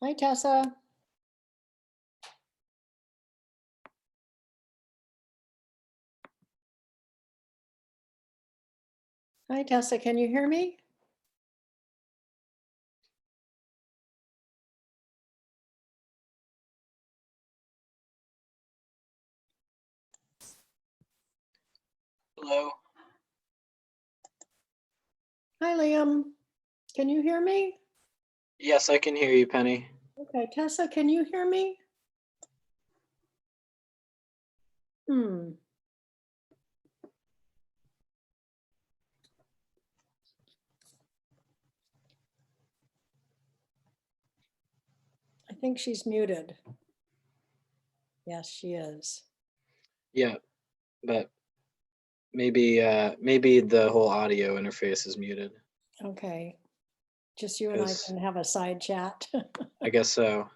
Hi, Tessa. Hi, Tessa. Can you hear me? Hello. Hi, Liam. Can you hear me? Yes, I can hear you, Penny. Okay, Tessa, can you hear me? I think she's muted. Yes, she is. Yeah, but maybe the whole audio interface is muted. Okay. Just you and I can have a side chat. I guess so.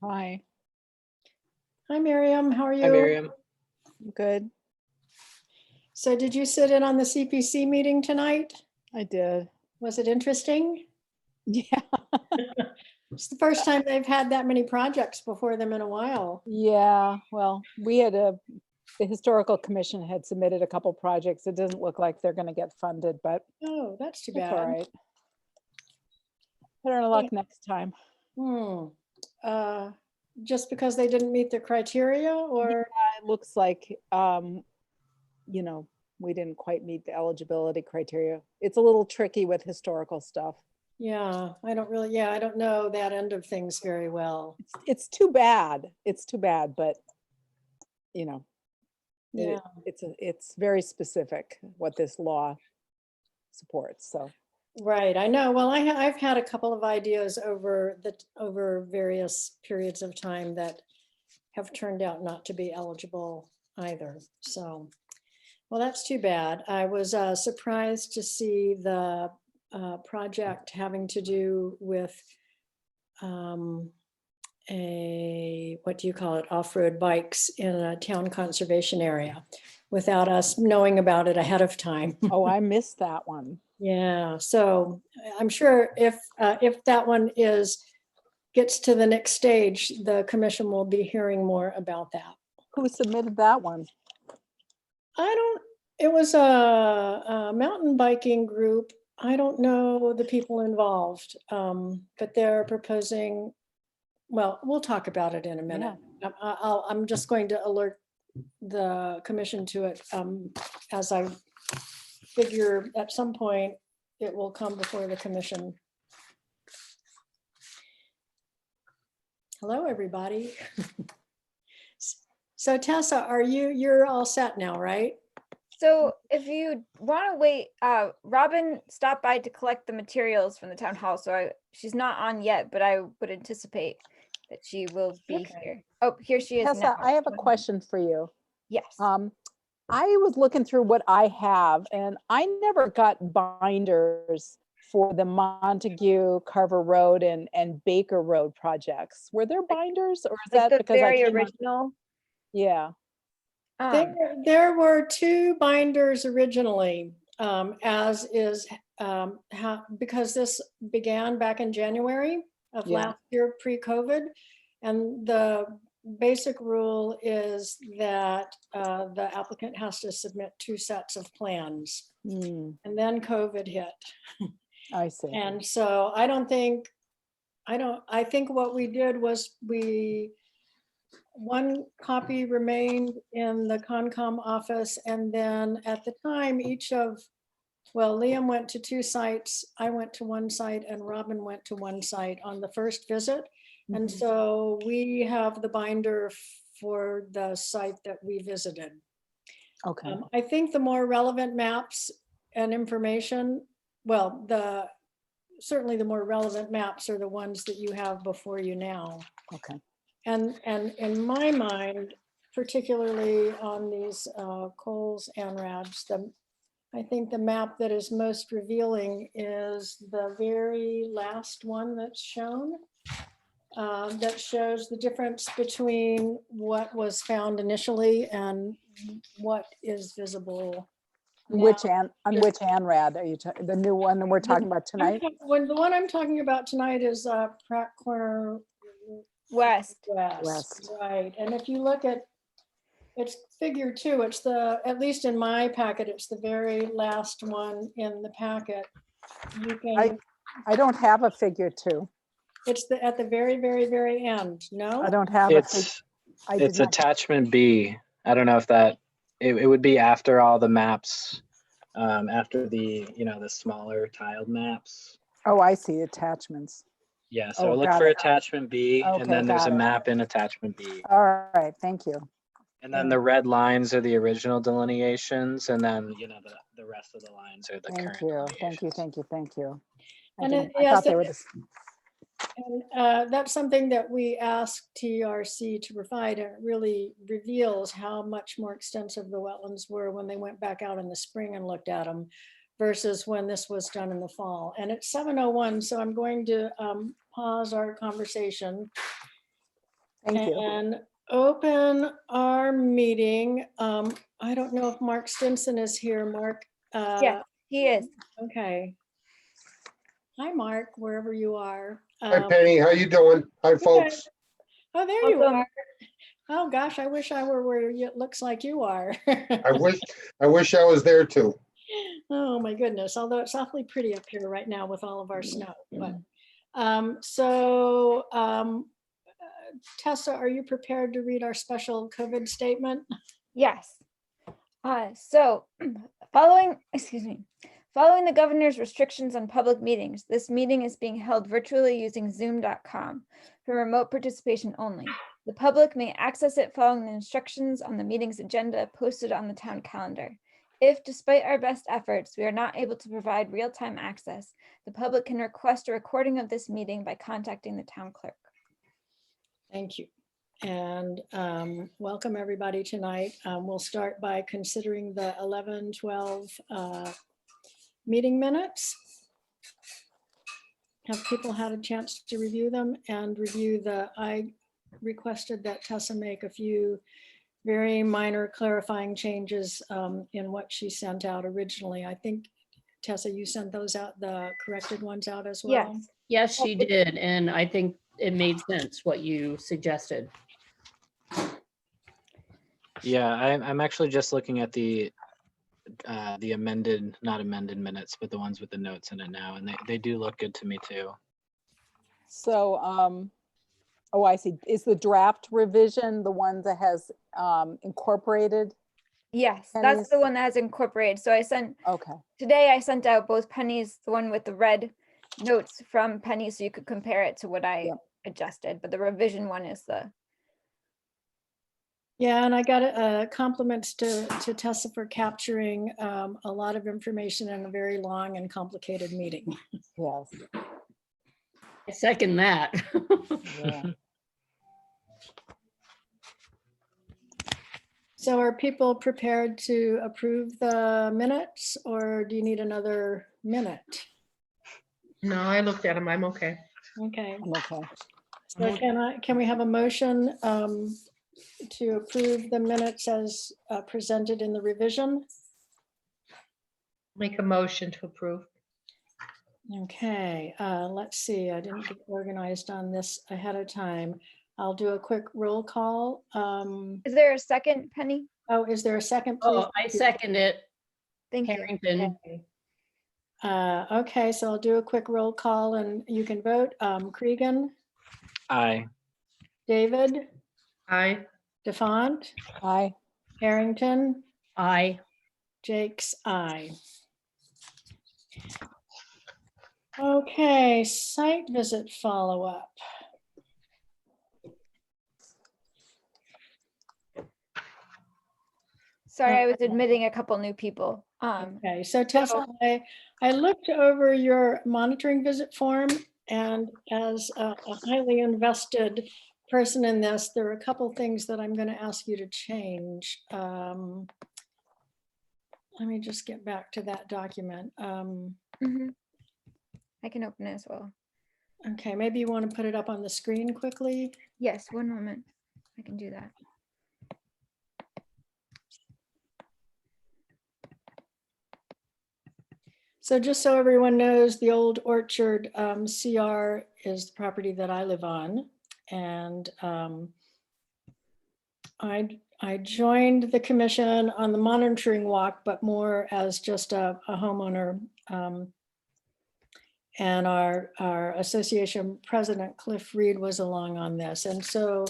Hi, Hi, Miriam. How are you? Hi, Miriam. good. So did you sit in on the CPC meeting tonight? I did. Was it interesting? Yeah, It's the first time they've had that many projects before them in a while. yeah. Well, the historical commission had submitted a couple projects. It doesn't look like they're going to get funded, but Oh, that's too that's all bad. right. Better luck next time. Just because they didn't meet the criteria, or? It looks like, we didn't quite meet the eligibility criteria. It's a little tricky with historical stuff. Yeah, I don't know that end of things very well. It's too bad. It's too bad, but Yeah, it's very specific what this law supports. So right. I know. Well, I've had a couple of ideas over various periods of time that have turned out not to be eligible either. So, well, that's too bad. I was surprised to see the project having to do with what do you call it, off-road bikes in a town conservation area without us knowing about it ahead of time. oh, I missed that one. Yeah, so I'm sure if that one gets to the next stage, the commission will be hearing more about that. Who submitted that one? It was a mountain biking group. I don't know the people involved, but they're proposing, well, we'll talk about it in a minute. I'm just going to alert the commission to it as I figure at some point it will come before the commission. Hello, everybody. So Tessa, you're all set now, right? So if you want to wait, Robin stopped by to collect the materials from the town hall. So she's not on yet, but I would anticipate that she will be here. Oh, here she is Tessa, now. I have a question for you. Yes. I was looking through what I have, and I never got binders for the Montague, Carver Road, and Baker Road projects. Were there binders, or is that the because I very came original? Yeah. There were two binders originally, as is because this began back in January of last year, pre-COVID, and the basic rule is that the applicant has to submit 2 sets of plans, and then COVID hit. I see. And so I think what we did was one copy remained in the Concom office, and then at the time, Liam went to 2 sites, I went to 1 site, and Robin went to 1 site on the first visit. And so we have the binder for the site that we visited. Okay. I think the more relevant maps and information, certainly the more relevant maps are the ones that you have before you now. Okay. And in my mind, particularly on these Coles and Rads, I think the map that is most revealing is the very last one that's shown. that shows the difference between what was found initially and what is visible. now. Which on which ANRAD are you, the new one that we're talking about tonight? The one I'm talking about tonight is Pratt Corner West. West. Right, and if you look at, it's figure 2, it's at least in my packet, it's the very last one in the packet. You can, I don't have a figure 2. it's at the very, very, very end, no? I don't have a figure. It's attachment B. I don't know if that, it would be after all the maps, after the, the smaller tiled maps. Oh, I see, attachments. Yeah, so Oh, look got for it. attachment B, Okay, and then there's got a it. map in attachment B. All right, thank you. And then the red lines are the original delineations, and then, the rest of the lines are the current Thank you, delineations. thank you, thank you, thank you. And I yes, thought they were the And that's something that we asked TRC to provide. It really reveals how much more extensive the wetlands were when they went back out in the spring and looked at them versus when this was done in the fall. And it's 7:01, so I'm going to pause our conversation Thank you. and open our meeting. I don't know if Mark Stinson is here. Mark? Yes, he is. Okay. Hi, Mark, wherever you are. Hi Penny, how you doing? Hi folks. Oh, there you Welcome. are. Oh gosh, I wish I were where it looks like you are. I wish I was there too. Oh my goodness, although it's awfully pretty up here right now with all of our snow. But Tessa, are you prepared to read our special COVID statement? Yes. So following the governor's restrictions on public meetings, this meeting is being held virtually using zoom.com for remote participation only. The public may access it following the instructions on the meeting's agenda posted on the town calendar. If, despite our best efforts, we are not able to provide real-time access, the public can request a recording of this meeting by contacting the town clerk. Thank you. And welcome everybody tonight. We'll start by considering the 11/12 meeting minutes. Have people had a chance to review them and review I requested that Tessa make a few very minor clarifying changes in what she sent out originally. I think, Tessa, you sent those out, the corrected ones out as well? Yes. Yes, she did. And I think it made sense what you suggested. Yeah, I'm actually just looking at the amended, not amended minutes, but the ones with the notes in it now, and they do look good to me too. So, oh, I see. Is the draft revision the one that has incorporated? Yes, Pennies? that's the one that has incorporated. So Okay, today I sent out both Penny's, the one with the red notes from Penny, so you could compare it to what I Yep. adjusted, but the revision one is the. Yeah, and I got compliments to Tessa for capturing a lot of information in a very long and complicated meeting. yes. I second that. Yeah. So are people prepared to approve the minutes, or do you need another minute? No, I looked at them. I'm okay. Okay, I'm okay. so can we have a motion to approve the minutes as presented in the revision? Make a motion to approve. Okay, let's see, I didn't get organized on this ahead of time. I'll do a quick roll call. Is there a second, Penny? Oh, is there a second, please? Oh, I second it. Thank you. Harrington. Okay. Okay, so I'll do a quick roll call and you can vote. Cregan, Aye. David, Aye. DeFont, Aye. Harrington, Aye. Jake's aye. Okay, site visit follow-up. Sorry, I was admitting a couple new people. Okay, so Tessa, I looked over your monitoring visit form, and as a highly invested person in this, there are a couple things that I'm going to ask you to change. Let me just get back to that document. Mhm. I can open it as well. Okay, maybe you want to put it up on the screen quickly. Yes, one moment. I can do that. So just so everyone knows, the Old Orchard CR is the property that I live on. And I joined the commission on the monitoring walk, but more as just a homeowner. And our association president, Cliff Reed, was along on this. And so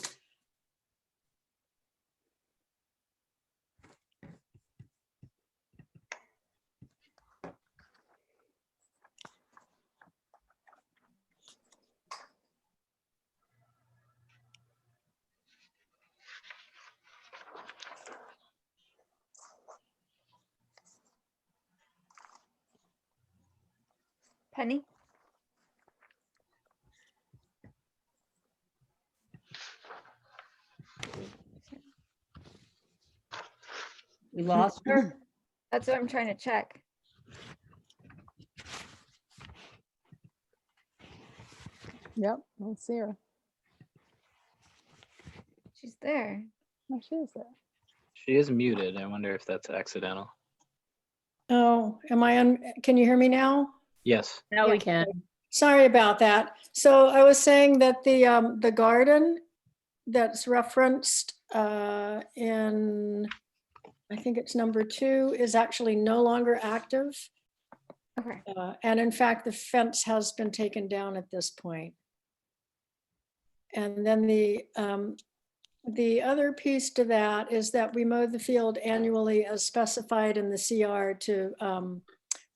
Penny? We lost her? That's what I'm trying to check. Yep, I don't see her. She's there. Oh, she is there. She is muted. I wonder if that's accidental. oh, am I on? Can you hear me now? Yes. Now we Yeah. can. Sorry about that. So I was saying that the garden that's referenced in, I think it's number 2, is actually no longer active. Okay. And in fact, the fence has been taken down at this point. And then the other piece to that is that we mow the field annually as specified in the CR to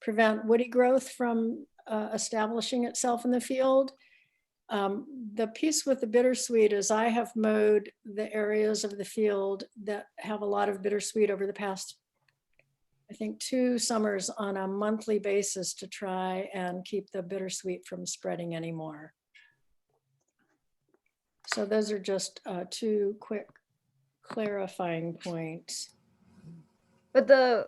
prevent woody growth from establishing itself in the field. The piece with the bittersweet is I have mowed the areas of the field that have a lot of bittersweet over the past, I think, 2 summers on a monthly basis to try and keep the bittersweet from spreading anymore. So those are just 2 quick clarifying points. But the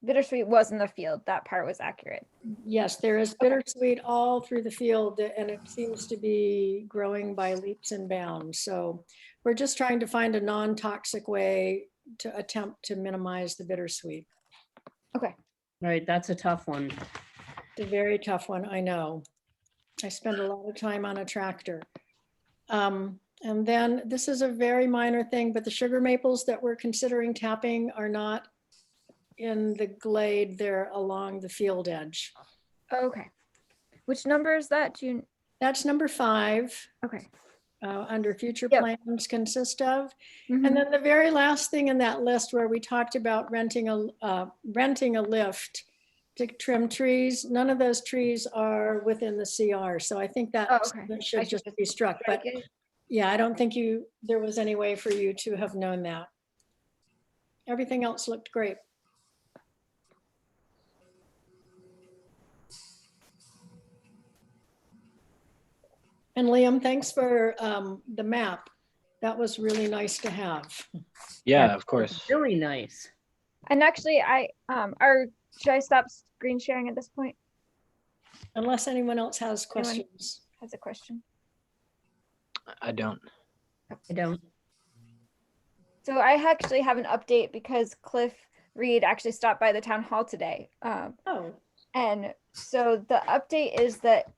bittersweet was in the field. That part was accurate. Yes, there is bittersweet all through the field, and it seems to be growing by leaps and bounds. So we're just trying to find a non-toxic way to attempt to minimize the bittersweet. Okay. Right, that's a tough one. It's a very tough one, I know. I spend a lot of time on a tractor. And then this is a very minor thing, but the sugar maples that we're considering tapping are not in the glade, they're along the field edge. Okay. Which number is that, June? That's number 5. Okay. Under future Yep. plans consist of. Mhm. And then the very last thing in that list where we talked about renting a lift to trim trees, none of those trees are within the CR. So I think that Oh, okay. that I should should just be struck. But strike it. yeah, I don't think there was any way for you to have known that. Everything else looked great. And Liam, thanks for the map. That was really nice to have. Yeah, of course. Really nice. And actually, should I stop screen sharing at this point? Unless anyone else has Anyone? questions. Has a question. I don't. I don't. So I actually have an update because Cliff Reed actually stopped by the town hall today. Oh, And so the update is that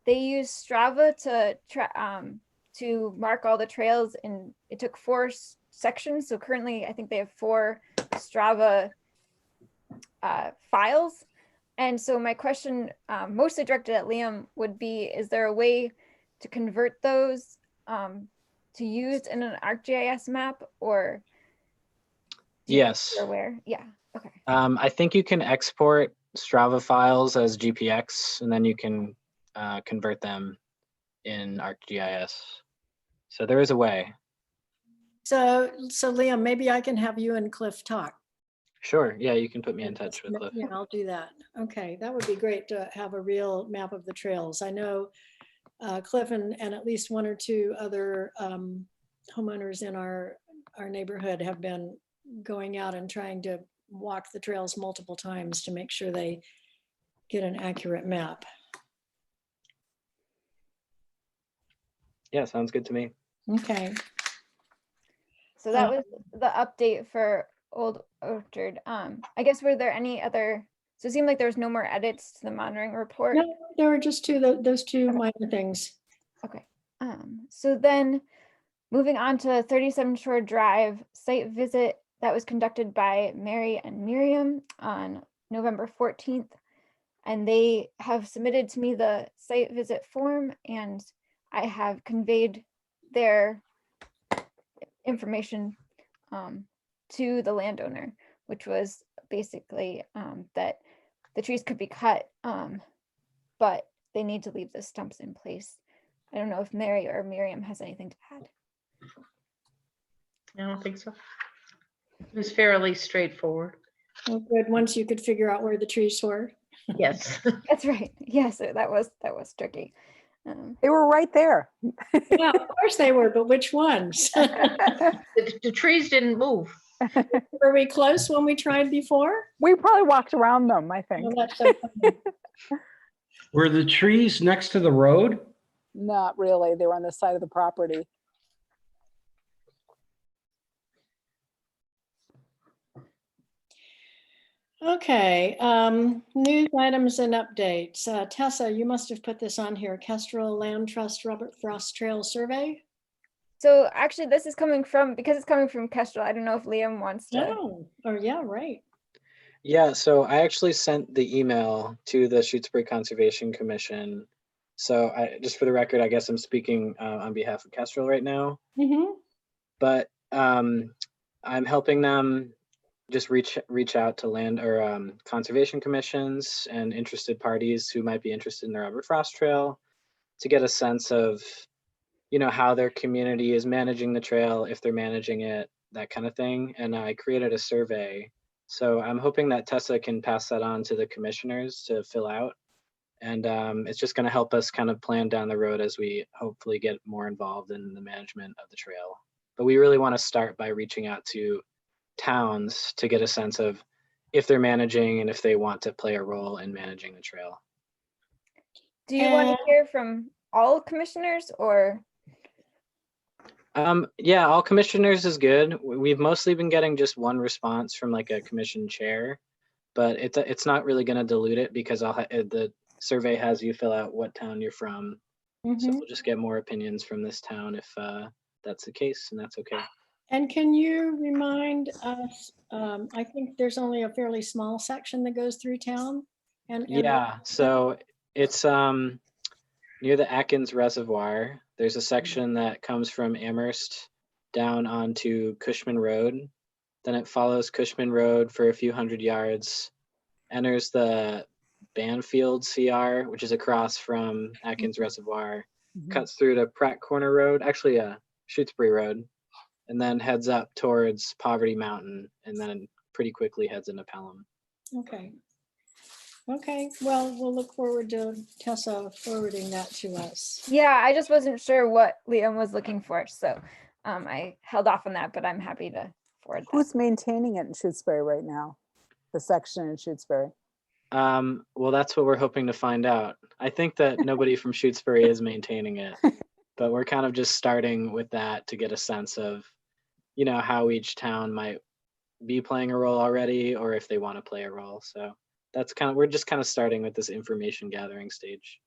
they use Strava to mark all the trails, and it took 4 sections. So currently, I think they have 4 Strava files. And so my question, mostly directed at Liam, would be: is there a way to convert those to use in an ArcGIS map, or? Yes. You're aware? Yeah. Okay. I think you can export Strava files as GPX, and then you can convert them in ArcGIS. So there is a way. so Liam, maybe I can have you and Cliff talk. Sure. Yeah, you can put me in touch with Cliff. Yeah, I'll do that. Okay, that would be great to have a real map of the trails. I know Cliff and at least 1 or 2 other homeowners in our neighborhood have been going out and trying to walk the trails multiple times to make sure they get an accurate map. Yeah, sounds good to me. Okay. So that was the update for Old Orchard. I guess were there any other, so it seemed like there was no more edits to the monitoring report. No, there were just those two minor things. Okay. So then moving on to 37 Shore Drive site visit that was conducted by Mary and Miriam on November 14th. And they have submitted to me the site visit form, and I have conveyed their information to the landowner, which was basically that the trees could be cut, but they need to leave the stumps in place. I don't know if Mary or Miriam has anything to add. I don't think so. It was fairly straightforward. Oh, good. Once you could figure out where the trees were. Yes. That's right. Yes, that was tricky. They were right there. Yeah, of course they were, but which ones? The trees didn't move. Were we close when we tried before? We probably walked around them, I think. Well, that's so funny. Were the trees next to the road? Not really. They were on the side of the property. Okay, news items and updates. Tessa, you must have put this on here. Kestrel Land Trust Robert Frost Trail Survey. So actually this is coming from, because it's coming from Kestrel, I don't know if Liam wants to. Oh, yeah, right. Yeah, so I actually sent the email to the Shutesbury Conservation Commission. So just for the record, I guess I'm speaking on behalf of Kestrel right now. Mm-hmm. But I'm helping them just reach out to land or conservation commissions and interested parties who might be interested in the Robert Frost Trail to get a sense of, how their community is managing the trail, if they're managing it, that kind of thing. And I created a survey. So I'm hoping that Tessa can pass that on to the commissioners to fill out. And it's just going to help us kind of plan down the road as we hopefully get more involved in the management of the trail. But we really want to start by reaching out to towns to get a sense of if they're managing and if they want to play a role in managing the trail. Do you want to hear from all commissioners or? Yeah, all commissioners is good. We've mostly been getting just one response from like a commission chair, but it's not really going to dilute it because the survey has you fill out what town you're from. So we'll just get more opinions from this town if that's the case, and that's okay. And can you remind us, I think there's only a fairly small section that goes through town. Yeah, so it's near the Atkins Reservoir. There's a section that comes from Amherst down onto Cushman Road. Then it follows Cushman Road for a few hundred yards, enters the Banfield CR, which is across from Atkins Reservoir, cuts through to Pratt Corner Road, actually Shutesbury Road, and then heads up towards Poverty Mountain, and then pretty quickly heads into Pelham. Okay. Okay, well, we'll look forward to Tessa forwarding that to us. Yeah, I just wasn't sure what Liam was looking for, so I held off on that, but I'm happy to forward that. Who's maintaining it in Shutesbury right now? The section in Shutesbury? Well, that's what we're hoping to find out. I think that nobody from Shutesbury is maintaining it, but we're kind of just starting with that to get a sense of, how each town might be playing a role already, or if they want to play a role. So that's we're just kind of starting with this information gathering stage.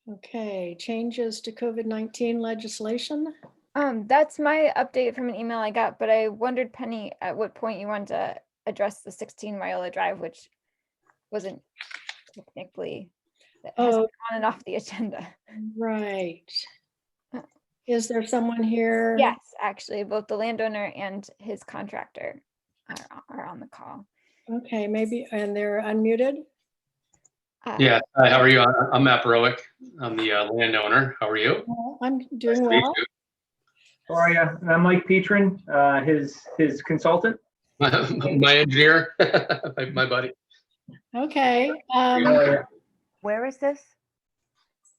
Okay, changes to COVID-19 legislation. That's my update from an email I got, but I wondered, Penny, at what point you wanted to address the 16 Viola Drive, which wasn't technically, that hasn't been on and off the agenda. Right. Is there someone here? Yes, actually, both the landowner and his contractor are on the call. Okay, maybe, and they're unmuted? Yeah, hi, how are you? I'm Matt Barowick. I'm the landowner. How are you? I'm doing Nice to meet well. you. How are you? And I'm Mike Petrin, his consultant. My engineer, my buddy. Okay. Where is this?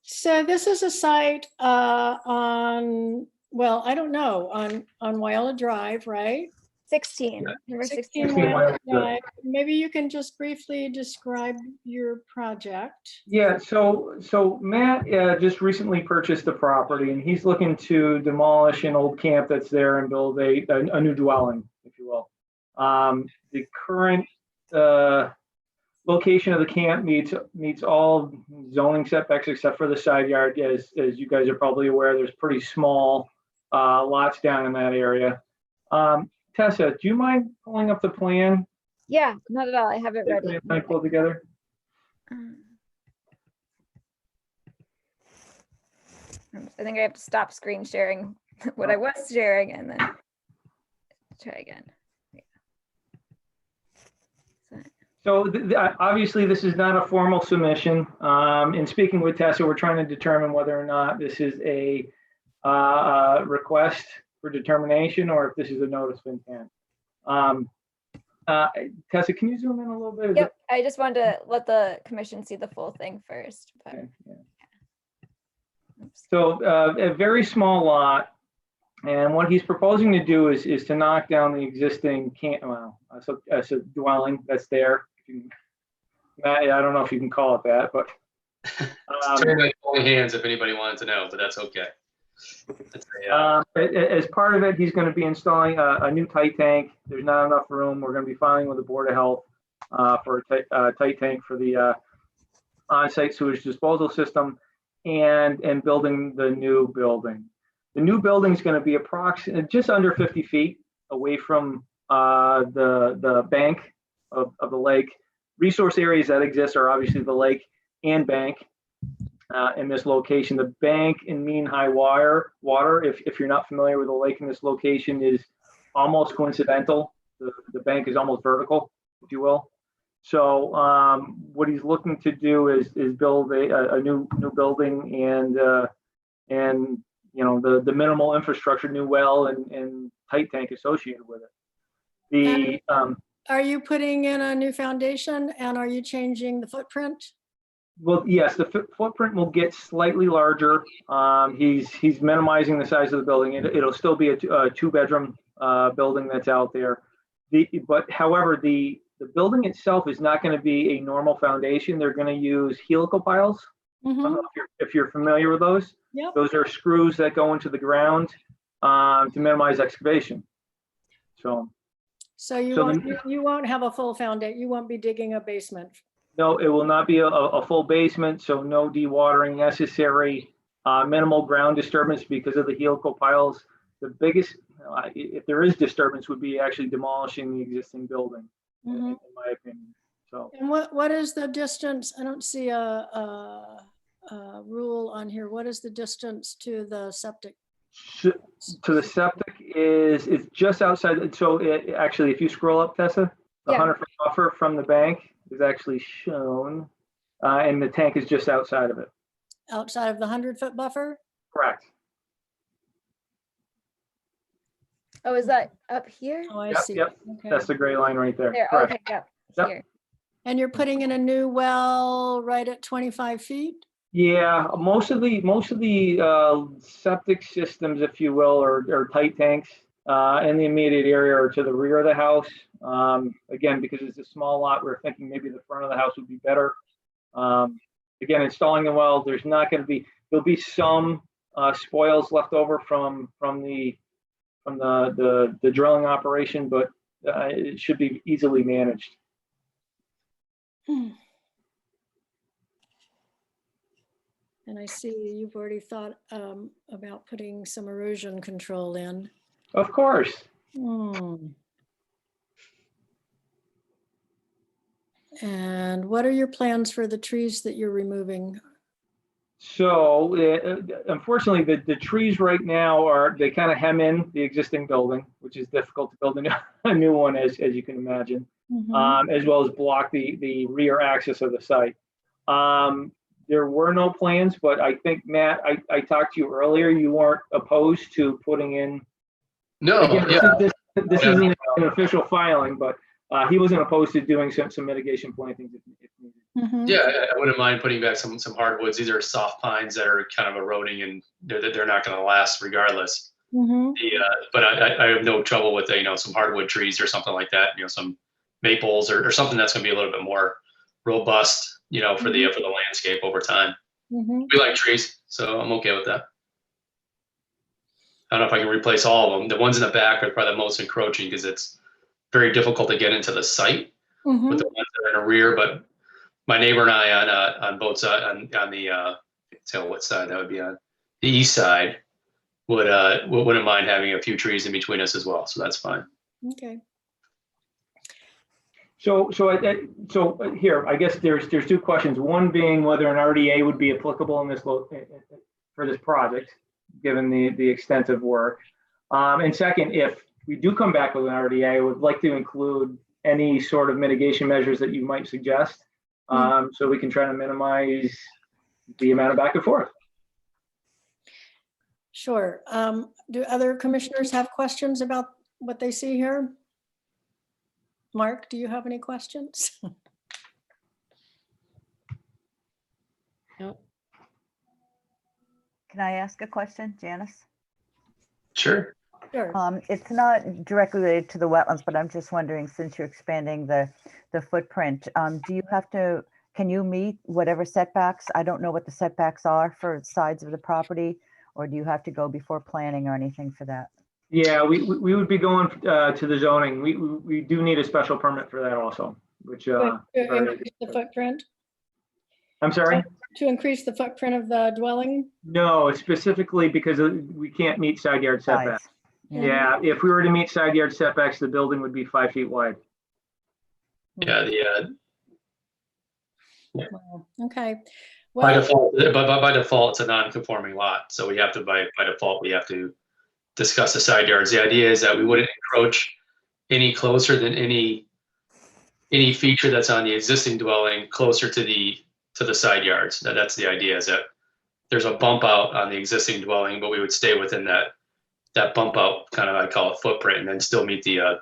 So this is a site on, well, I don't know, on Wyola Drive, right? 16, number 16. 16 Wyatt Wyatt Drive. Maybe you can just briefly describe your project. Yeah, so Matt just recently purchased a property and he's looking to demolish an old camp that's there and build a new dwelling, if you will. The current location of the camp meets all zoning setbacks except for the side yard. As you guys are probably aware, there's pretty small lots down in that area. Tessa, do you mind pulling up the plan? Yeah, not at all. I have it ready. That I pulled together. I think I have to stop screen sharing what I was sharing and then try again. So obviously, this is not a formal submission. In speaking with Tessa, we're trying to determine whether or not this is a request for determination or if this is a notice of intent. Tessa, can you zoom in a little bit? Yep, I just wanted to let the commission see the full thing first. But, Okay, yeah. So a very small lot, and what he's proposing to do is to knock down the existing so dwelling that's there. Matt, I don't know if you can call it that, but Turn my holy hands if anybody wanted to know, but that's okay. as part of it, he's going to be installing a new tight tank. There's not enough room. We're going to be filing with the Board of Health for a tight tank for the on-site sewage disposal system and building the new building. The new building is going to be approximately just under 50 feet away from the bank of the lake. Resource areas that exist are obviously the lake and bank in this location. The bank in mean high water, if you're not familiar with the lake in this location, is almost coincidental. The bank is almost vertical, if you will. So what he's looking to do is build a new building and you know the minimal infrastructure, new well and tight tank associated with it. Are you putting in a new foundation and are you changing the footprint? Well, yes, the footprint will get slightly larger. He's minimizing the size of the building. It'll still be a 2-bedroom building that's out there. But however, the building itself is not going to be a normal foundation. They're going to use helical piles. I don't know if you're familiar with those. Yep. Those are screws that go into the ground to minimize excavation. So you won't have a full foundation. You won't be digging a basement. no, it will not be a full basement, so no dewatering necessary, minimal ground disturbance because of the helical piles. The biggest, if there is disturbance, would be actually demolishing the existing building, in my opinion. So. And what is the distance? I don't see a rule on here. What is the distance to the septic? To the septic is just outside. So actually, if you scroll up, Tessa, the 100-foot buffer from the bank is actually shown, and the tank is just outside of it. Outside of the 100-foot buffer? Correct. oh, is that up here? Oh, I Yep, see. yep. Okay. That's the gray line right there. There. Correct. Okay. Yep. Yep. Here. And you're putting in a new well right at 25 feet? Yeah, most of the septic systems, if you will, are tight tanks in the immediate area or to the rear of the house. Again, because it's a small lot, we're thinking maybe the front of the house would be better. Again, installing the well, there'll be some spoils left over from the drilling operation, but it should be easily managed. And I see you've already thought about putting some erosion control in. Of course. And what are your plans for the trees that you're removing? So unfortunately, the trees right now they kind of hem in the existing building, which is difficult to build a new one, as you can imagine, as well as block the rear axis of the site. There were no plans, but I think, Matt, I talked to you earlier. You weren't opposed to putting in. No, again, yeah. This isn't an official filing, but he wasn't opposed to doing some mitigation plantings if needed. Yeah, I wouldn't mind putting back some hardwoods. These are soft pines that are kind of eroding and they're not going to last regardless. Mhm. But I have no trouble with, some hardwood trees or something like that, some maples or something that's gonna be a little bit more robust, for the landscape over time. Mhm. We like trees, so I'm okay with that. I don't know if I can replace all of them. The ones in the back are probably the most encroaching because it's very difficult to get into the site with Mhm. the ones that are in the rear. But my neighbor and I on both sides, on the tell what side that would be on, the east side, wouldn't mind having a few trees in between us as well. So that's fine. Okay. So here, I guess there's two questions. One being whether an RDA would be applicable in this for this project, given the extent of work. And second, if we do come back with an RDA, I would like to include any sort of mitigation measures that you might suggest, so we can try to minimize the amount of back and forth. Sure. Do other commissioners have questions about what they see here? Mark, do you have any questions? Nope. Can I ask a question, Janice? Sure. Sure. It's not directly related to the wetlands, but I'm just wondering, since you're expanding the footprint, do you have to, can you meet whatever setbacks? I don't know what the setbacks are for sides of the property, or do you have to go before planning or anything for that? Yeah, we would be going to the zoning. We do need a special permit for that also, which To increase the footprint? I'm sorry? To increase the footprint of the dwelling? No, it's specifically because we can't meet side yard setbacks. Sides. Yeah, if we were to meet side yard setbacks, the building would be 5 feet wide. Yeah. Well, okay. By Well, default, but by default, it's a non-conforming lot. So we have to, by default, we have to discuss the side yards. The idea is that we wouldn't encroach any closer than any feature that's on the existing dwelling closer to the side yards. That's the idea, is that there's a bump out on the existing dwelling, but we would stay within that bump out kind of, I call it, footprint, and then still meet the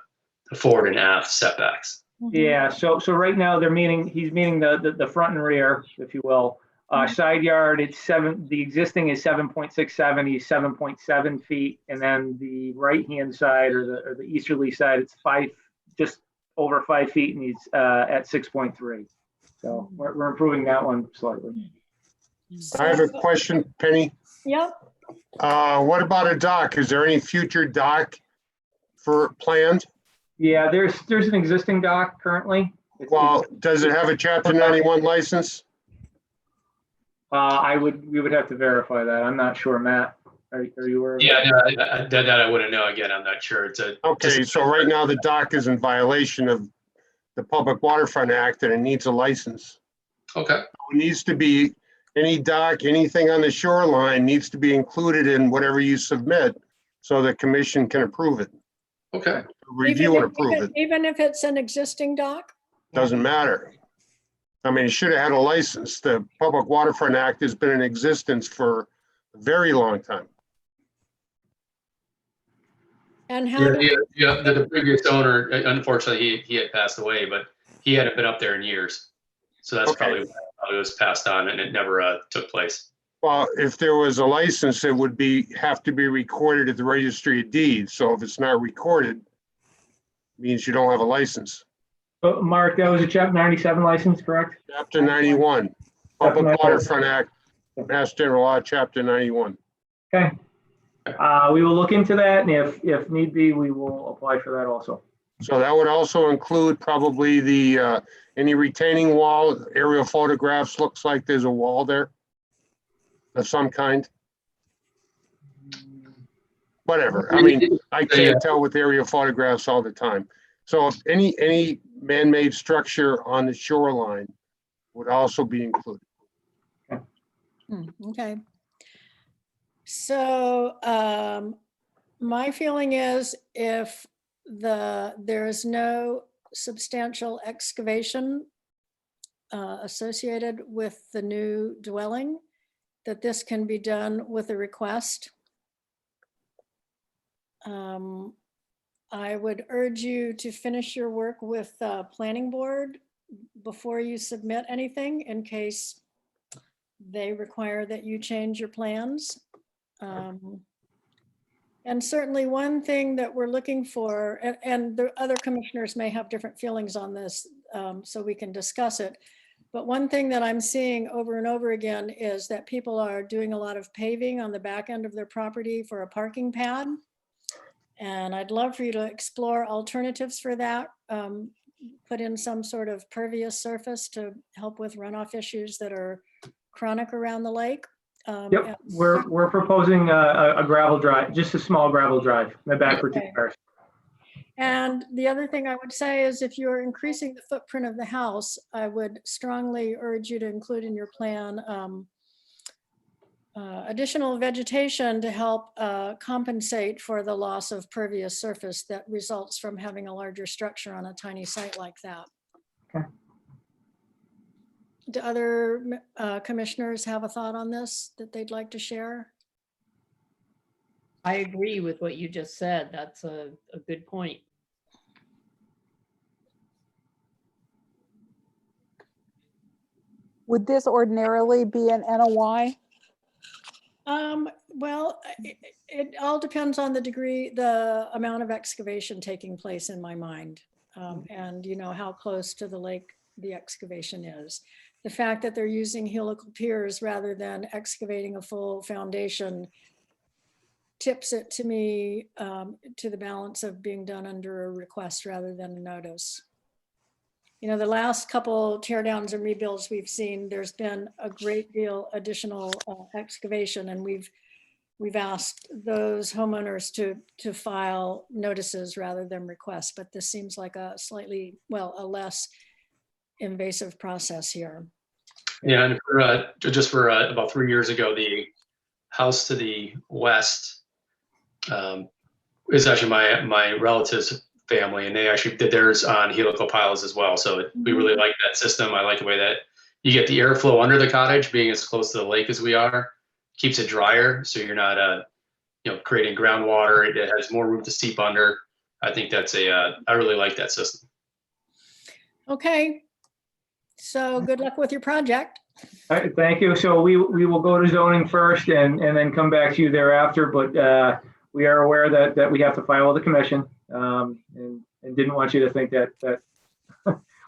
forward and aft setbacks. Yeah, so right now he's meeting the front and rear, if you will. Side yard, the existing is 7.67, he's 7.7 feet, and then the right-hand side or the easterly side, it's just over 5 feet, and he's at 6.3. So we're improving that one slightly. I have a question, Penny. Yep. What about a dock? Is there any future dock for planned? Yeah, there's an existing dock currently. Well, does it have a Chapter 91 license? We would have to verify that. I'm not sure, Matt. Are you aware of that? Yeah, that I wouldn't know. Again, I'm not sure. Okay, so right now the dock is in violation of the Public Waterfront Act and it needs a license. Okay. It needs to be, any dock, anything on the shoreline needs to be included in whatever you submit so the commission can approve it. Okay. Review and approve it. Even if it's an existing dock? Doesn't matter. I mean, it should have had a license. The Public Waterfront Act has been in existence for a very long time. And how? The previous owner, unfortunately, he had passed away, but he hadn't been up there in years. So that's probably why it was passed on and it never took place. Well, if there was a license, it would have to be recorded at the Registry of Deeds. So if it's not recorded, it means you don't have a license. But Mark, that was a Chapter 97 license, correct? Chapter 91, Public Waterfront Act, Mass General Law, Chapter 91. Okay. We will look into that, and if need be, we will apply for that also. So that would also include probably the any retaining wall. Aerial photographs looks like there's a wall there of some kind. Whatever. I mean, I can't tell with aerial photographs all the time. So if any man-made structure on the shoreline would also be included. Okay. So my feeling is if there is no substantial excavation associated with the new dwelling, that this can be done with a request. I would urge you to finish your work with planning board before you submit anything in case they require that you change your plans. And certainly one thing that we're looking for, and the other commissioners may have different feelings on this, so we can discuss it. But one thing that I'm seeing over and over again is that people are doing a lot of paving on the back end of their property for a parking pad. And I'd love for you to explore alternatives for that. Put in some sort of pervious surface to help with runoff issues that are chronic around the lake. Yep, we're proposing a gravel drive, just a small gravel drive in the back for 2 cars. And the other thing I would say is if you're increasing the footprint of the house, I would strongly urge you to include in your plan additional vegetation to help compensate for the loss of pervious surface that results from having a larger structure on a tiny site like that. Okay. Do other commissioners have a thought on this that they'd like to share? I agree with what you just said. That's a good point. Would this ordinarily be an NOI? Well, it all depends on the degree, the amount of excavation taking place in my mind. And you know, how close to the lake the excavation is. The fact that they're using helical piers rather than excavating a full foundation tips it to me to the balance of being done under a request rather than a notice. You know, the last couple tear downs and rebuilds we've seen, there's been a great deal additional excavation, and we've asked those homeowners to file notices rather than requests, but this seems like a slightly, well, a less invasive process here. Yeah, and for about 3 years ago, the house to the west is actually my relative's family, and they actually did theirs on helical piles as well. So we really like that system. I like the way that you get the airflow under the cottage, being as close to the lake as we are, keeps it drier, so you're not creating groundwater. It has more room to seep under. I think that's I really like that system. Okay, so good luck with your project. All right, thank you. So we will go to zoning first and then come back to you thereafter, but we are aware that we have to file with the commission, and didn't want you to think that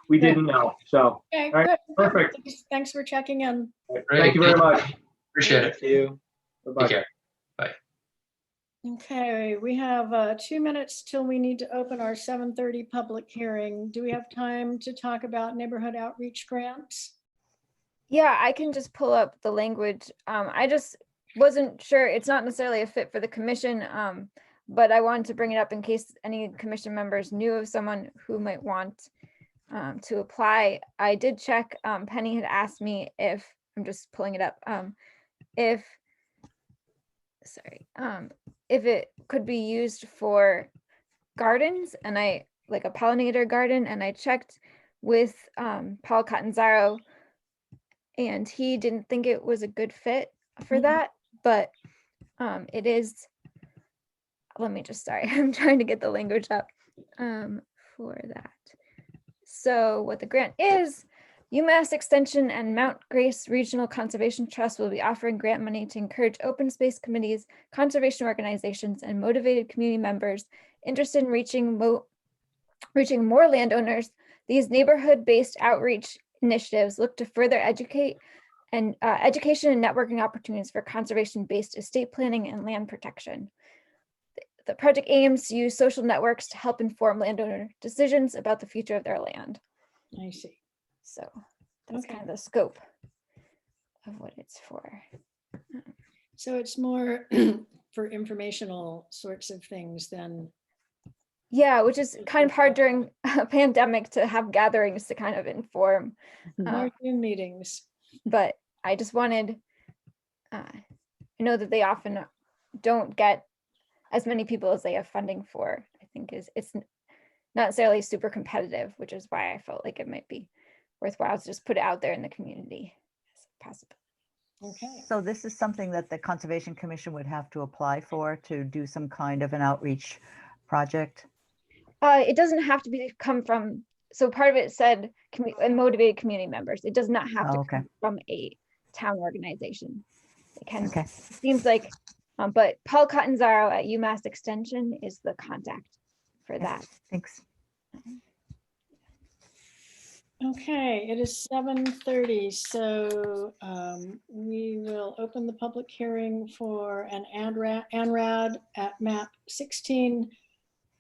we didn't know. So, Okay, all right, good. perfect. Thanks for checking in. Thank you very much. Appreciate it. Thank you. Bye-bye. Take care. Bye. Okay, we have 2 minutes till we need to open our 7:30 public hearing. Do we have time to talk about neighborhood outreach grants? Yeah, I can just pull up the language. I just wasn't sure. It's not necessarily a fit for the commission, but I wanted to bring it up in case any commission members knew of someone who might want to apply. I did check. Penny had asked me if, I'm just pulling it up, if it could be used for gardens, and like a pollinator garden, and I checked with Paul Catanzaro, and he didn't think it was a good fit for that, but it is, let me just, sorry, I'm trying to get the language up for that. So what the grant is, UMass Extension and Mount Grace Regional Conservation Trust will be offering grant money to encourage open space committees, conservation organizations, and motivated community members interested in reaching more landowners. These neighborhood-based outreach initiatives look to further education and networking opportunities for conservation-based estate planning and land protection. The project aims to use social networks to help inform landowner decisions about the future of their land. I see. So that's Okay. kind of the scope of what it's for. So it's more for informational sorts of things than. Yeah, which is kind of hard during a pandemic to have gatherings to kind of inform. More Zoom meetings. But I just wanted, I know that they often don't get as many people as they have funding for. I think it's not necessarily super competitive, which is why I felt like it might be worthwhile to just put it out there in the community as a possibility. Okay. So this is something that the Conservation Commission would have to apply for, to do some kind of an outreach project? It doesn't have to come from, so part of it said motivated community members. It does not have to come from a town organization. It can, Okay. it seems like But Paul Catanzaro at UMass Extension is the contact for that. Thanks. Okay, it is 7:30, so we will open the public hearing for an ANRAD at map 16,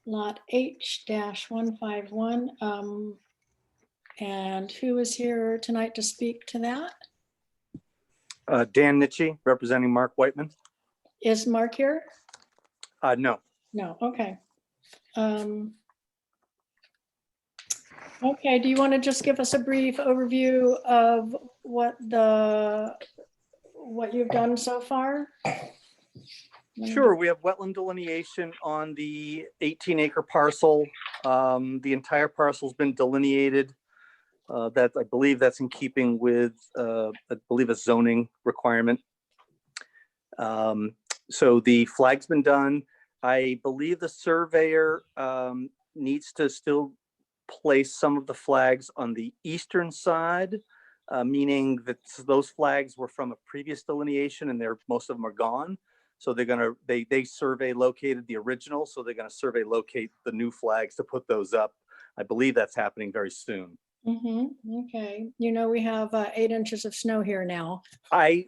lot H-151. And who is here tonight to speak to that? Dan Nitchie, representing Mark Whiteman. Is Mark here? No. No, okay. Okay, do you want to just give us a brief overview of what you've done so far? Sure, we have wetland delineation on the 18-acre parcel. The entire parcel's been delineated. That I believe that's in keeping with, I believe, a zoning requirement. So the flag's been done. I believe the surveyor needs to still place some of the flags on the eastern side, meaning that those flags were from a previous delineation and most of them are gone. So they're gonna, they survey located the original, so they're gonna survey locate the new flags to put those up. I believe that's happening very soon. Okay, you know, we have 8 inches of snow here now. I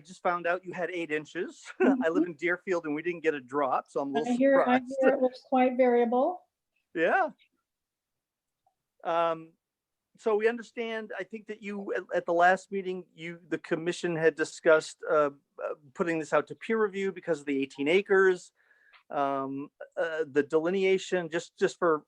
just found out you had 8 inches. I live in Deerfield and we didn't get a drop, so I'm a little I hear surprised. it was quite variable. Yeah. So we understand, I think that you, at the last meeting, the commission had discussed putting this out to peer review because of the 18 acres. The delineation, just for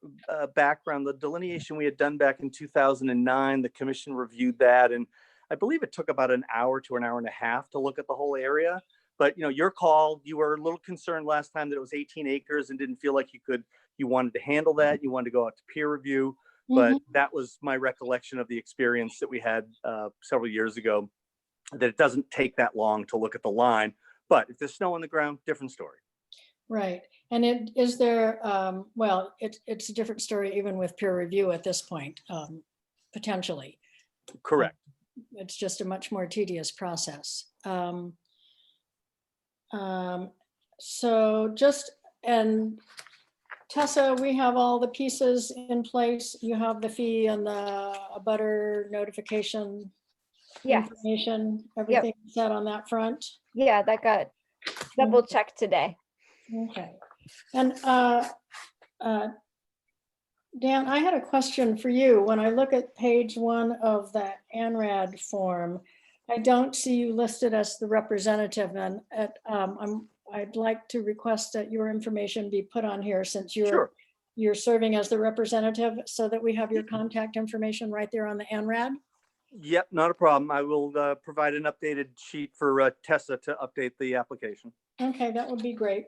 background, the delineation we had done back in 2009, the commission reviewed that, and I believe it took about an hour to an hour and a half to look at the whole area. But your call, you were a little concerned last time that it was 18 acres and didn't feel like you wanted to handle that. You wanted to go out to peer review. But that was my recollection of the experience that we had several years ago, that it doesn't take that long to look at the line. But if there's snow on the ground, different story. Right. And is there, well, it's a different story even with peer review at this point, potentially. Correct. It's just a much more tedious process. So just, and Tessa, we have all the pieces in place. You have the fee and the butter notification information, everything set on that front. Yeah, that got double checked today. Okay. And Dan, I had a question for you. When I look at page 1 of the ANRAD form, I don't see you listed as the representative, and I'd like to request that your information be put on here since you're serving as the representative, so that we have your contact information right there on the ANRAD. Yep, not a problem. I will provide an updated sheet for Tessa to update the application. Okay, that would be great.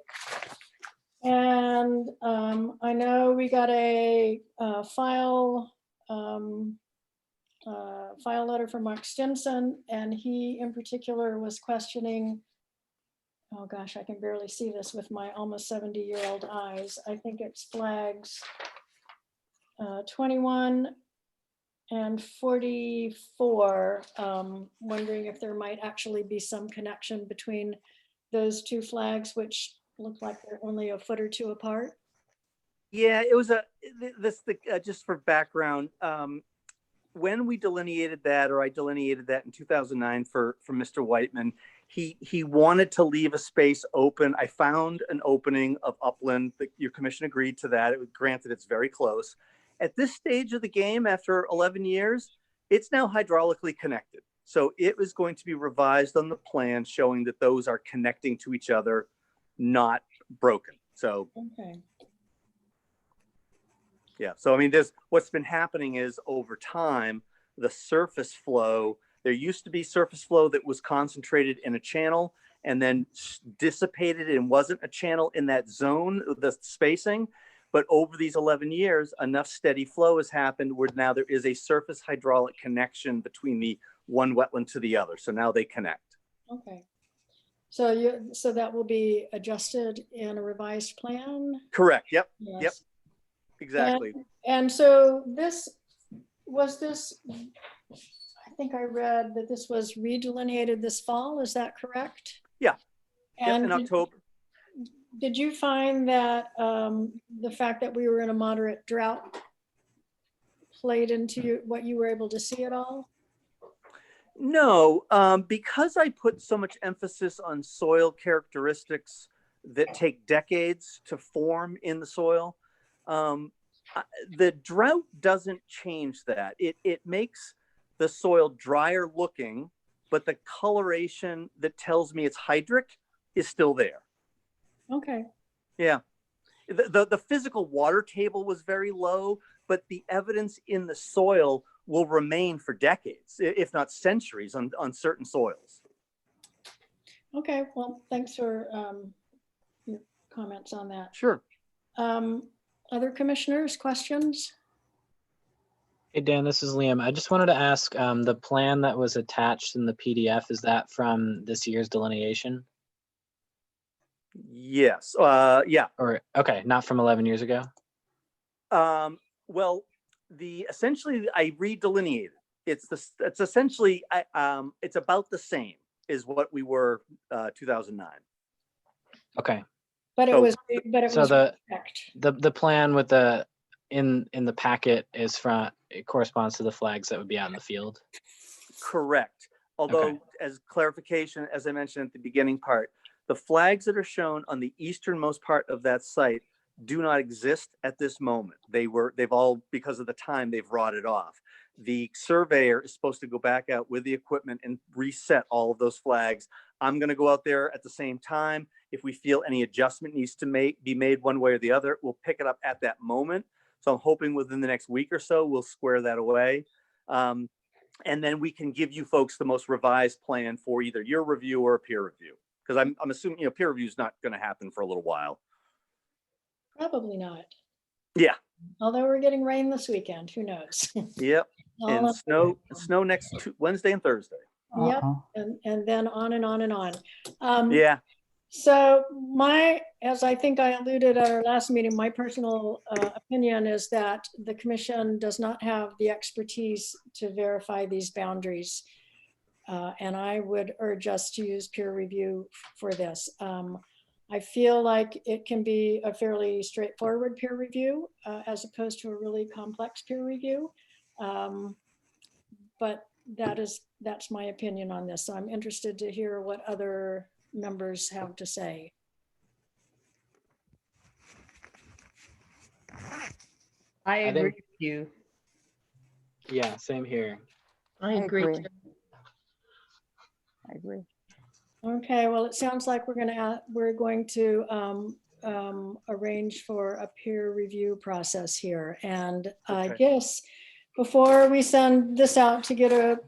And I know we got a file letter from Mark Stimson, and he in particular was questioning, oh gosh, I can barely see this with my almost 70-year-old eyes. I think it's flags 21 and 44, wondering if there might actually be some connection between those two flags, which look like they're only a foot or two apart. Yeah, it was just for background. When we delineated that, or I delineated that in 2009 for Mr. Whiteman, he wanted to leave a space open. I found an opening of upland. Your commission agreed to that. It was granted, it's very close. At this stage of the game, after 11 years, it's now hydraulically connected. So it was going to be revised on the plan showing that those are connecting to each other, not broken. So, okay. Yeah. So, I mean, what's been happening is over time, the surface flow, there used to be surface flow that was concentrated in a channel and then dissipated and wasn't a channel in that zone, the spacing. But over these 11 years, enough steady flow has happened where now there is a surface hydraulic connection between the one wetland to the other. So now they connect. Okay. So that will be adjusted in a revised plan? Correct. Yep. Yes. Yep. Exactly. And so I think I read that this was redelineated this fall. Is that correct? Yeah. And in October. did you find that the fact that we were in a moderate drought played into what you were able to see at all? No, because I put so much emphasis on soil characteristics that take decades to form in the soil, the drought doesn't change that. It makes the soil drier looking, but the coloration that tells me it's hydric is still there. Okay. Yeah. The physical water table was very low, but the evidence in the soil will remain for decades, if not centuries, on certain soils. Okay, well, thanks for your comments on that. Sure. Other commissioners, questions? Hey, Dan, this is Liam. I just wanted to ask, the plan that was attached in the PDF, is that from this year's delineation? Yes. Yeah. Or, okay, not from 11 years ago? Well, essentially I redelineated. It's essentially it's about the same as what we were 2009. Okay. But it So- was So correct. the plan with in the packet is it corresponds to the flags that would be out in the field. Correct. Although, Okay. as clarification, as I mentioned at the beginning part, the flags that are shown on the easternmost part of that site do not exist at this moment. They've all, because of the time, they've rotted off. The surveyor is supposed to go back out with the equipment and reset all of those flags. I'm going to go out there at the same time. If we feel any adjustment needs to be made one way or the other, we'll pick it up at that moment. So I'm hoping within the next week or so, we'll square that away. And then we can give you folks the most revised plan for either your review or a peer review. Because I'm assuming, peer review is not going to happen for a little while. Probably not. Yeah. Although we're getting rain this weekend, who knows? Yep. All And of- snow next Wednesday and Thursday. Yep, Uh-oh. and then on and on and on. Yeah. So as I think I alluded at our last meeting, my personal opinion is that the commission does not have the expertise to verify these boundaries. And I would urge us to use peer review for this. I feel like it can be a fairly straightforward peer review as opposed to a really complex peer review. But that's my opinion on this. So I'm interested to hear what other members have to say. I agree think- with you. Yeah, same here. I I agree. agree. too. I agree. Okay, well, it sounds like we're going to arrange for a peer review process here. And I Okay. guess before we send this out to get a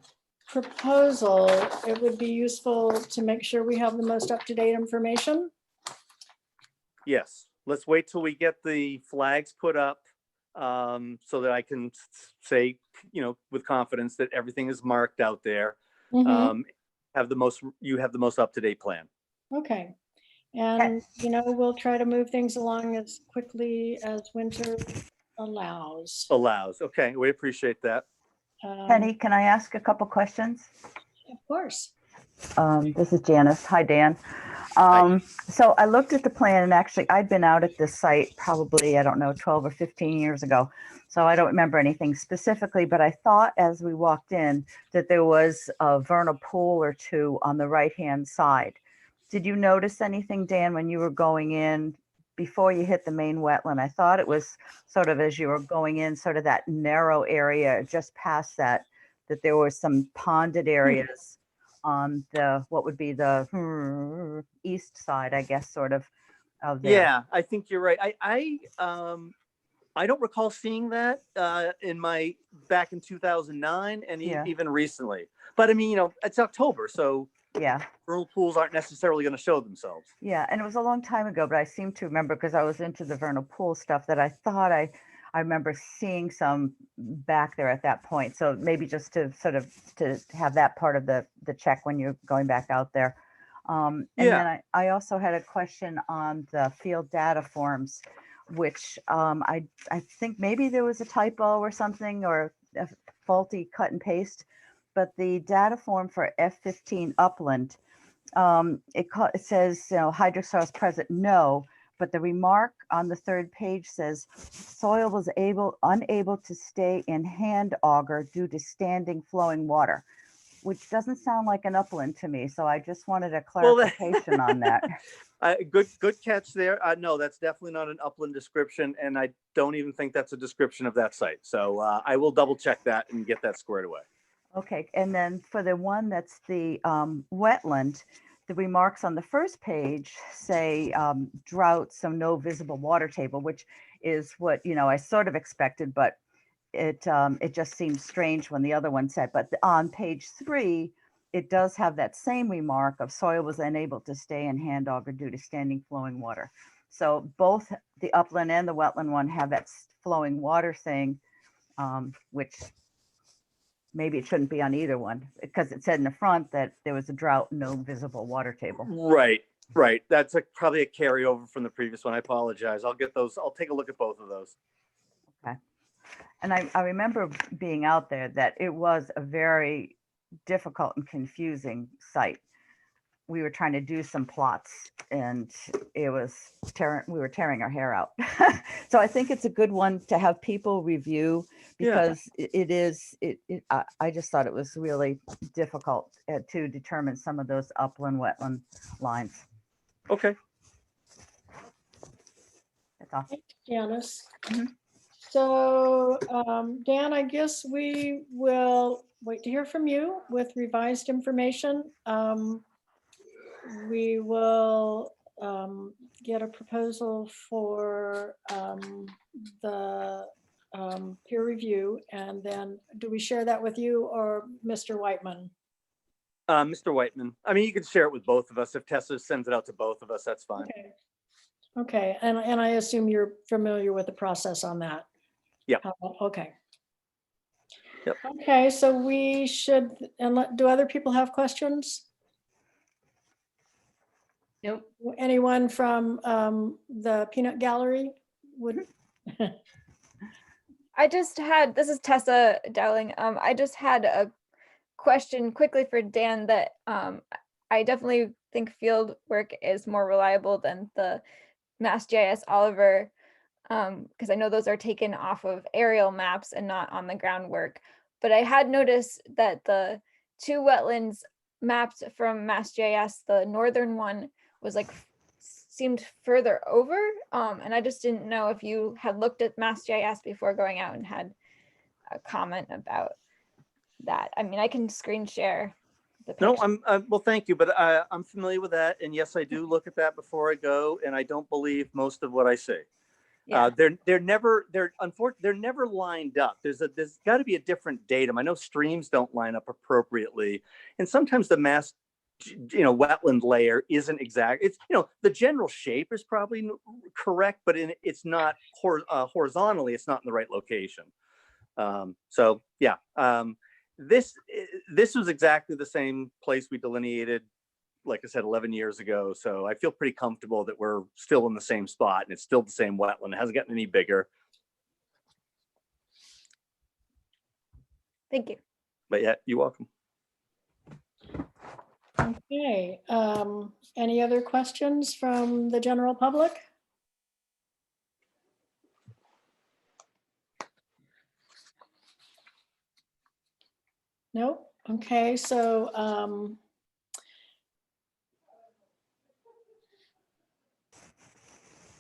proposal, it would be useful to make sure we have the most up-to-date information. Yes. Let's wait till we get the flags put up so that I can say, with confidence that everything is marked out there. Mhm. You have the most up-to-date plan. Okay. And, we'll try to move things along as quickly as winter allows. Okay, we appreciate that. Penny, can I ask a couple questions? Of course. This is Janice. Hi, Dan. So I looked at the plan, and actually I'd been out at this site probably, 12 or 15 years ago. So I don't remember anything specifically, but I thought as we walked in that there was a vernal pool or two on the right-hand side. Did you notice anything, Dan, when you were going in before you hit the main wetland? I thought it was sort of as you were going in, sort of that narrow area just past that there was some ponded areas on what would be the east side, I guess, sort of there. Yeah, I think you're right. I don't recall seeing that back in 2009 and Yeah. even recently. But I mean, it's October, so Yeah. vernal pools aren't necessarily going to show themselves. Yeah, and it was a long time ago, but I seem to remember, because I was into the vernal pool stuff, that I thought I remember seeing some back there at that point. So maybe just to sort of to have that part of the check when you're going back out there. And then I also had a question on the field data forms, which I think maybe there was a typo or something, or a faulty cut and paste, but the data form for F15 upland, it says, hydrosoils present, no, but the remark on the third page says soil was unable to stay in hand auger due to standing flowing water, which doesn't sound like an upland to me. So I just wanted a Well, clarification on that. Good catch there. No, that's definitely not an upland description, and I don't even think that's a description of that site. So I will double check that and get that squared away. Okay, and then for the one that's the wetland, the remarks on the first page say drought, so no visible water table, which is what, you know, I sort of expected, but it just seems strange when the other one said. But on page 3, it does have that same remark of soil was unable to stay in hand auger due to standing flowing water. So both the upland and the wetland one have that flowing water thing, which maybe it shouldn't be on either one, because it said in the front that there was a drought, no visible water table. Right. That's probably a carryover from the previous one. I apologize. I'll get those. I'll take a look at both of those. Okay. And I remember being out there that it was a very difficult and confusing site. We were trying to do some plots and it was we were tearing our hair out. So I think it's a good one to have people review, because I just thought it was really difficult to determine some of those upland wetland lines. Okay. That's all. Thanks, Janice. So Dan, I guess we will wait to hear from you with revised information. We will get a proposal for the peer review, and then do we share that with you or Mr. Whiteman? Mr. Whiteman. I mean, you can share it with both of us. If Tessa sends it out to both of us, that's fine. Okay, and I assume you're familiar with the process on that? Yeah. Okay. Yep. Okay, so we should, and do other people have questions? Nope. Anyone from the peanut gallery would? This is Tessa Dowling. I just had a question quickly for Dan that I definitely think field work is more reliable than the MassGIS Oliver, because I know those are taken off of aerial maps and not on the groundwork. But I had noticed that the 2 wetlands mapped from MassGIS, the northern one was like seemed further over, and I just didn't know if you had looked at MassGIS before going out and had a comment about that. I mean, I can screen share the picture. No, well, thank you, but I'm familiar with that, and yes, I do look at that before I go, and I don't believe most of what I see. Yeah. They're never lined up. There's got to be a different datum. I know streams don't line up appropriately, and sometimes the mass, wetland layer isn't exact. It's, the general shape is probably correct, but it's not horizontally. It's not in the right location. So yeah, this was exactly the same place we delineated, like I said, 11 years ago. So I feel pretty comfortable that we're still in the same spot and it's still the same wetland. It hasn't gotten any bigger. Thank you. But yeah, you're welcome. Okay, any other questions from the general public? Nope. Okay, so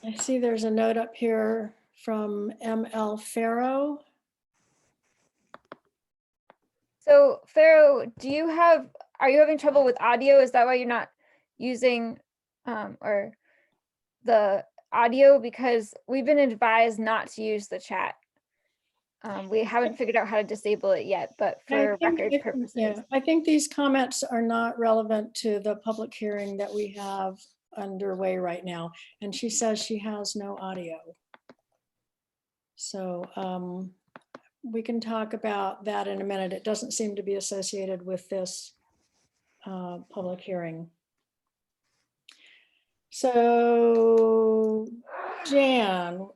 I see there's a note up here from ML Farrow. So Pharaoh, are you having trouble with audio? Is that why you're not using or the audio? Because we've been advised not to use the chat. We haven't figured out how to disable it yet, but for record purposes. Yeah, I think these comments are not relevant to the public hearing that we have underway right now. And she says she has no audio. So we can talk about that in a minute. It doesn't seem to be associated with this public hearing. So Jan,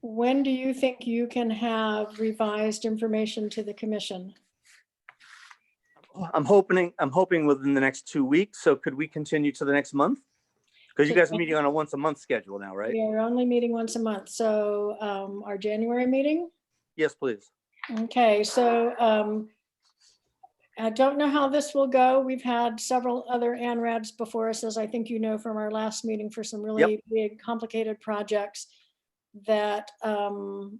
when do you think you can have revised information to the commission? I'm hoping within the next 2 weeks. So could we continue to the next month? Because you guys are meeting on a once a month schedule now, right? We are only meeting once a month. So our January meeting. Yes, please. Okay, so I don't know how this will go. We've had several other ANRADs before us, as I think you know from our last meeting, for some really big, complicated projects that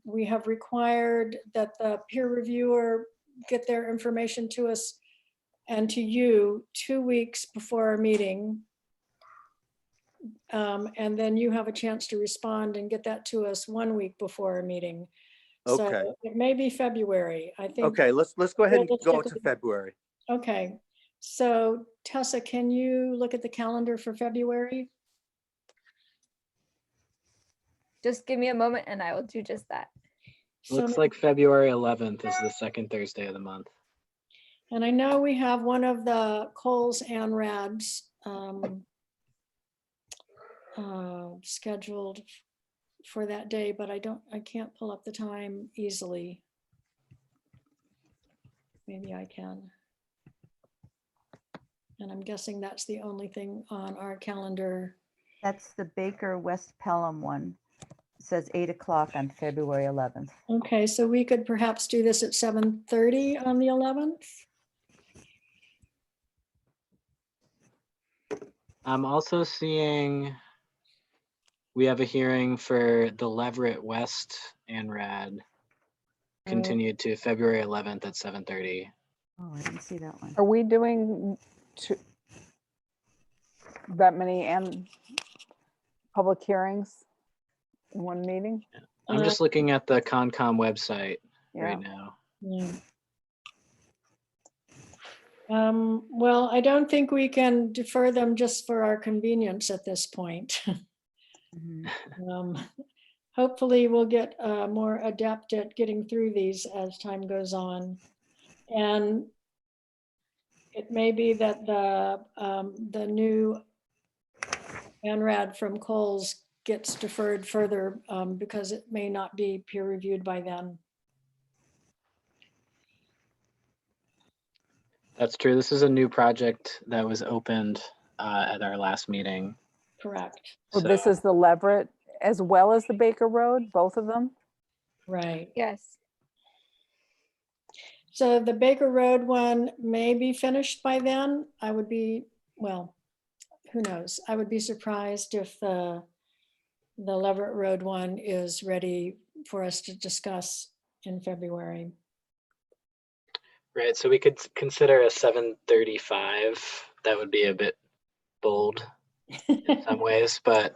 we have required that the peer reviewer get their information to us and to you 2 weeks before our meeting. And then you have a chance to respond and get that to us 1 week before our meeting. Okay. So it may be February, I think. Okay, let's go ahead and go to realistically- February. Okay, so Tessa, can you look at the calendar for February? Just give me a moment and I will do just that. Looks So- like February 11th is the second Thursday of the month. And I know we have one of the Coles and Rads scheduled for that day, but I can't pull up the time easily. Maybe I can. And I'm guessing that's the only thing on our calendar. That's the Baker West Pelham one. It says 8 o'clock on February 11th. Okay, so we could perhaps do this at 7:30 on the 11th. I'm also seeing we have a hearing for the Leverett West ANRAD continued to February 11th at 7:30. Oh, I didn't see that one. Are we doing that many public hearings in one meeting? I'm just looking at the Concom website right now. Yeah. Well, I don't think we can defer them just for our convenience at this point. Hopefully we'll get more adept at getting through these as time goes on. And it may be that the new ANRAD from Coles gets deferred further because it may not be peer reviewed by then. That's true. This is a new project that was opened at our last meeting. Correct. So this is the Leverett as well as the Baker Road, both of them? Right. Yes. So the Baker Road one may be finished by then. I would be, well, who knows? I would be surprised if the Leverett Road one is ready for us to discuss in February. Right, so we could consider a 7:35. That would be a bit bold in some ways, but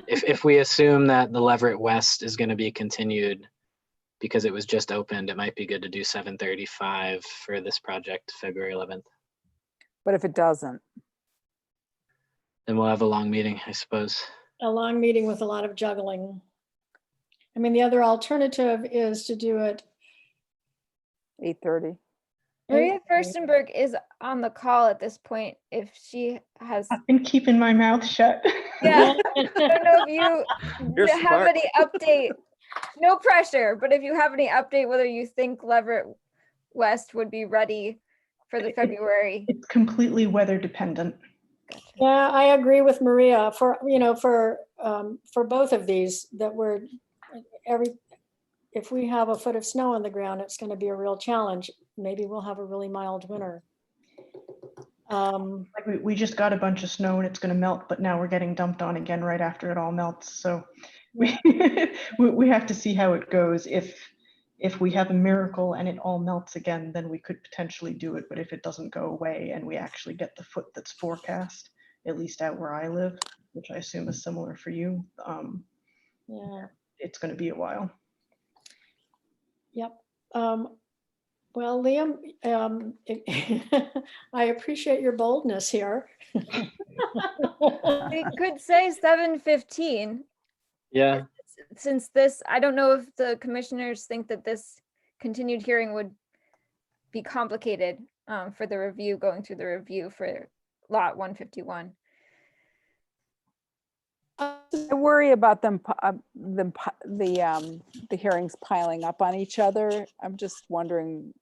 if we assume that the Leverett West is going to be continued because it was just opened, it might be good to do 7:35 for this project, February 11th. But if it doesn't? Then we'll have a long meeting, I suppose. A long meeting with a lot of juggling. I mean, the other alternative is to do it 8:30. Maria Furstenberg is on the call at this point. If she has, I've been keeping my mouth shut. yeah, I don't know if you You're have smart. any update. No pressure, but if you have any update, whether you think Leverett West would be ready for the February. It's completely weather dependent. Yeah, I agree with Maria for both of these that if we have a foot of snow on the ground, it's going to be a real challenge. Maybe we'll have a really mild winter. Like we just got a bunch of snow and it's going to melt, but now we're getting dumped on again right after it all melts. So we we have to see how it goes. If we have a miracle and it all melts again, then we could potentially do it. But if it doesn't go away and we actually get the foot that's forecast, at least out where I live, which I assume is similar for you, Yeah. it's going to be a while. Yep. Well, Liam, I appreciate your boldness here. We could say 7:15. Yeah. Since this, I don't know if the commissioners think that this continued hearing would be complicated for the review, going through the review for lot 151. I worry about the hearings piling up on each other. I'm just wondering,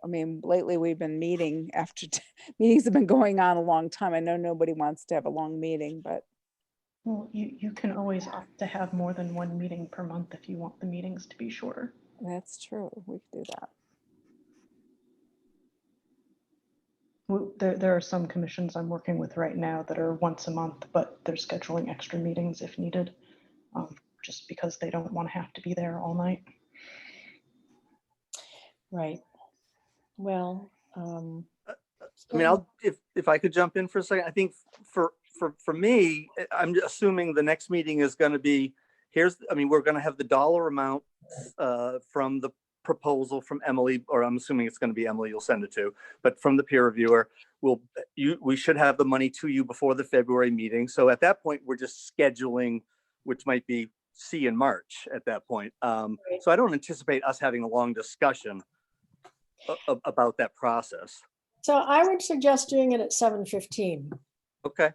I mean, lately we've been meeting after meetings have been going on a long time. I know nobody wants to have a long meeting, but Well, you can always opt to have more than one meeting per month if you want the meetings to be shorter. That's true. We could do that. There are some commissions I'm working with right now that are once a month, but they're scheduling extra meetings if needed, just because they don't want to have to be there all night. Right. Well, I mean, if I could jump in for a second, I think for me, I'm assuming the next meeting is going to be, we're going to have the dollar amount from the proposal from Emily, or I'm assuming it's going to be Emily you'll send it to, but from the peer reviewer, we should have the money to you before the February meeting. So at that point, we're just scheduling, which might be C in March at that point. So I don't anticipate us having a long discussion about that process. so I would suggest doing it at 7:15. Okay.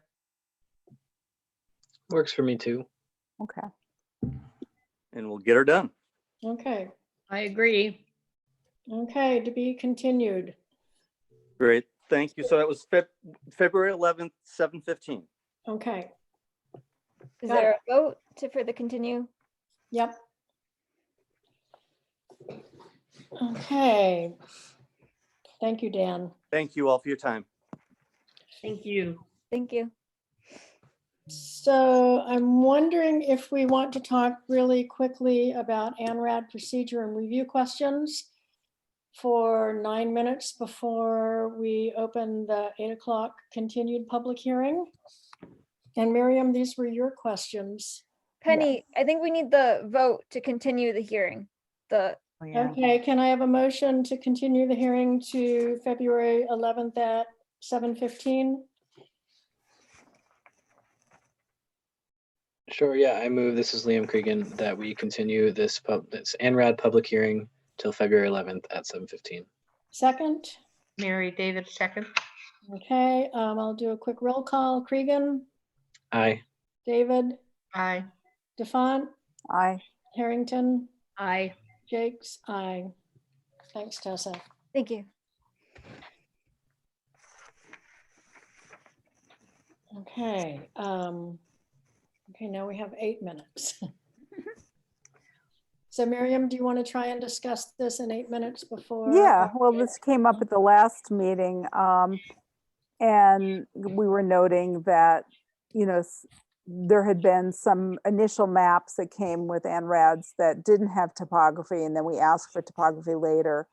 Works for me too. Okay. And we'll get her done. Okay. I agree. Okay, to be continued. Great. Thank you. So that was February 11th, 7:15. Okay. Is Got there a vote to further continue? Yep. Okay. Thank you, Dan. Thank you all for your time. Thank you. Thank you. So I'm wondering if we want to talk really quickly about ANRAD procedure and review questions for 9 minutes before we open the 8 o'clock continued public hearing. And Miriam, these were your questions. Penny, I think we need the vote to continue the hearing. Okay, can I have a motion to continue the hearing to February 11th at 7:15? Sure, yeah, I move, this is Liam Cregan, that we continue this ANRAD public hearing till February 11th at 7:15. Second? Mary David, second. Okay, I'll do a quick roll call. Cregan, Aye. David, Aye. DeFont, Aye. Harrington, Aye. Jakes, aye. Thanks, Tessa. Thank you. Okay, okay, now we have 8 minutes. So Miriam, do you want to try and discuss this in 8 minutes before? Yeah, well, this came up at the last meeting, and we were noting that, there had been some initial maps that came with ANRADs that didn't have topography, and then we asked for topography later,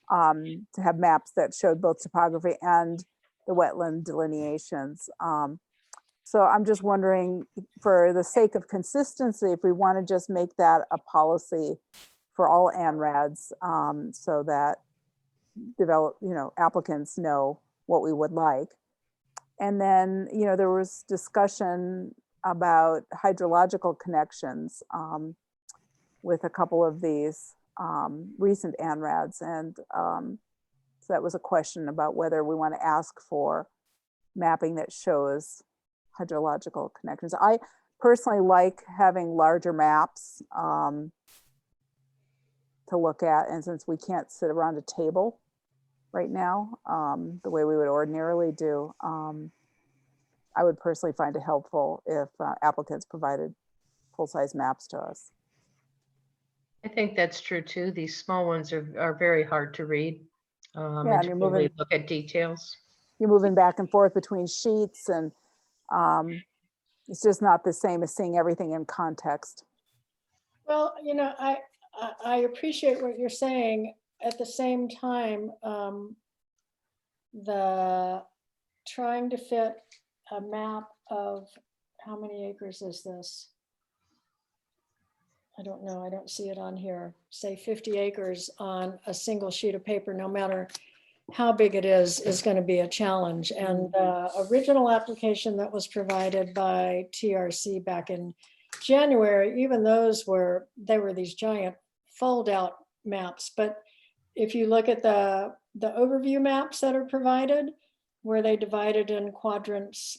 to have maps that showed both topography and the wetland delineations. So I'm just wondering, for the sake of consistency, if we want to just make that a policy for all ANRADs, so that applicants know what we would like. And then, there was discussion about hydrological connections with a couple of these recent ANRADs. And so that was a question about whether we want to ask for mapping that shows hydrological connections. I personally like having larger maps to look at. And since we can't sit around a table right now, the way we would ordinarily do, I would personally find it helpful if applicants provided full-size maps to us. I think that's true too. These small ones are very hard to read. Yeah, And and to you're really moving, look at details. you're moving back and forth between sheets, and it's just not the same as seeing everything in context. Well, I appreciate what you're saying. At the same time, the trying to fit a map of how many acres is this? I don't know. I don't see it on here. Say 50 acres on a single sheet of paper, no matter how big it is going to be a challenge. And the original application that was provided by TRC back in January, even those were these giant fold out maps. But if you look at the overview maps that are provided, where they divide it in quadrants,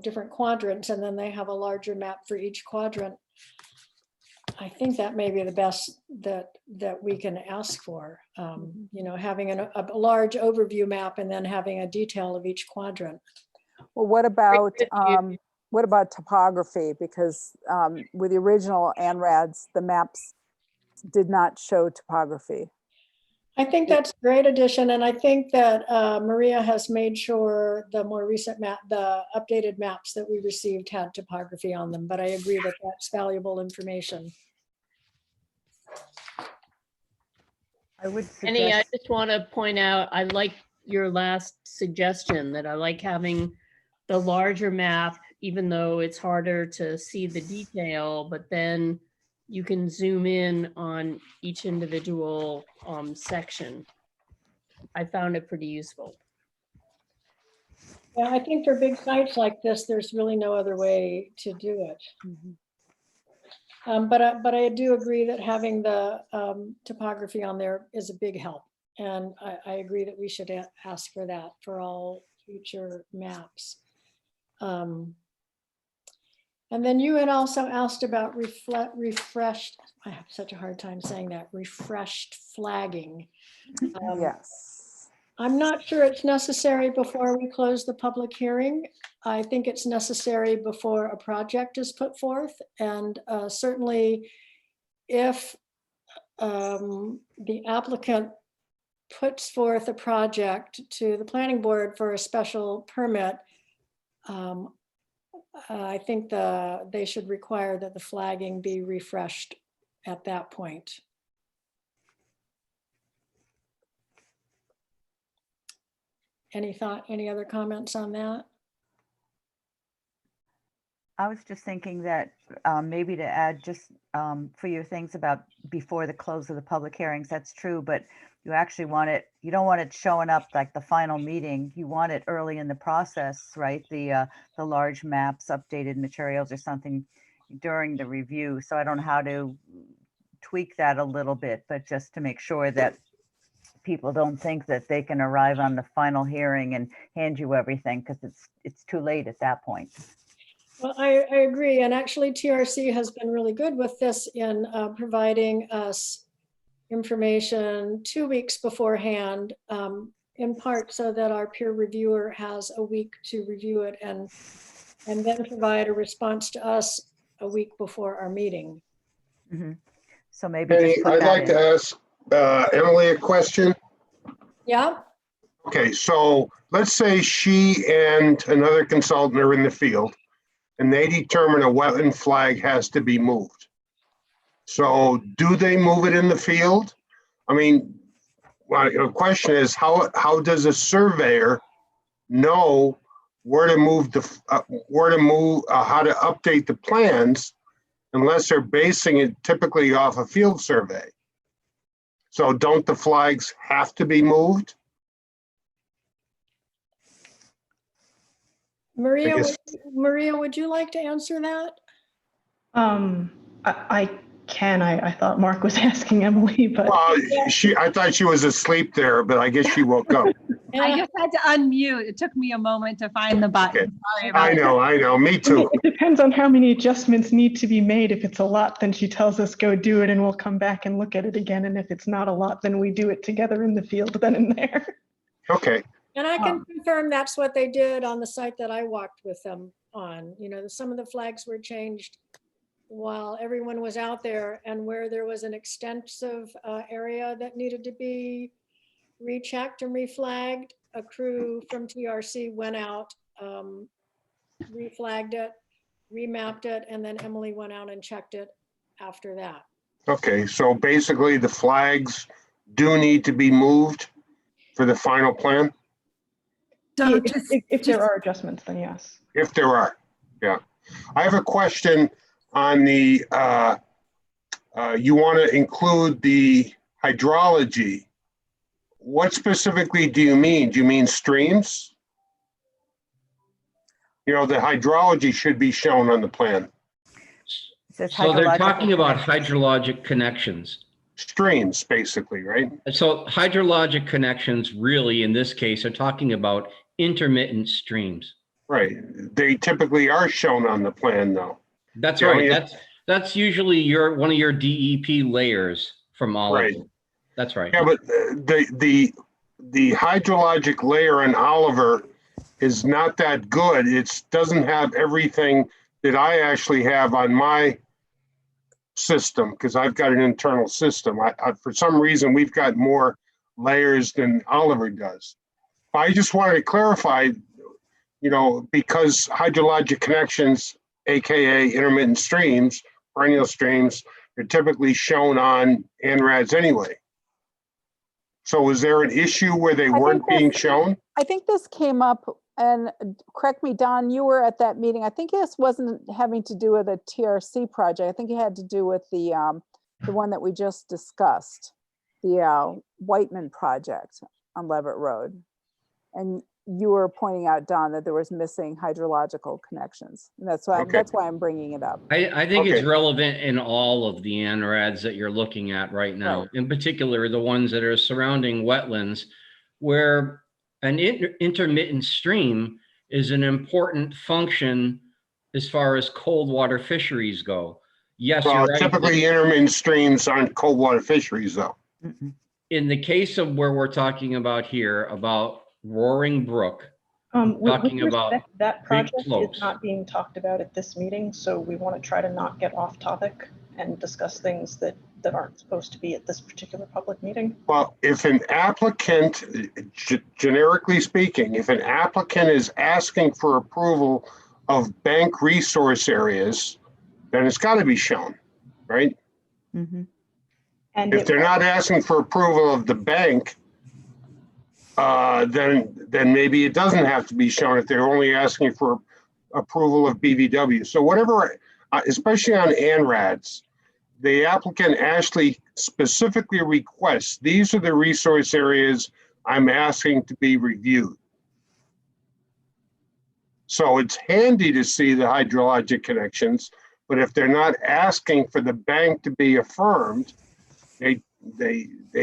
different quadrants, and then they have a larger map for each quadrant. I think that may be the best that we can ask for, having a large overview map and then having a detail of each quadrant. Well, what about what about topography? Because with the original ANRADs, the maps did not show topography. I think that's a great addition, and I think that Maria has made sure the more recent map, the updated maps that we received had topography on them, but I agree that that's valuable information. I would Penny, I suggest, just want to point out, I like your last suggestion that I like having the larger map, even though it's harder to see the detail, but then you can zoom in on each individual section. I found it pretty useful. Yeah, I think for big sites like this, there's really no other way to do it. But I do agree that having the topography on there is a big help. And I agree that we should ask for that for all future maps. And then you had also asked about refreshed, I have such a hard time saying that, refreshed flagging. Yes. I'm not sure it's necessary before we close the public hearing. I think it's necessary before a project is put forth. And certainly if the applicant puts forth a project to the planning board for a special permit, I think they should require that the flagging be refreshed at that point. Any other comments on that? I was just thinking that maybe to add just for your things about before the close of the public hearings, that's true, but you actually want it, you don't want it showing up like the final meeting. You want it early in the process, right? The large maps, updated materials or something during the review. So I don't know how to tweak that a little bit, but just to make sure that people don't think that they can arrive on the final hearing and hand you everything, because it's too late at that point. Well, I agree. And actually TRC has been really good with this in providing us information 2 weeks beforehand, in part so that our peer reviewer has a week to review it and then provide a response to us a week before our meeting. Mm-hmm. So maybe Penny, just put I'd that like in. to ask Emily a question. Yeah. Okay, so let's say she and another consultant are in the field and they determine a wetland flag has to be moved. So do they move it in the field? I mean, the question is, how does a surveyor know where to move how to update the plans unless they're basing it typically off a field survey? So don't the flags have to be moved? Maria, guess- Maria, would you like to answer that? I can. I thought Mark was asking Emily, but Well, I thought she was asleep there, but I guess she woke up. I just had to unmute. It took me a moment to find the button. Okay. Sorry about I know, me too. it depends on how many adjustments need to be made. If it's a lot, then she tells us go do it and we'll come back and look at it again. And if it's not a lot, then we do it together in the field then and there. Okay. And I can confirm that's what they did on the site that I walked with them on. You know, some of the flags were changed while everyone was out there, and where there was an extensive area that needed to be rechecked and reflagged, a crew from TRC went out, reflagged it, remapped it, and then Emily went out and checked it after that. Okay, so basically the flags do need to be moved for the final plan? So if there are adjustments, then yes. If there are, yeah. I have a question on the, you want to include the hydrology. What specifically do you mean? Do you mean streams? You know, the hydrology should be shown on the plan. So they're talking about hydrologic connections. Streams, basically, right? So hydrologic connections really, in this case, are talking about intermittent streams. Right. They typically are shown on the plan, though. That's Yeah, right. That's usually one of your DEP layers from all of them. That's right. Yeah, but the hydrologic layer in Oliver is not that good. It doesn't have everything that I actually have on my system, because I've got an internal system. For some reason, we've got more layers than Oliver does. I just wanted to clarify, because hydrologic connections, AKA intermittent streams, perennial streams, are typically shown on ANRADs anyway. So was there an issue where they weren't being shown? I think this came up, and correct me, Don, you were at that meeting. I think this wasn't having to do with a TRC project. I think it had to do with the one that we just discussed, the Whiteman project on Levitt Road. And you were pointing out, Don, that there was missing hydrological connections. And that's why I'm bringing it up. I think it's relevant in all of the ANRADs that you're looking at right now, in particular, the ones that are surrounding wetlands, where an intermittent stream is an important function as far as cold water fisheries go. Yes, well, you're right. Typically intermittent streams aren't cold water fisheries though. In the case of where we're talking about here, about Roaring Brook, Talking about that project is slopes. not being talked about at this meeting, so we want to try to not get off topic and discuss things that aren't supposed to be at this particular public meeting. Well, if an applicant, generically speaking, if an applicant is asking for approval of bank resource areas, then it's got to be shown, right? Mm-hmm. And if they're not asking for approval of the bank, then maybe it doesn't have to be shown if they're only asking for approval of BVW. So whatever, especially on ANRADs, the applicant actually specifically requests, these are the resource areas I'm asking to be reviewed. So it's handy to see the hydrologic connections, but if they're not asking for the bank to be affirmed, they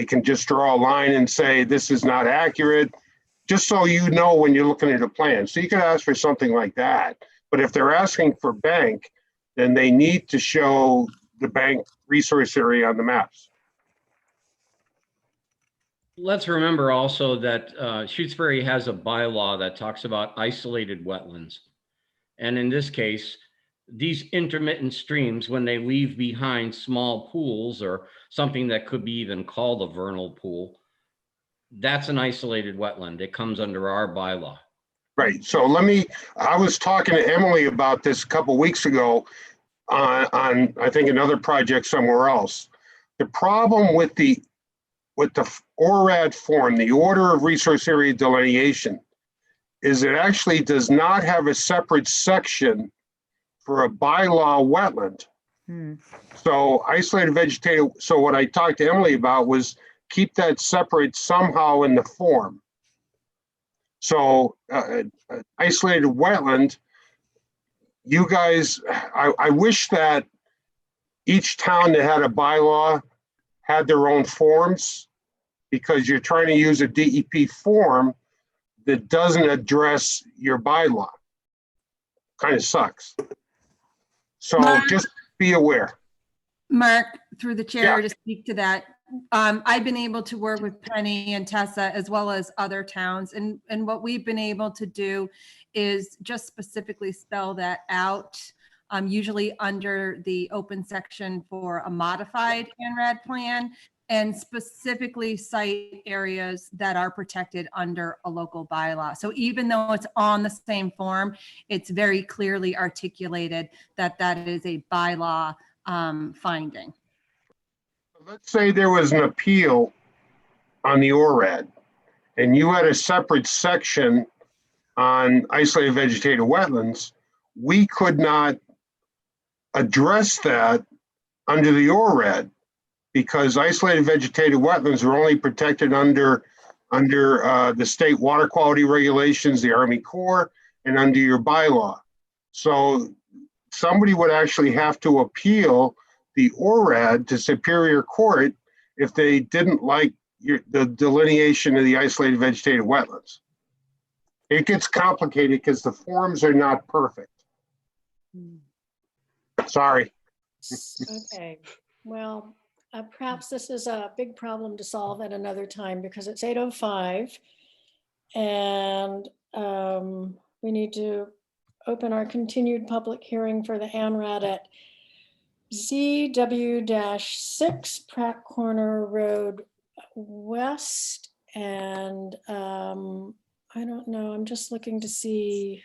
can just draw a line and say, this is not accurate, just so you know when you're looking at a plan. So you can ask for something like that. But if they're asking for bank, then they need to show the bank resource area on the maps. Let's remember also that Shutesbury has a bylaw that talks about isolated wetlands. And in this case, these intermittent streams, when they leave behind small pools or something that could be even called a vernal pool, that's an isolated wetland. It comes under our bylaw. Right. So I was talking to Emily about this a couple of weeks ago on I think another project somewhere else. The problem with the ORAD form, the order of resource area delineation, is it actually does not have a separate section for a bylaw wetland. So isolated vegetative, so what I talked to Emily about was keep that separate somehow in the form. So isolated wetland, you guys, I wish that each town that had a bylaw had their own forms, because you're trying to use a DEP form that doesn't address your bylaw. Kind of sucks. So just be aware. Mark, through the chair, Yeah. to speak to that. I've been able to work with Penny and Tessa as well as other towns. And what we've been able to do is just specifically spell that out, usually under the open section for a modified ANRAD plan, and specifically cite areas that are protected under a local bylaw. So even though it's on the same form, it's very clearly articulated that that is a bylaw finding. Let's say there was an appeal on the ORAD and you had a separate section on isolated vegetative wetlands. We could not address that under the ORAD because isolated vegetative wetlands are only protected under the state water quality regulations, the Army Corps, and under your bylaw. So somebody would actually have to appeal the ORAD to Superior Court if they didn't like the delineation of the isolated vegetative wetlands. It gets complicated because the forms are not perfect. Sorry. Okay, well, perhaps this is a big problem to solve at another time because it's 8:05. And we need to open our continued public hearing for the ANRAD at ZW-6 Pratt Corner Road West. And I don't know, I'm just looking to see.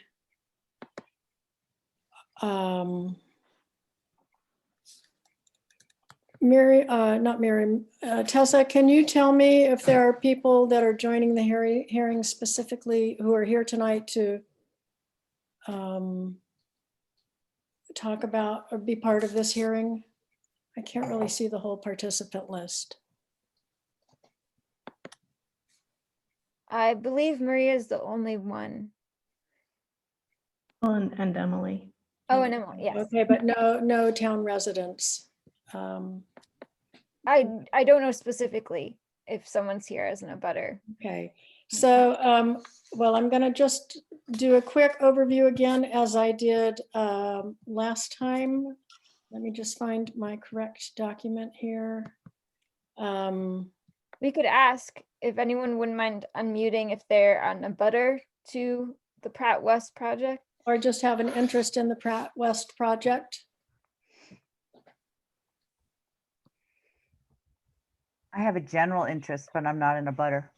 Tessa, can you tell me if there are people that are joining the hearing specifically who are here tonight to talk about or be part of this hearing? I can't really see the whole participant list. I believe Maria is the only one. And Emily. Oh, and Emily, yes. Okay, but no town residents. I don't know specifically if someone's here as an abutter. Okay, so well, I'm going to just do a quick overview again as I did last time. Let me just find my correct document here. We could ask if anyone wouldn't mind unmuting if they're an abutter to the Pratt West project. Or just have an interest in the Pratt West project. I have a general interest, but I'm not in a butter.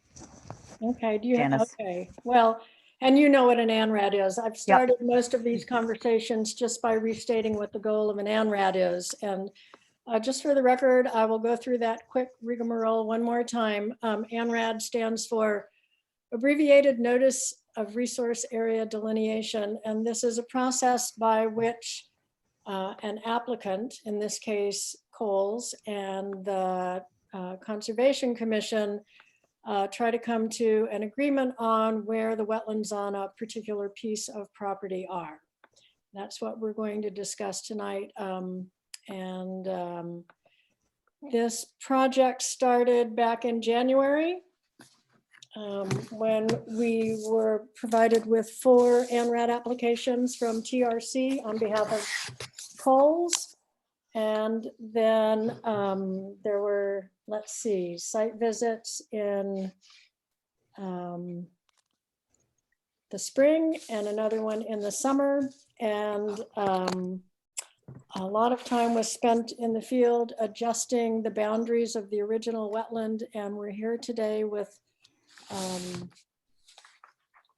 Okay, do you have, Janice. okay, well, and you know what an ANRAD is. I've started most of these conversations just by restating what the goal of an ANRAD is. And just for the record, I will go through that quick rigmarole one more time. ANRAD stands for Abbreviated Notice of Resource Area Delineation. And this is a process by which an applicant, in this case, Coles, and the Conservation Commission try to come to an agreement on where the wetlands on a particular piece of property are. That's what we're going to discuss tonight. This project started back in January when we were provided with 4 ANRAD applications from TRC on behalf of Coles. And then there were, let's see, site visits in the spring and another one in the summer. And a lot of time was spent in the field adjusting the boundaries of the original wetland. And we're here today with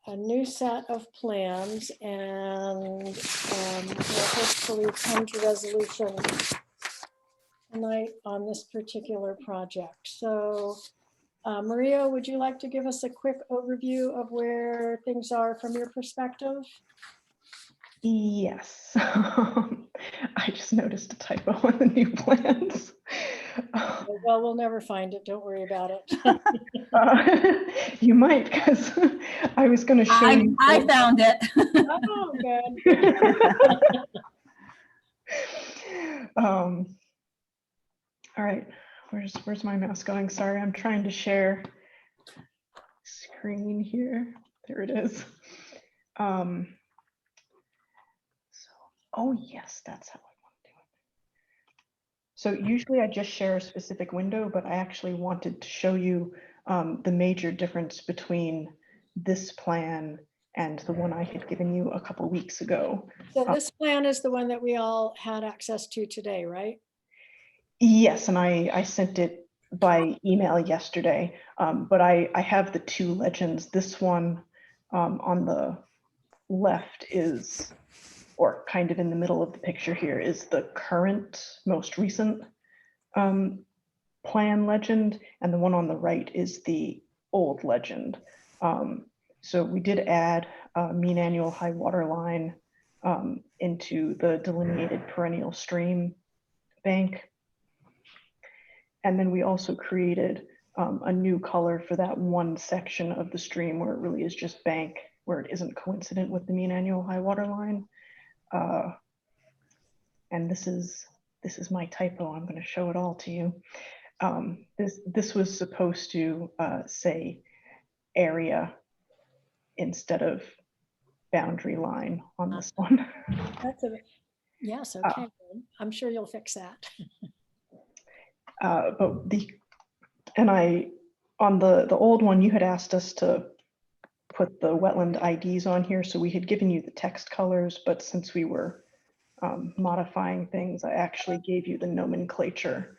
a new set of plans, and we'll hopefully come to resolution tonight on this particular project. So Maria, would you like to give us a quick overview of where things are from your perspective? Yes. I just noticed a typo in the new plans. Well, we'll never find it. Don't worry about it. You might, because I was going to show you. I found it. Oh, good. All right, where's my mouse going? Sorry, I'm trying to share screen here. There it is. Oh yes, that's how I want to do it. So usually I just share a specific window, but I actually wanted to show you the major difference between this plan and the one I had given you a couple weeks ago. So this plan is the one that we all had access to today, right? Yes, and I sent it by email yesterday, but I have the 2 legends. This one on the left is, or kind of in the middle of the picture here, is the current, most recent plan legend, and the one on the right is the old legend. So we did add a mean annual high water line into the delineated perennial stream bank. And then we also created a new color for that one section of the stream where it really is just bank, where it isn't coincident with the mean annual high water line. And this is my typo. I'm going to show it all to you. This was supposed to say area instead of boundary line on this one. That's a, yes, okay. I'm sure you'll fix that. But on the old one, you had asked us to put the wetland IDs on here. So we had given you the text colors, but since we were modifying things, I actually gave you the nomenclature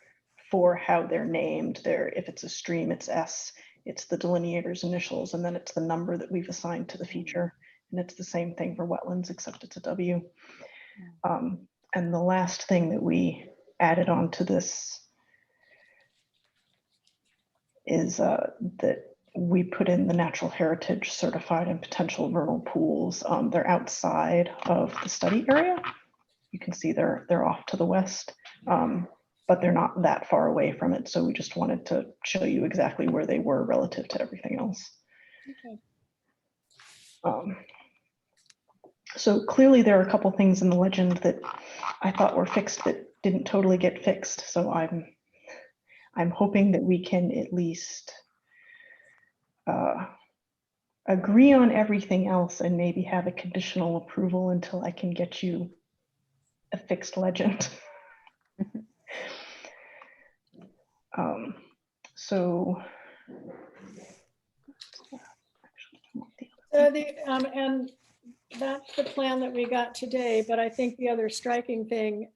for how they're named. If it's a stream, it's S, it's the delineator's initials, and then it's the number that we've assigned to the feature. And it's the same thing for wetlands, except it's a W. And the last thing that we added on to this is that we put in the natural heritage certified and potential vernal pools. They're outside of the study area. You can see they're off to the west, but they're not that far away from it. So we just wanted to show you exactly where they were relative to everything else. Okay. So clearly there are a couple things in the legend that I thought were fixed that didn't totally get fixed. So I'm hoping that we can at least agree on everything else and maybe have a conditional approval until I can get you a fixed legend. So and that's the plan that we got today, but I think the other striking thing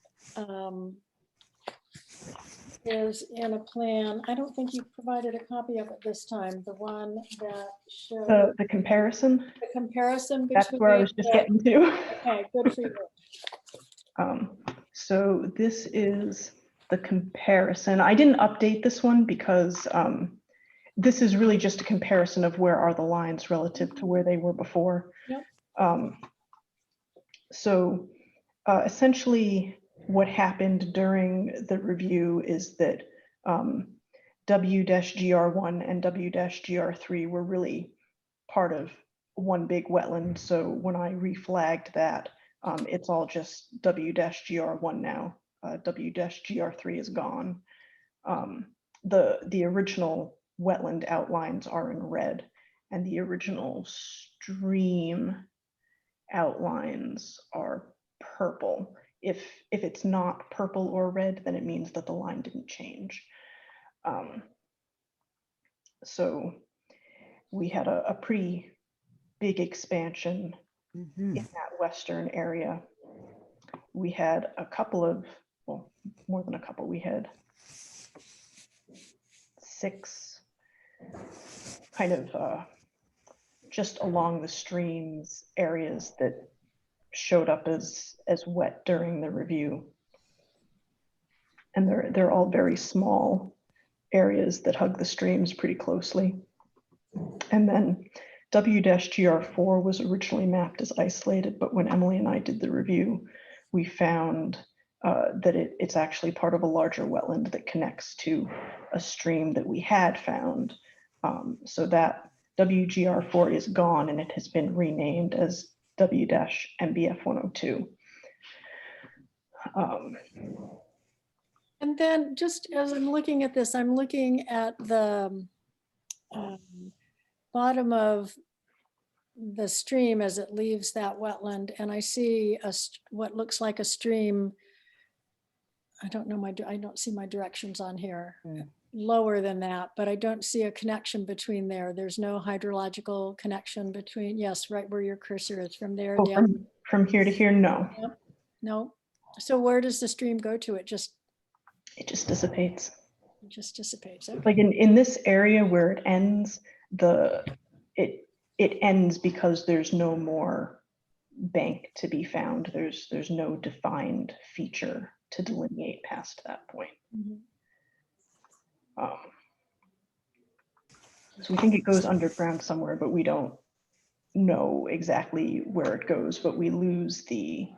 is in a plan. I don't think you provided a copy of it this time, the one that shows the comparison. The comparison between. That's where I was just getting to. Okay, good for you. So this is the comparison. I didn't update this one because this is really just a comparison of where are the lines relative to where they were before. Yep. So essentially what happened during the review is that W-GR1 and W-GR3 were really part of one big wetland. So when I reflagged that, it's all just W-GR1 now. W-GR3 is gone. The original wetland outlines are in red, and the original stream outlines are purple. If it's not purple or red, then it means that the line didn't change. So we had a pretty big expansion in that western area. We had a couple of, well, more than a couple, we had 6 kind of just along the streams areas that showed up as wet during the review. And they're all very small areas that hug the streams pretty closely. And then W-GR4 was originally mapped as isolated, but when Emily and I did the review, we found that it's actually part of a larger wetland that connects to a stream that we had found. So that W-GR4 is gone and it has been renamed as W-MBF102. And then just as I'm looking at this, I'm looking at the bottom of the stream as it leaves that wetland, and I see what looks like a stream. I don't know I don't see my directions on here. Lower than that, but I don't see a connection between there. There's no hydrological connection between, yes, right where your cursor is, from there down. From here to here, no. Yep. No. So where does the stream go to? It just dissipates. It just dissipates. Okay. Like in this area where it ends, it ends because there's no more bank to be found. There's no defined feature to delineate past that point. Mm-hmm. So we think it goes underground somewhere, but we don't know exactly where it goes, but we lose the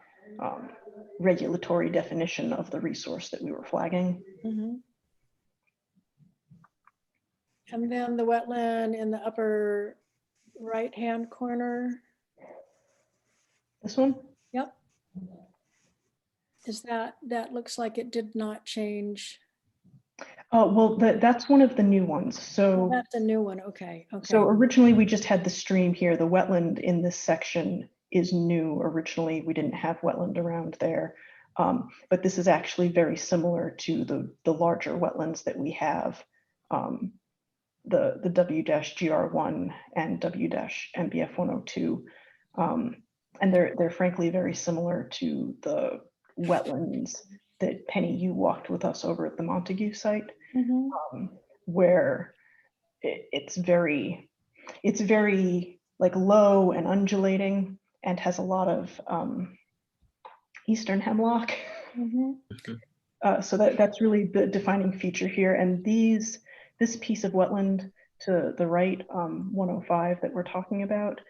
regulatory definition of the resource that we were flagging. Mm-hmm. And then the wetland in the upper right-hand corner. This one? Yep. Is that looks like it did not change? Oh, well, that's one of the new ones. So that's a new one. Okay. Okay. So originally we just had the stream here. The wetland in this section is new. Originally, we didn't have wetland around there. But this is actually very similar to the larger wetlands that we have the W-GR1 and W-MBF 102. And they're frankly very similar to the wetlands that Penny, you walked with us over at the Montague site, where it's very like low and undulating and has a lot of eastern hemlock. So that's really the defining feature here. And this piece of wetland to the right, 105 that we're talking about,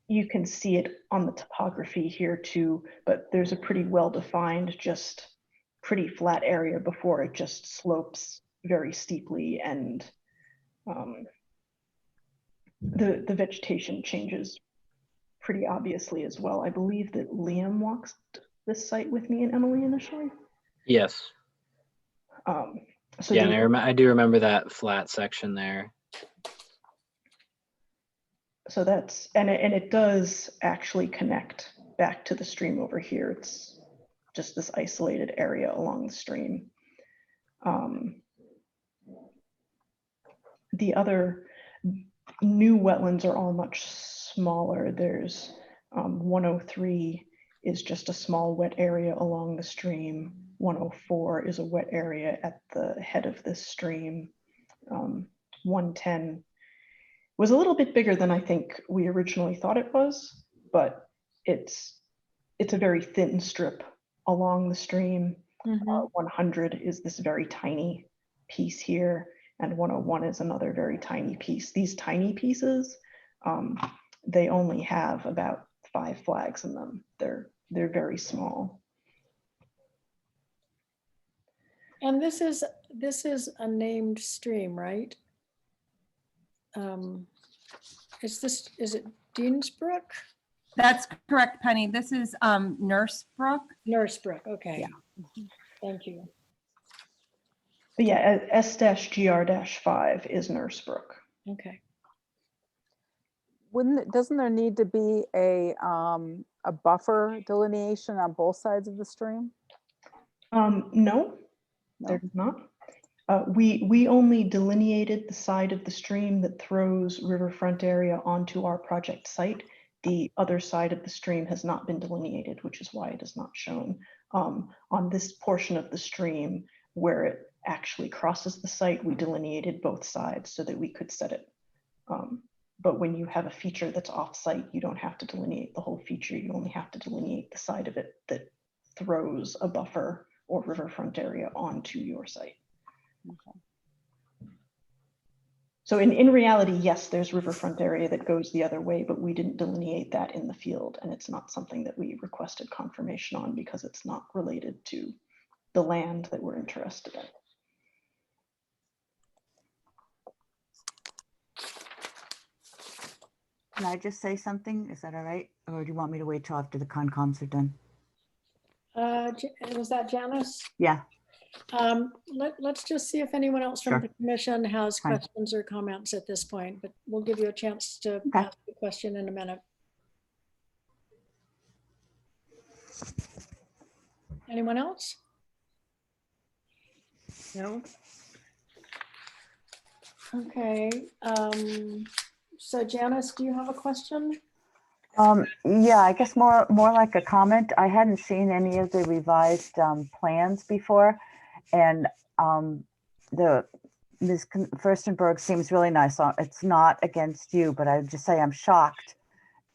you can see it on the topography here too, but there's a pretty well-defined, just pretty flat area before it just slopes very steeply, and the vegetation changes pretty obviously as well. I believe that Liam walks this site with me and Emily initially. Yes. So yeah, and I do remember that flat section there. So that's, and it does actually connect back to the stream over here. It's just this isolated area along the stream. The other new wetlands are all much smaller. There's 103 is just a small wet area along the stream. 104 is a wet area at the head of this stream. 110 was a little bit bigger than I think we originally thought it was, but it's a very thin strip along the stream. 100 is this very tiny piece here, and 101 is another very tiny piece. These tiny pieces, they only have about 5 flags in them. They're very small. And this is a named stream, right? Is it Deansbrook? That's correct, Penny. This is Nurse Brook. Nurse Brook, okay. Yeah. Thank you. But yeah, S-GR-5 is Nurse Brook. Okay. Doesn't there need to be a buffer delineation on both sides of the stream? No, there does not. We only delineated the side of the stream that throws riverfront area onto our project site. The other side of the stream has not been delineated, which is why it is not shown. On this portion of the stream where it actually crosses the site, we delineated both sides so that we could set it. But when you have a feature that's off-site, you don't have to delineate the whole feature. You only have to delineate the side of it that throws a buffer or riverfront area onto your site. Okay. So in reality, yes, there's riverfront area that goes the other way, but we didn't delineate that in the field, and it's not something that we requested confirmation on because it's not related to the land that we're interested in. Can I just say something? Is that all right? Or do you want me to wait till after the Concons are done? Was that Janice? Yeah. Let's just see if anyone else from Sure. the commission has Fine. questions or comments at this point, but we'll give you a chance to ask the question in a minute. Anyone else? No. Okay. So Janice, do you have a question? Yeah, I guess more like a comment. I hadn't seen any of the revised plans before, and Ms. Furstenberg seems really nice. It's not against you, but I would just say I'm shocked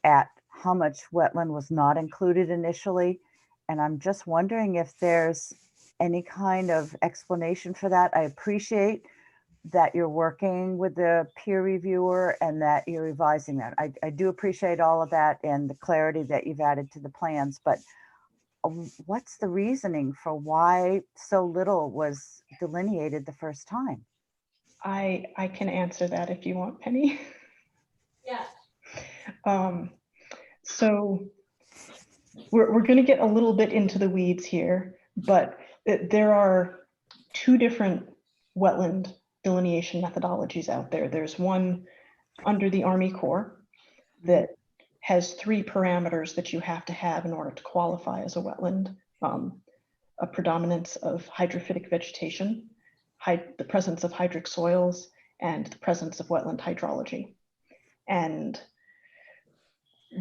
at how much wetland was not included initially, and I'm just wondering if there's any kind of explanation for that. I appreciate that you're working with the peer reviewer and that you're revising that. I do appreciate all of that and the clarity that you've added to the plans, but what's the reasoning for why so little was delineated the first time? I can answer that if you want, Penny. Yeah. So we're going to get a little bit into the weeds here, but there are 2 different wetland delineation methodologies out there. There's one under the Army Corps that has 3 parameters that you have to have in order to qualify as a wetland. A predominance of hydrophytic vegetation, the presence of hydric soils and the presence of wetland hydrology. And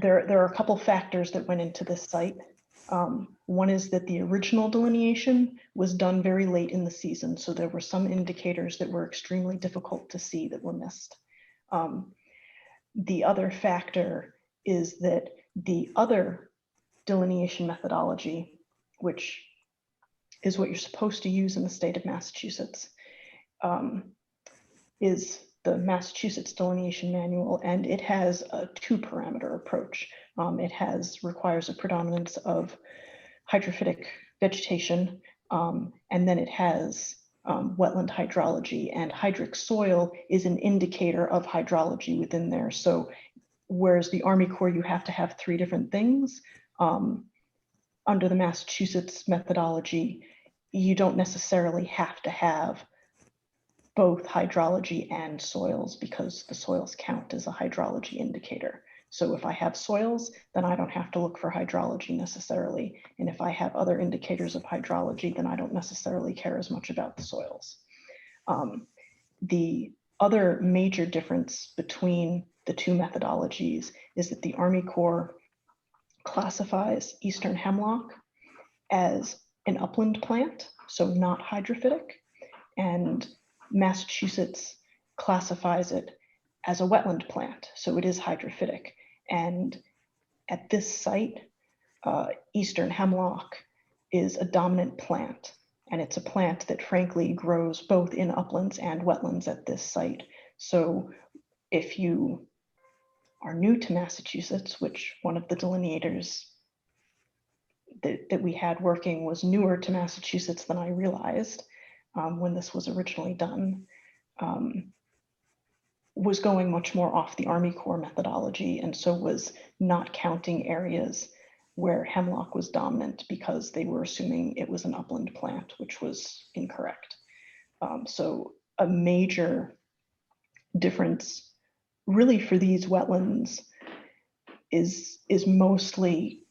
there are a couple factors that went into this site. One is that the original delineation was done very late in the season, so there were some indicators that were extremely difficult to see that were missed. The other factor is that the other delineation methodology, which is what you're supposed to use in the state of Massachusetts, is the Massachusetts Delineation Manual, and it has a 2-parameter approach. It requires a predominance of hydrophytic vegetation, and then it has wetland hydrology, and hydric soil is an indicator of hydrology within there. So whereas the Army Corps, you have to have 3 different things, under the Massachusetts methodology, you don't necessarily have to have both hydrology and soils, because the soils count as a hydrology indicator. So if I have soils, then I don't have to look for hydrology necessarily. And if I have other indicators of hydrology, then I don't necessarily care as much about the soils. The other major difference between the 2 methodologies is that the Army Corps classifies eastern hemlock as an upland plant, so not hydrophytic, and Massachusetts classifies it as a wetland plant, so it is hydrophytic. And at this site, eastern hemlock is a dominant plant, and it's a plant that frankly grows both in uplands and wetlands at this site. So if you are new to Massachusetts, which one of the delineators that we had working was newer to Massachusetts than I realized when this was originally done, was going much more off the Army Corps methodology, and so was not counting areas where hemlock was dominant because they were assuming it was an upland plant, which was incorrect. So a major difference really for these wetlands is mostly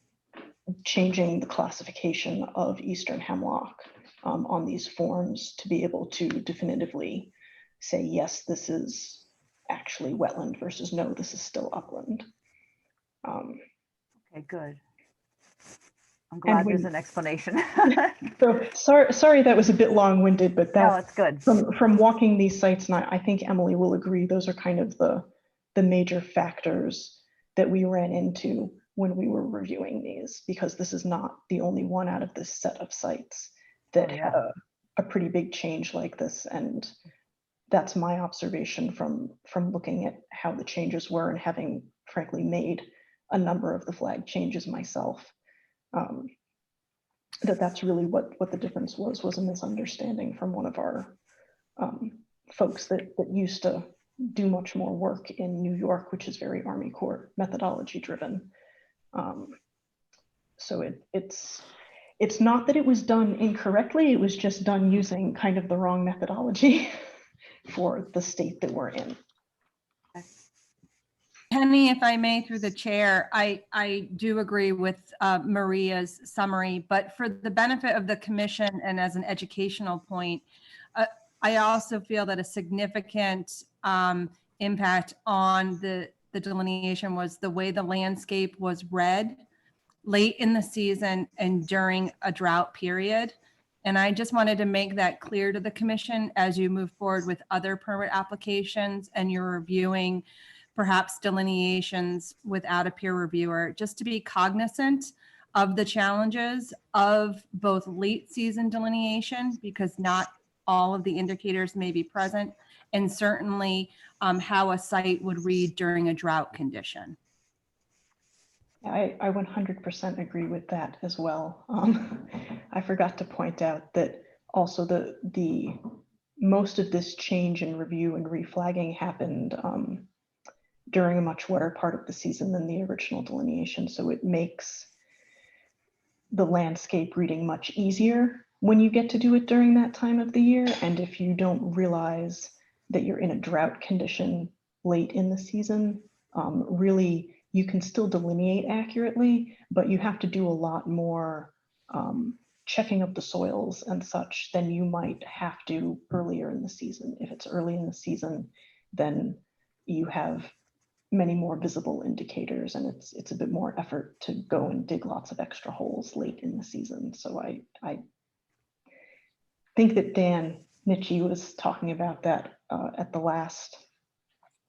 changing the classification of eastern hemlock on these forms to be able to definitively say, yes, this is actually wetland versus no, this is still upland. Okay, good. I'm glad there's an explanation. So sorry that was a bit long-winded, but No, it's good. From walking these sites, and I think Emily will agree, those are kind of the major factors that we ran into when we were reviewing these, because this is not the only one out of this set of sites that had a pretty big change like this. And that's my observation from looking at how the changes were and having frankly made a number of the flag changes myself. That's really what the difference was a misunderstanding from one of our folks that used to do much more work in New York, which is very Army Corps methodology driven. So it's not that it was done incorrectly, it was just done using kind of the wrong methodology for the state that we're in. Penny, if I may, through the chair, I do agree with Maria's summary, but for the benefit of the commission and as an educational point, I also feel that a significant impact on the delineation was the way the landscape was read late in the season and during a drought period. And I just wanted to make that clear to the commission as you move forward with other permit applications and you're reviewing perhaps delineations without a peer reviewer, just to be cognizant of the challenges of both late season delineation, because not all of the indicators may be present, and certainly how a site would read during a drought condition. I 100% agree with that as well. I forgot to point out that also the most of this change in review and reflagging happened during a much wetter part of the season than the original delineation. So it makes the landscape reading much easier when you get to do it during that time of the year. And if you don't realize that you're in a drought condition late in the season, really you can still delineate accurately, but you have to do a lot more checking of the soils and such, then you might have to earlier in the season. If it's early in the season, then you have many more visible indicators, and it's a bit more effort to go and dig lots of extra holes late in the season. So I think that Dan Nitchie was talking about that at the last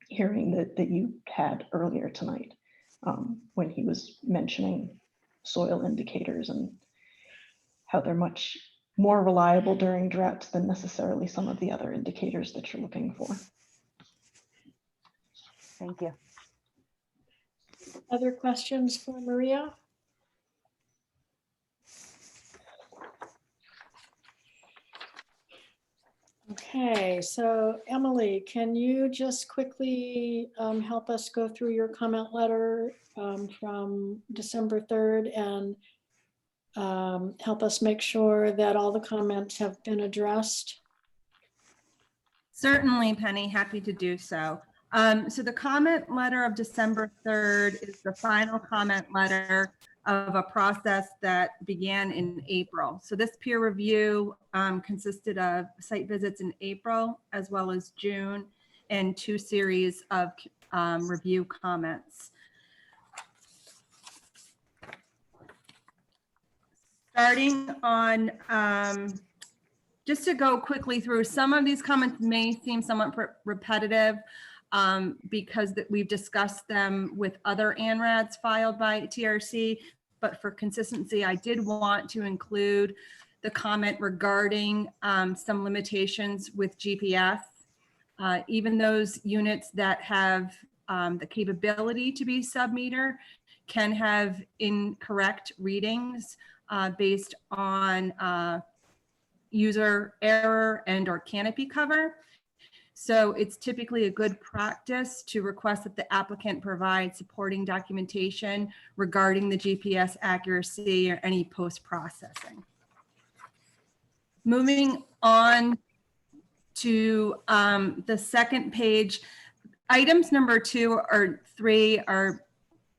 hearing that you had earlier tonight, when he was mentioning soil indicators and how they're much more reliable during droughts than necessarily some of the other indicators that you're looking for. Thank you. Other questions for Maria? Okay, so Emily, can you just quickly help us go through your comment letter from December 3rd and help us make sure that all the comments have been addressed? Certainly, Penny, happy to do so. So the comment letter of December 3rd is the final comment letter of a process that began in April. So this peer review consisted of site visits in April as well as June and 2 series of review comments. Starting on, just to go quickly through, some of these comments may seem somewhat repetitive because we've discussed them with other ANRADs filed by TRC, but for consistency, I did want to include the comment regarding some limitations with GPS. Even those units that have the capability to be sub-meter can have incorrect readings based on user error and or canopy cover. So it's typically a good practice to request that the applicant provide supporting documentation regarding the GPS accuracy or any post-processing. Moving on to the second page, items number 2 or 3 are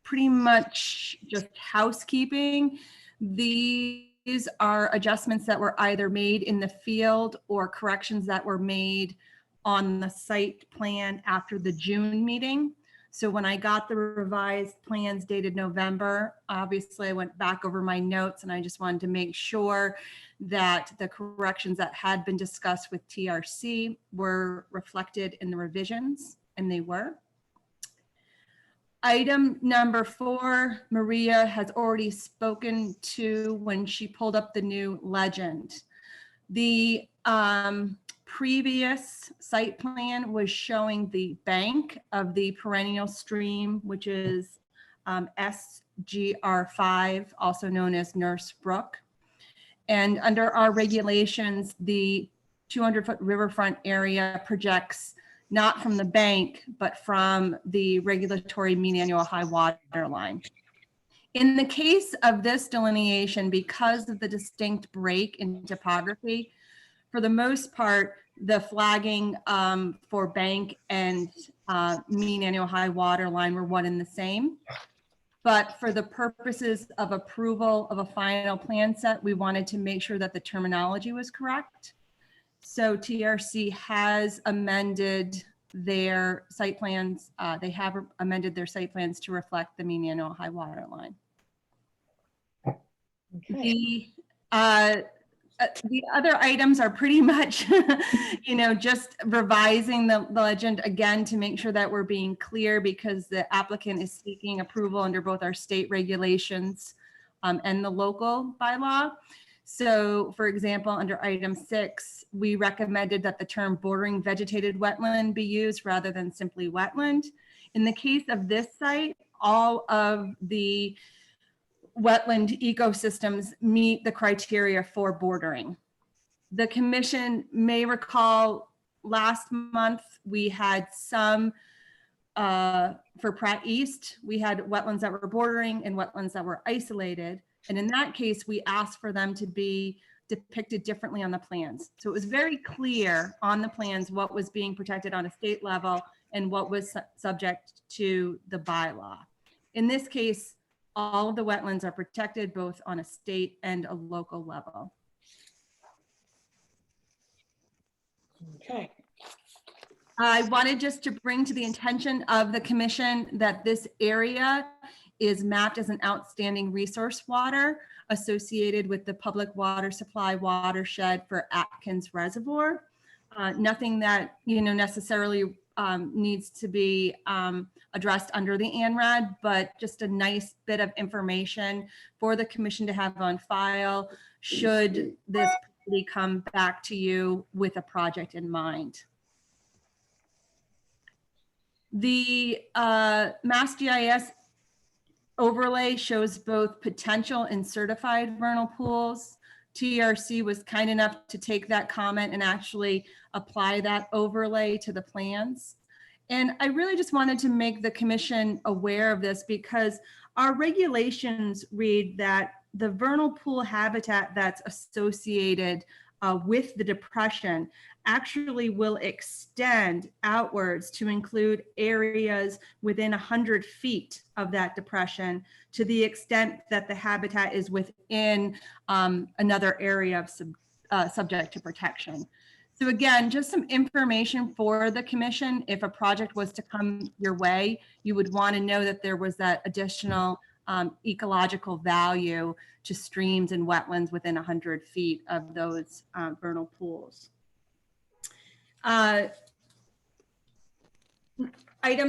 pretty much just housekeeping. These are adjustments that were either made in the field or corrections that were made on the site plan after the June meeting. So when I got the revised plans dated November, obviously I went back over my notes and I just wanted to make sure that the corrections that had been discussed with TRC were reflected in the revisions, and they were. Item number 4, Maria has already spoken to when she pulled up the new legend. The previous site plan was showing the bank of the perennial stream, which is SGR5, also known as Nurse Brook. And under our regulations, the 200-foot riverfront area projects not from the bank, but from the regulatory mean annual high water line. In the case of this delineation, because of the distinct break in topography, for the most part, the flagging for bank and mean annual high water line were one and the same. But for the purposes of approval of a final plan set, we wanted to make sure that the terminology was correct. So TRC has amended their site plans. They have amended their site plans to reflect the mean annual high water line. Okay. The other items are pretty much, just revising the legend again to make sure that we're being clear, because the applicant is seeking approval under both our state regulations and the local bylaw. So for example, under item 6, we recommended that the term bordering vegetated wetland be used rather than simply wetland. In the case of this site, all of the wetland ecosystems meet the criteria for bordering. The commission may recall last month we had some, for Pratt East, we had wetlands that were bordering and wetlands that were isolated. And in that case, we asked for them to be depicted differently on the plans. So it was very clear on the plans what was being protected on a state level and what was subject to the bylaw. In this case, all of the wetlands are protected both on a state and a local level. Okay. I wanted just to bring to the attention of the commission that this area is mapped as an outstanding resource water associated with the public water supply watershed for Atkins Reservoir. Nothing that, necessarily needs to be addressed under the ANRAD, but just a nice bit of information for the commission to have on file should this property come back to you with a project in mind. The Mass GIS overlay shows both potential and certified vernal pools. TRC was kind enough to take that comment and actually apply that overlay to the plans. And I really just wanted to make the commission aware of this because our regulations read that the vernal pool habitat that's associated with the depression actually will extend outwards to include areas within 100 feet of that depression to the extent that the habitat is within another area of subject to protection. So again, just some information for the commission. If a project was to come your way, you would want to know that there was that additional ecological value to streams and wetlands within 100 feet of those vernal pools. Item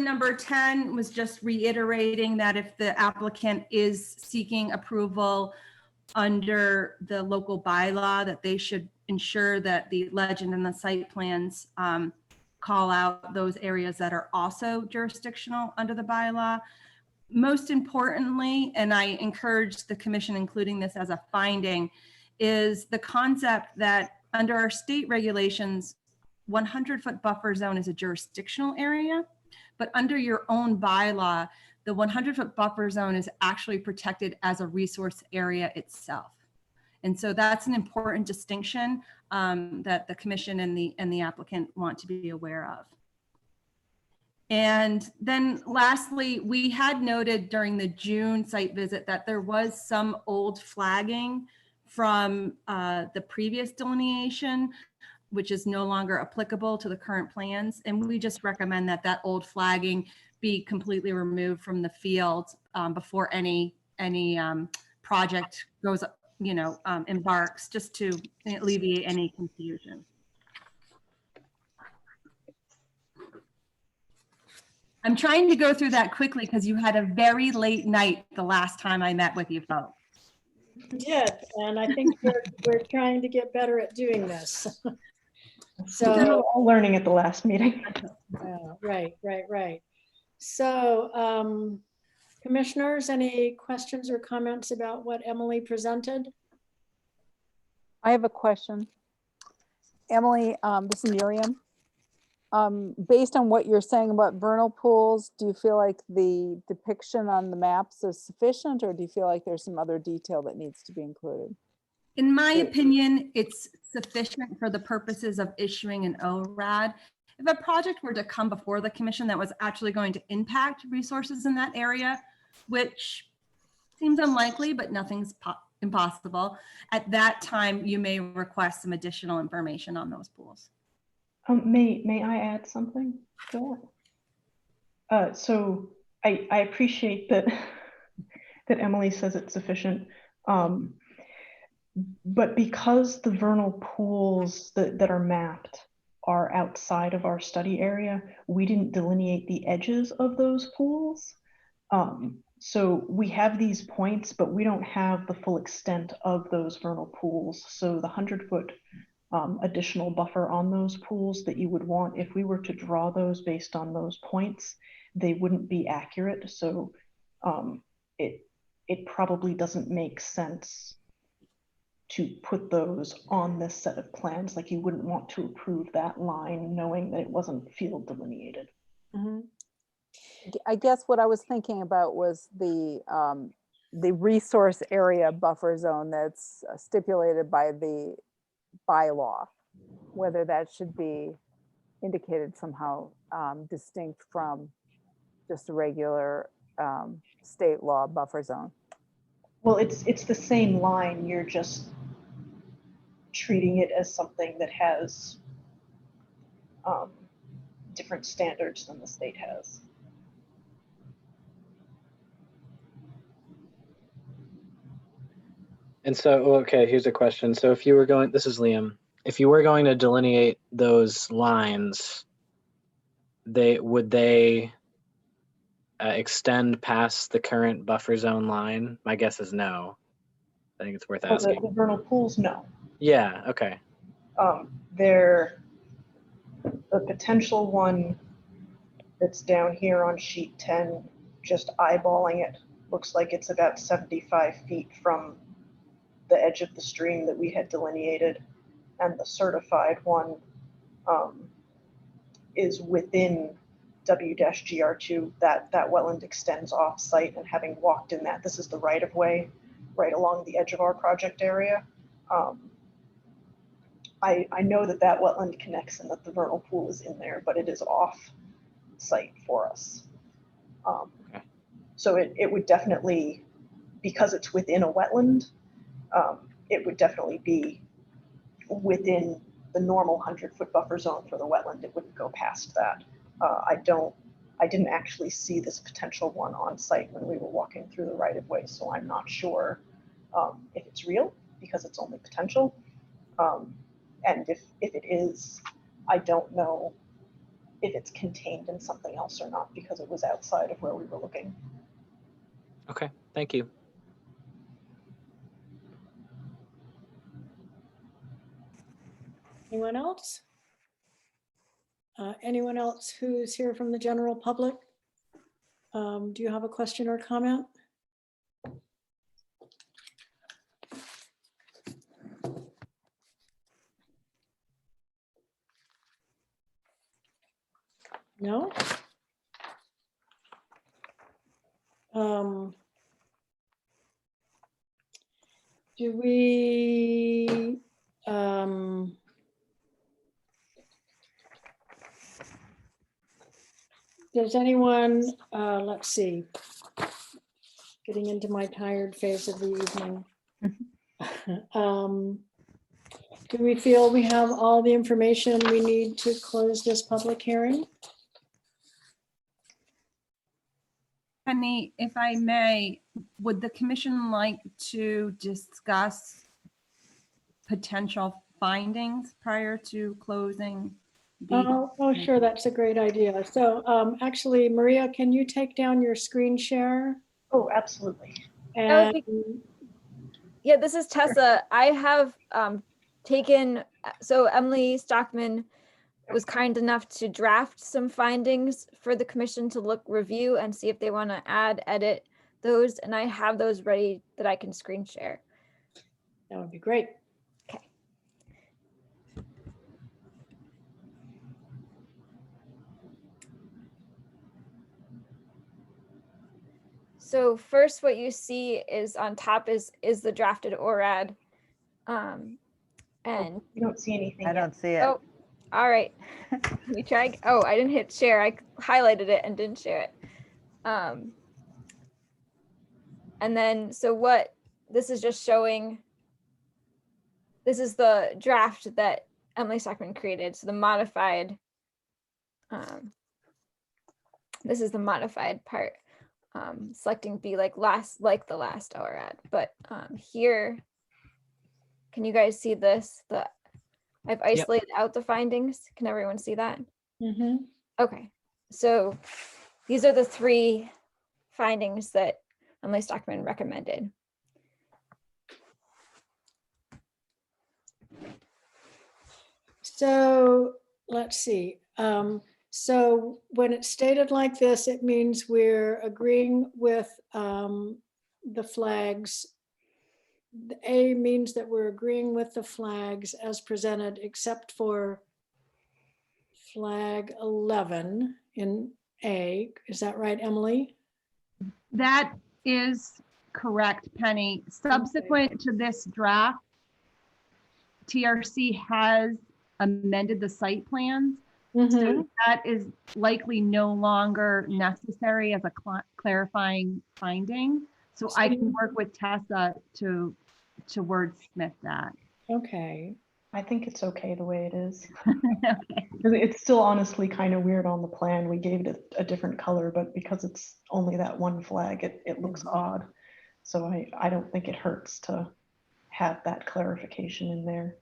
number 10 was just reiterating that if the applicant is seeking approval under the local bylaw, that they should ensure that the legend and the site plans call out those areas that are also jurisdictional under the bylaw. Most importantly, and I encourage the commission including this as a finding, is the concept that under our state regulations, 100-foot buffer zone is a jurisdictional area, but under your own bylaw, the 100-foot buffer zone is actually protected as a resource area itself. And so that's an important distinction that the commission and the applicant want to be aware of. And then lastly, we had noted during the June site visit that there was some old flagging from the previous delineation, which is no longer applicable to the current plans. And we just recommend that that old flagging be completely removed from the field before any project goes, embarks, just to alleviate any confusion. I'm trying to go through that quickly because you had a very late night the last time I met with you folks. We did, and I think we're trying to get better at doing this. So we're all learning at the last meeting. Right. So, commissioners, any questions or comments about what Emily presented? I have a question. Emily, this is Miriam. Based on what you're saying about vernal pools, do you feel like the depiction on the maps is sufficient, or do you feel like there's some other detail that needs to be included? In my opinion, it's sufficient for the purposes of issuing an ORAD. If a project were to come before the commission that was actually going to impact resources in that area, which seems unlikely, but nothing's impossible, at that time, you may request some additional information on those pools. May I add something to that? So I appreciate that that Emily says it's sufficient, but because the vernal pools that are mapped are outside of our study area, we didn't delineate the edges of those pools. So we have these points, but we don't have the full extent of those vernal pools. So the 100-foot additional buffer on those pools that you would want, if we were to draw those based on those points, they wouldn't be accurate. So it probably doesn't make sense to put those on this set of plans. Like, you wouldn't want to approve that line knowing that it wasn't field delineated. Mm-hmm. I guess what I was thinking about was the resource area buffer zone that's stipulated by the bylaw, whether that should be indicated somehow distinct from just a regular state law buffer zone. Well, it's the same line. You're just treating it as something that has different standards than the state has. And so, okay, here's a question. So if you were going, this is Liam, if you were going to delineate those lines, would they extend past the current buffer zone line? My guess is no. I think it's worth Oh, asking. the vernal pools, no. Yeah, okay. They're the potential one that's down here on sheet 10, just eyeballing it, looks like it's about 75 feet from the edge of the stream that we had delineated. And the certified one is within W-GR2. That wetland extends off site, and having walked in that, this is the right of way right along the edge of our project area. I know that wetland connects and that the vernal pool is in there, but it is off site for us. Okay. So it would definitely, because it's within a wetland, it would definitely be within the normal 100-foot buffer zone for the wetland. It wouldn't go past that. I didn't actually see this potential one on site when we were walking through the right of way, so I'm not sure if it's real, because it's only potential. And if it is, I don't know if it's contained in something else or not, because it was outside of where we were looking. Okay, thank you. Anyone else? Anyone else who's here from the general public? Do you have a question or comment? No? Do we, does anyone, let's see, getting into my tired phase of the evening. Do we feel we have all the information we need to close this public hearing? Penny, if I may, would the commission like to discuss potential findings prior to closing? Oh, sure, that's a great idea. So actually, Maria, can you take down your screen share? Oh, absolutely. And yeah, this is Tessa. I have taken, so Emily Stockman was kind enough to draft some findings for the commission to review and see if they want to edit those. And I have those ready that I can screen share. That would be great. Okay. So first, what you see is on top is the drafted ORAD. And you don't see anything. I don't see it. Oh, all right. Let me try. Oh, I didn't hit share. I highlighted it and didn't share it. And then, so what this is just showing, this is the draft that Emily Stockman created. So the modified, this is the modified part. Selecting B like the last ORAD. But here, can you guys see this? I've isolated out the findings. Can everyone see that? Mm-hmm. Okay, so these are the 3 findings that Emily Stockman recommended. So let's see. So when it's stated like this, it means we're agreeing with the flags. The A means that we're agreeing with the flags as presented, except for flag 11 in A. Is that right, Emily? That is correct, Penny. Subsequent to this draft, TRC has amended the site plans Mhm. That is likely no longer necessary as a clarifying finding. So I can work with Tessa to wordsmith that. Okay. I think it's okay the way it is. Okay. 'Cause it's still honestly kind of weird on the plan. We gave it a different color, but because it's only that one flag, it looks odd. So I don't think it hurts to have that clarification in there.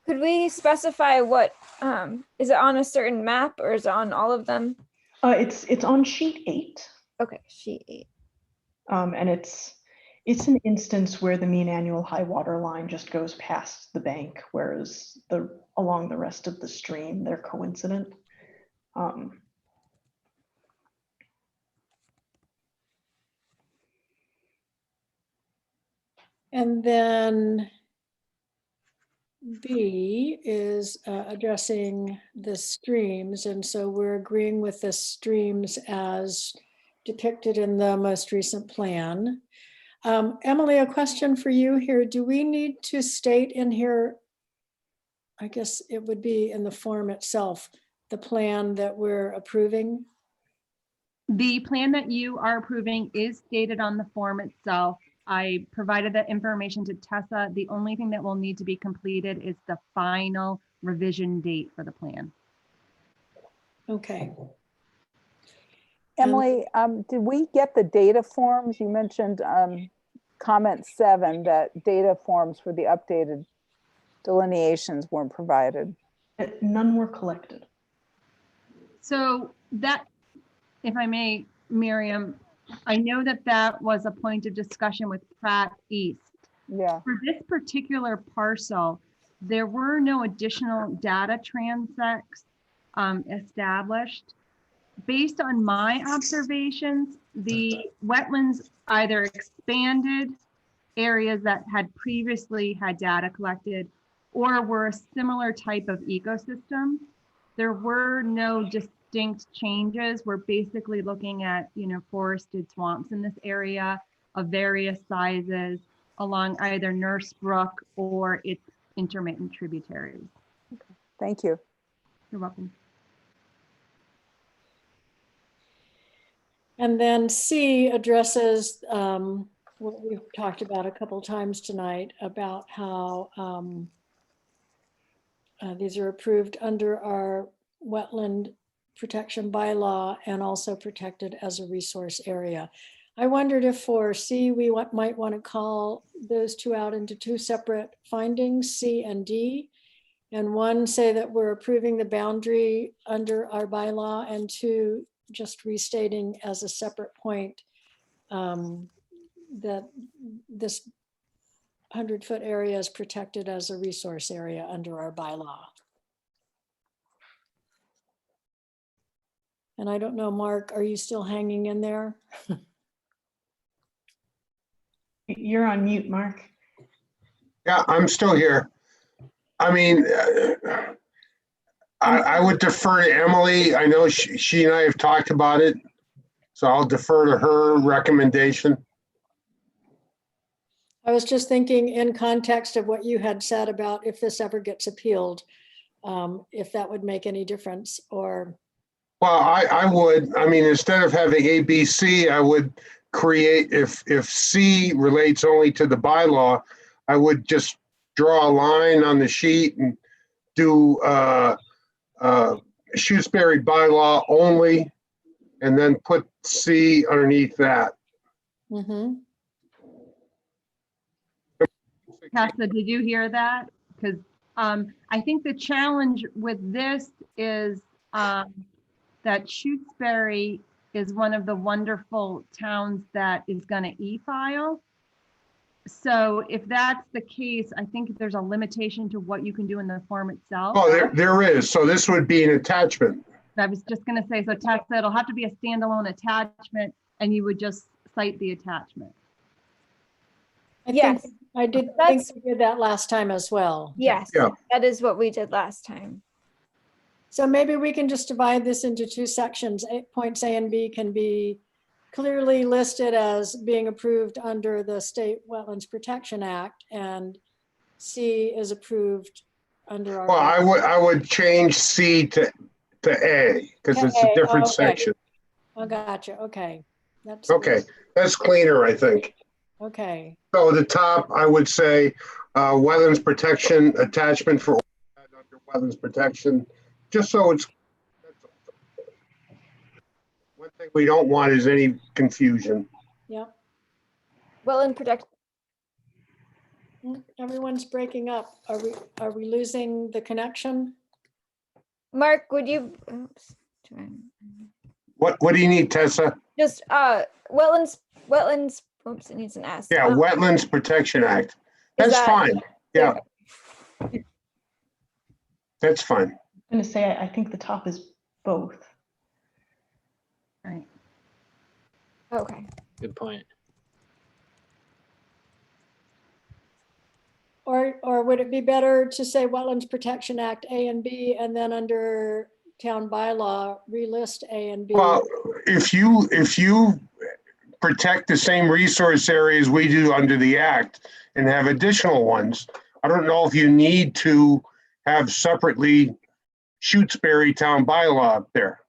Could we specify what, is it on a certain map or is it on all of them? It's on sheet 8. Okay, sheet 8. And it's an instance where the mean annual high water line just goes past the bank, whereas along the rest of the stream, they're coincident. And then B is addressing the streams. And so we're agreeing with the streams as depicted in the most recent plan. Emily, a question for you here. Do we need to state in here, I guess it would be in the form itself, the plan that we're approving? The plan that you are approving is stated on the form itself. I provided that information to Tessa. The only thing that will need to be completed is the final revision date for the plan. Okay. Emily, did we get the data forms? You mentioned comment 7 that data forms for the updated delineations weren't provided. None were collected. So that, if I may, Miriam, I know that that was a point of discussion with Pratt East. Yeah. For this particular parcel, there were no additional data transects established. Based on my observations, the wetlands either expanded areas that had previously had data collected or were a similar type of ecosystem. There were no distinct changes. We're basically looking at, forested swamps in this area of various sizes along either Nurse Brook or its intermittent tributaries. Okay. Thank you. You're welcome. And then C addresses what we've talked about a couple times tonight about how these are approved under our wetland protection bylaw and also protected as a resource area. I wondered if for C, we might want to call those two out into two separate findings, C and D. And one, say that we're approving the boundary under our bylaw, and two, just restating as a separate point that this 100-foot area is protected as a resource area under our bylaw. And I don't know, Mark, are you still hanging in there? You're on mute, Mark. Yeah, I'm still here. I mean, I would defer to Emily. I know she and I have talked about it, so I'll defer to her recommendation. I was just thinking in context of what you had said about if this ever gets appealed, if that would make any difference or. Well, I would, I mean, instead of having A, B, C, I would create, if C relates only to the bylaw, I would just draw a line on the sheet and do Shutesbury bylaw only, and then put C underneath that. Mm-hmm. Tessa, did you hear that? Because I think the challenge with this is that Shutesbury is one of the wonderful towns that is going to e-file. So if that's the case, I think there's a limitation to what you can do in the form itself. Oh, there is. So this would be an attachment. I was just going to say, so Tessa, it'll have to be a standalone attachment and you would just cite the attachment. Yes. I did think we did that last time as well. Yes, Yeah. that is what we did last time. So maybe we can just divide this into two sections. Points A and B can be clearly listed as being approved under the State Wetlands Protection Act, and C is approved under our. Well, I would change C to A because it's a A, different okay. section. Oh, gotcha. Okay. That's Okay, that's cleaner, I think. okay. So at the top, I would say wetlands protection attachment for under wetlands protection, just so it's. One thing we don't want is any confusion. Yep. Wetland protect. Everyone's breaking up. Are we losing the connection? Mark, would you? Oops. What do you need, Tessa? Just wetlands. Oops, it needs an S. Yeah, Wetlands Protection Act. That's that- fine. Yeah. That's fine. I'm gonna say, I think the top is both. Right. Okay. Good point. Or would it be better to say Wetlands Protection Act A and B, and then under town bylaw, relist A and B? Well, if you protect the same resource areas we do under the act and have additional ones, I don't know if you need to have separately Shutesbury town bylaw up there.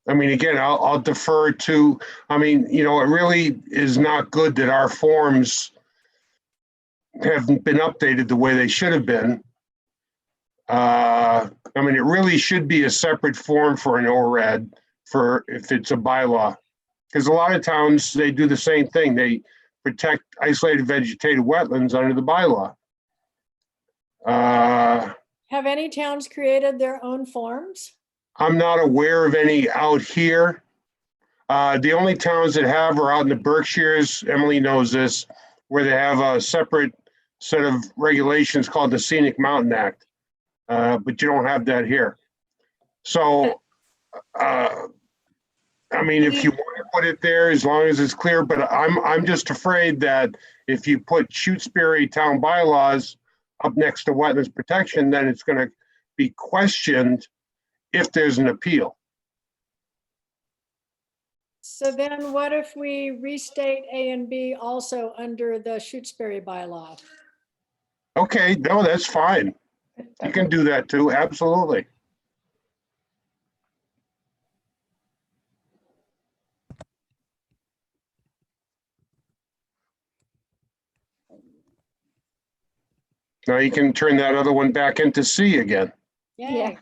I mean, again, I'll defer to, I mean, you know, it really is not good that our forms haven't been updated the way they should have been. I mean, it really should be a separate form for an ORAD for if it's a bylaw. Because a lot of towns, they do the same thing. They protect isolated vegetated wetlands under the bylaw. Have any towns created their own forms? I'm not aware of any out here. The only towns that have are out in the Berkshires, Emily knows this, where they have a separate set of regulations called the Scenic Mountain Act. But you don't have that here. So, I mean, if you want to put it there, as long as it's clear, but I'm just afraid that if you put Shutesbury town bylaws up next to wetlands protection, then it's going to be questioned if there's an appeal. So then what if we restate A and B also under the Shutesbury bylaw? Okay, no, that's fine. You can do that too, absolutely. Now you can turn that other one back into C again. Yay.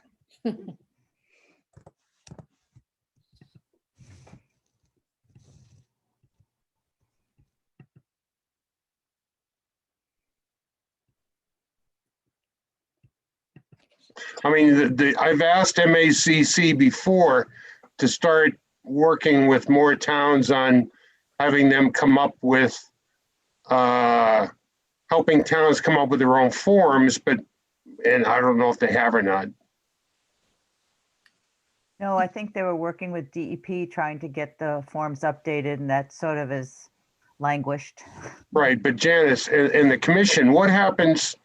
I mean, I've asked MACC before to start working with more towns on having them come up with, helping towns come up with their own forms, and I don't know if they have or not. No, I think they were working with DEP trying to get the forms updated, and that sort of is languished. Right, but Janice, and the commission, what happens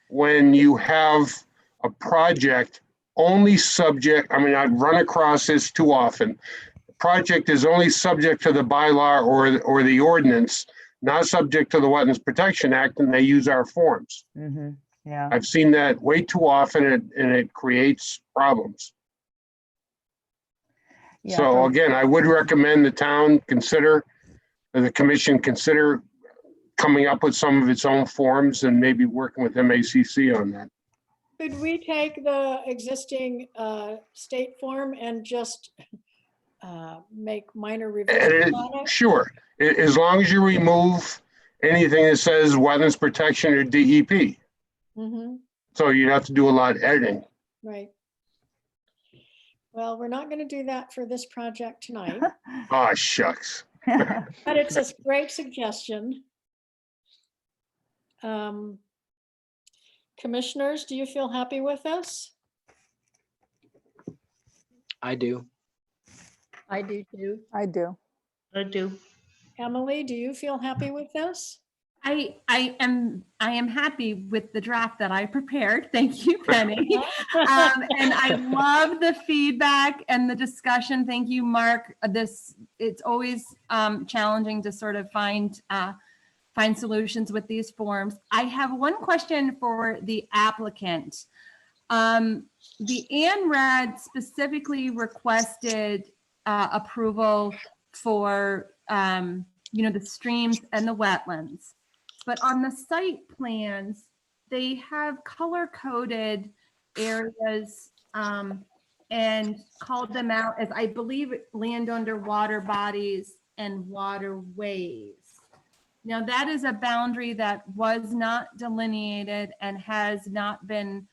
when you have a project only subject, I mean, I've run across this too often. The project is only subject to the bylaw or the ordinance, not subject to the Wetlands Protection Act, and they use our forms. Yeah. I've seen that way too often, and it creates problems. Yeah, So again, I would recommend the town consider, the commission consider coming up with some of its own forms and maybe working with MACC on that. Could we take the existing state form and just make minor revisions on it? Sure, as long as you remove anything that says wetlands protection or DEP. Mm-hmm. So you'd have to do a lot of editing. Right. Well, we're not going to do that for this project tonight, Oh, shucks. but it's a great suggestion. Commissioners, do you feel happy with this? I do. I do too. I do. I do. Emily, do you feel happy with this? I am happy with the draft that I prepared. Thank you, Penny. And I love the feedback and the discussion. Thank you, Mark. It's always challenging to sort of find find solutions with these forms. I have one question for the applicant. The ANRAD specifically requested approval for, the streams and the wetlands. But on the site plans, they have color-coded areas and called them out as, I believe, land under water bodies and waterways. Now, that is a boundary that was not delineated and has not been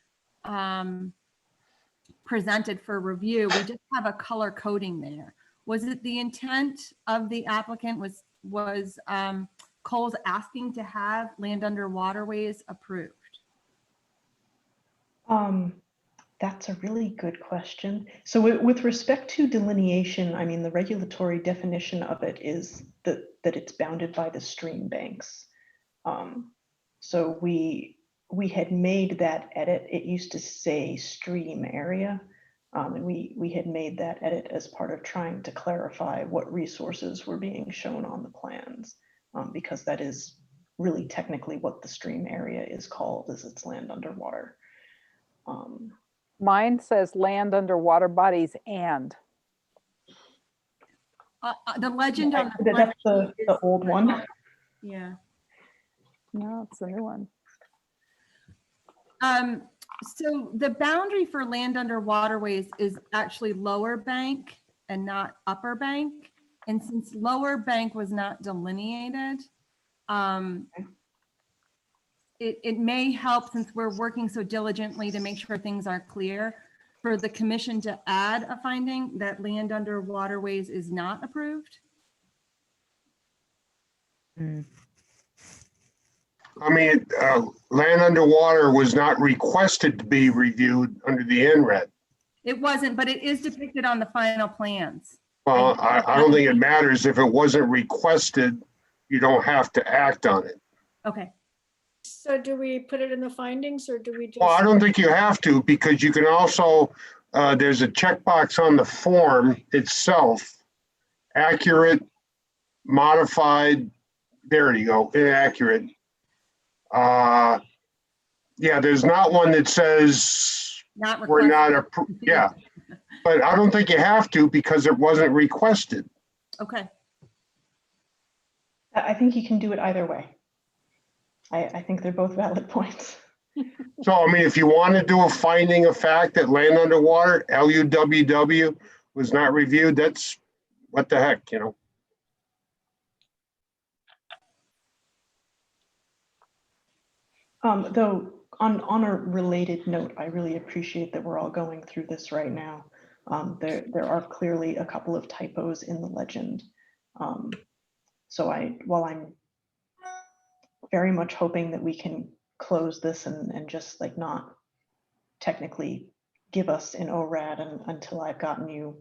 presented for review. We just have a color coding there. Was it the intent of the applicant was Coles asking to have land under waterways approved? That's a really good question. So with respect to delineation, I mean, the regulatory definition of it is that it's bounded by the stream banks. So we had made that edit. It used to say stream area. And we had made that edit as part of trying to clarify what resources were being shown on the plans, because that is really technically what the stream area is called, is it's land underwater. Mine says land under water bodies and. The legend on the That's the old one. Yeah. No, it's a new one. So the boundary for land under waterways is actually lower bank and not upper bank. And since lower bank was not delineated, it may help, since we're working so diligently to make sure things are clear, for the commission to add a finding that land under waterways is not approved. I mean, land underwater was not requested to be reviewed under the NRED. It wasn't, but it is depicted on the final plans. Well, I don't think it matters. If it wasn't requested, you don't have to act on it. Okay. So do we put it in the findings, or do we just? Well, I don't think you have to, because you can also, there's a checkbox on the form itself, accurate, modified, there you go, inaccurate. Yeah, there's not one that says Not we're requested. not approved. Yeah, but I don't think you have to, because it wasn't requested. Okay. I think you can do it either way. I think they're both valid points. So, I mean, if you want to do a finding of fact that land underwater, LUWW, was not reviewed, that's what the heck, you know? Though on a related note, I really appreciate that we're all going through this right now. There are clearly a couple of typos in the legend. So while I'm very much hoping that we can close this and just like not technically give us an ORAD until I've gotten you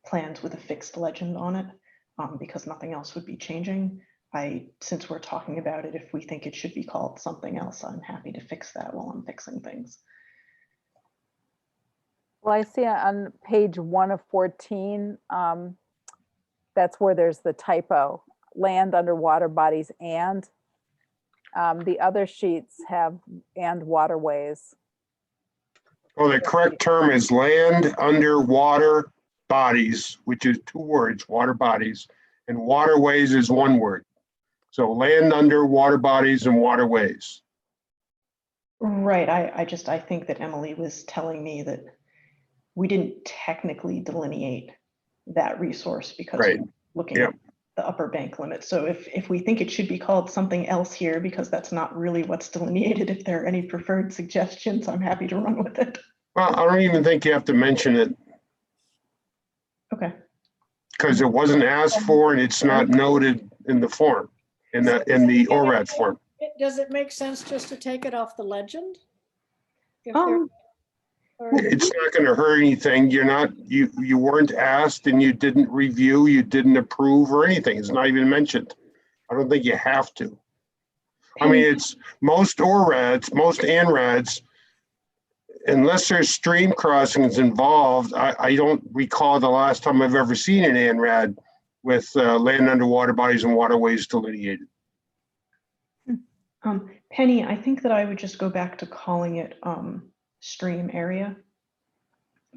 plans with a fixed legend on it, because nothing else would be changing. Since we're talking about it, if we think it should be called something else, I'm happy to fix that while I'm fixing things. Well, I see on page 1 of 14, that's where there's the typo, land underwater bodies and. The other sheets have and waterways. Oh, the correct term is land underwater bodies, which is 2 words, water bodies, and waterways is 1 word. So land under water bodies and waterways. Right, I think that Emily was telling me that we didn't technically delineate that resource because Right. we're looking at the upper bank limit. So if we think it should be called something else here, because that's not really what's delineated, if there are any preferred suggestions, I'm happy to run with it. Well, I don't even think you have to mention it. Okay. Because it wasn't asked for and it's not noted in the form, in the ORAD form. Does it make sense just to take it off the legend? If It's not going to hurt anything. You weren't asked and you didn't review, you didn't approve or anything. It's not even mentioned. I don't think you have to. I mean, it's most ORADs, most ANRADs, unless there's stream crossings involved, I don't recall the last time I've ever seen an ANRAD with land underwater bodies and waterways delineated. Penny, I think that I would just go back to calling it stream area,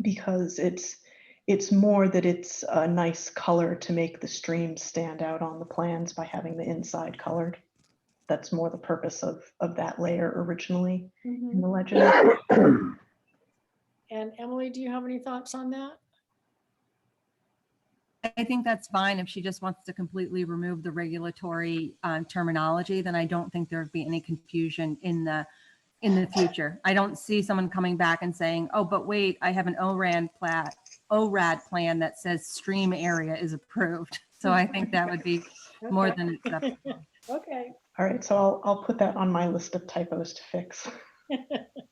because it's more that it's a nice color to make the stream stand out on the plans by having the inside colored. That's more the purpose of that layer originally in the legend. And Emily, do you have any thoughts on that? I think that's fine. If she just wants to completely remove the regulatory terminology, then I don't think there would be any confusion in the future. I don't see someone coming back and saying, oh, but wait, I have an ORAD plan that says stream area is approved. So I think that would be more than acceptable. Okay. All right, so I'll put that on my list of typos to fix.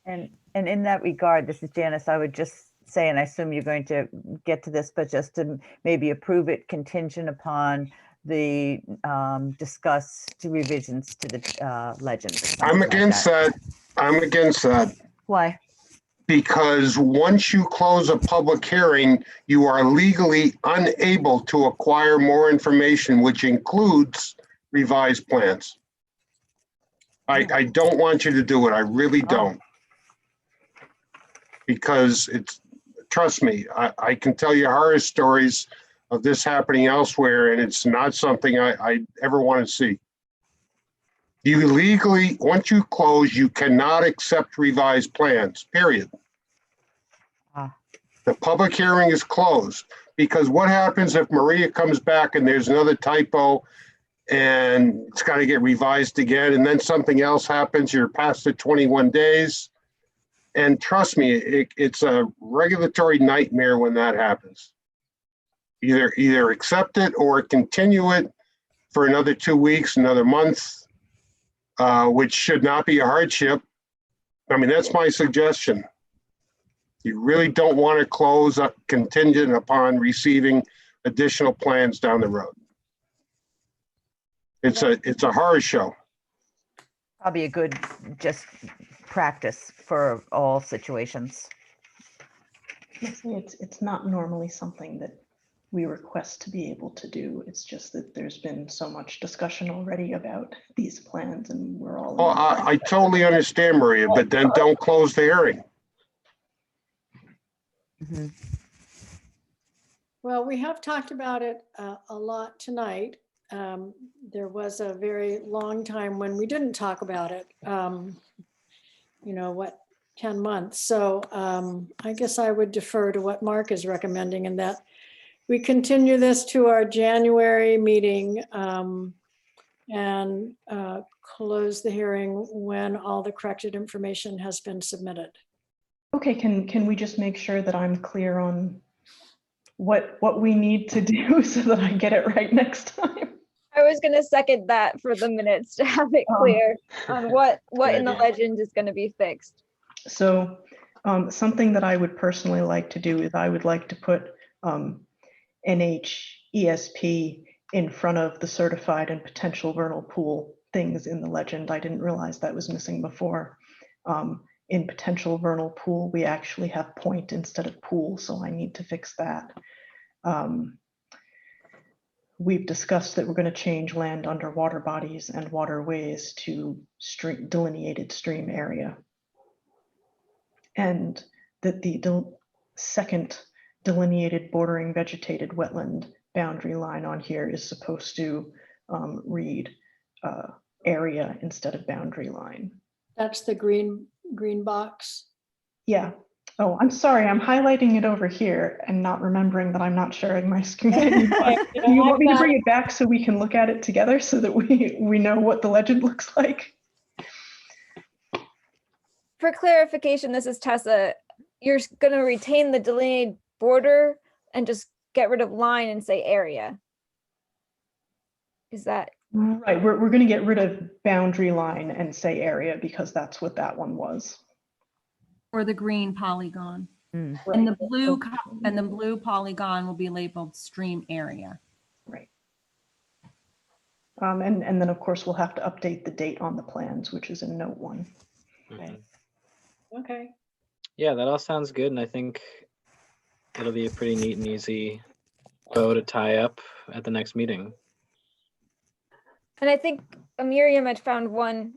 And in that regard, this is Janice, I would just say, and I assume you're going to get to this, but just to maybe approve it contingent upon the discussed revisions to the legend. I'm against that. I'm against that. Why? Because once you close a public hearing, you are legally unable to acquire more information, which includes revised plans. I don't want you to do it. I really don't. Because trust me, I can tell you horror stories of this happening elsewhere, and it's not something I ever want to see. You legally, once you close, you cannot accept revised plans, period. The public hearing is closed, because what happens if Maria comes back and there's another typo and it's got to get revised again, and then something else happens, you're past the 21 days. And trust me, it's a regulatory nightmare when that happens. Either accept it or continue it for another 2 weeks, another month, which should not be a hardship. I mean, that's my suggestion. You really don't want to close up contingent upon receiving additional plans down the road. It's a horror show. Probably a good just practice for all situations. It's not normally something that we request to be able to do. It's just that there's been so much discussion already about these plans, and we're all. Well, I totally understand, Maria, but then don't close the hearing. Mm-hmm. Well, we have talked about it a lot tonight. There was a very long time when we didn't talk about it. 10 months. So I guess I would defer to what Mark is recommending, and that we continue this to our January meeting and close the hearing when all the corrected information has been submitted. Okay, can we just make sure that I'm clear on what we need to do so that I get it right next time? I was going to second that for the minutes to have it clear on what in the legend is going to be fixed. So something that I would personally like to do is I would like to put NHESP in front of the certified and potential vernal pool things in the legend. I didn't realize that was missing before. In potential vernal pool, we actually have point instead of pool, so I need to fix that. We've discussed that we're going to change land under water bodies and waterways to delineated stream area. And that the second delineated bordering vegetated wetland boundary line on here is supposed to read area instead of boundary line. That's the green box. Yeah. Oh, I'm sorry. I'm highlighting it over here and not remembering that I'm not sharing my screen anymore. Do you want me to bring it back so we can look at it together so that we know what the legend looks like? For clarification, this is Tessa. You're going to retain the delineated border and just get rid of line and say area. Is that? Right. We're going to get rid of boundary line and say area because that's what that one was. Or the green polygon. Mm. And the blue polygon will be labeled stream area. Right. And then of course we'll have to update the date on the plans, which is in note 1. Okay. Okay. Yeah, that all sounds good, and I think it'll be a pretty neat and easy bow to tie up at the next meeting. And I think Miriam had found one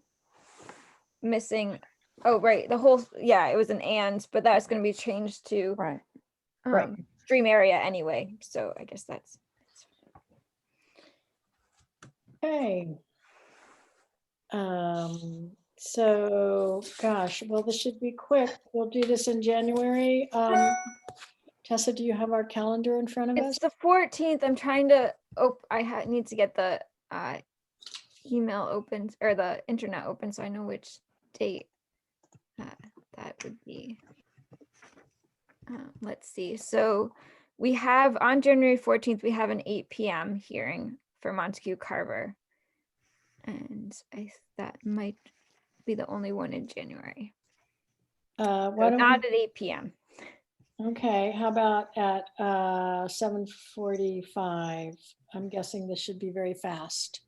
missing, oh, right, the whole, yeah, it was an and, but that's gonna be changed to Right. Right. stream area anyway, so I guess that's. Okay. So, gosh, well, this should be quick. We'll do this in January. Tessa, do you have our calendar in front of us? It's the 14th. I'm trying to, need to get the email open or the internet open so I know which date that would be. Let's see. So we have on January 14th, we have an 8 p.m. hearing for Montague Carver. And that might be the only one in January. Why So don't not we- at 8 p.m. Okay, how about at 7:45? I'm guessing this should be very fast.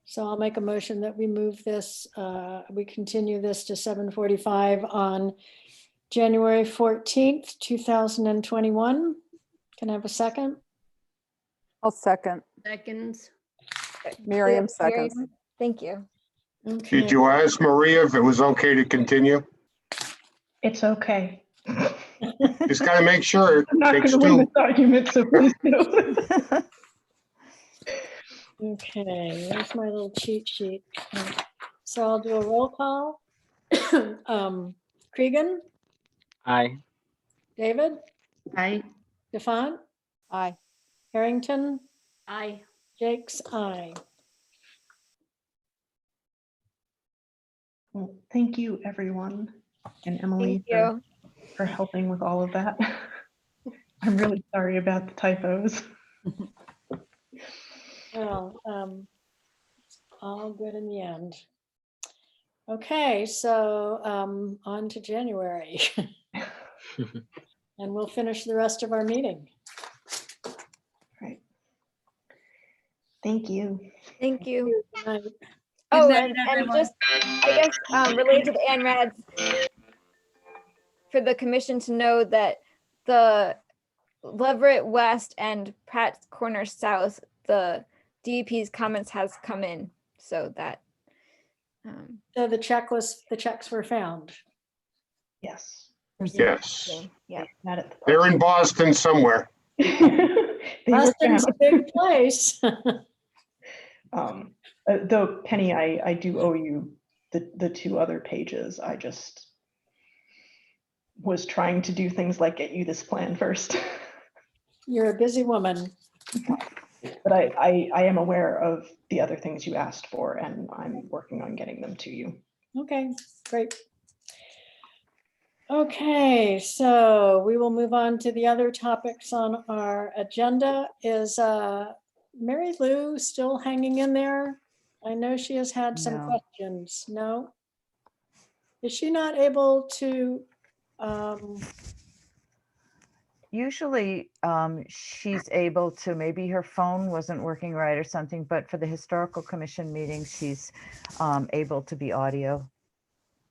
So I'll make a motion that we move this, we continue this to 7:45 on January 14th, 2021. Can I have a second? I'll second. Seconds. Miriam seconds. Thank you. Okay. Did you ask Maria if it was okay to continue? It's okay. Just gotta make sure. I'm not Takes going to win two. this argument, so please do. Okay, there's my little cheat sheet. So I'll do a roll call. Cregan, Aye. David, Aye. Defont, Aye. Harrington, Aye. Jake's aye. Well, thank you, everyone, and Emily Thank you. for helping with all of that. I'm really sorry about the typos. Well, all good in the end. Okay, so on to January. And we'll finish the rest of our meeting. Right. Thank you. Thank you. Good night. Oh, night, and everyone. just, I guess, related to the ANRADs, for the commission to know that the Leverett West and Pratt Corner South, the DEP's comments has come in, so that. So the checks were found. Yes. Yes. Yeah. Not at the They're in Boston somewhere. They were Boston's a found. big place. Though Penny, I do owe you the two other pages. I just was trying to do things like get you this plan first. You're a busy woman. But I am aware of the other things you asked for, and I'm working on getting them to you. Okay, great. Okay, so we will move on to the other topics on our agenda. Is Mary Lou still hanging in there? I know she has had some No. questions. No? Is she not able to? Usually, she's able to, maybe her phone wasn't working right or something, but for the historical commission meeting, she's able to be audio.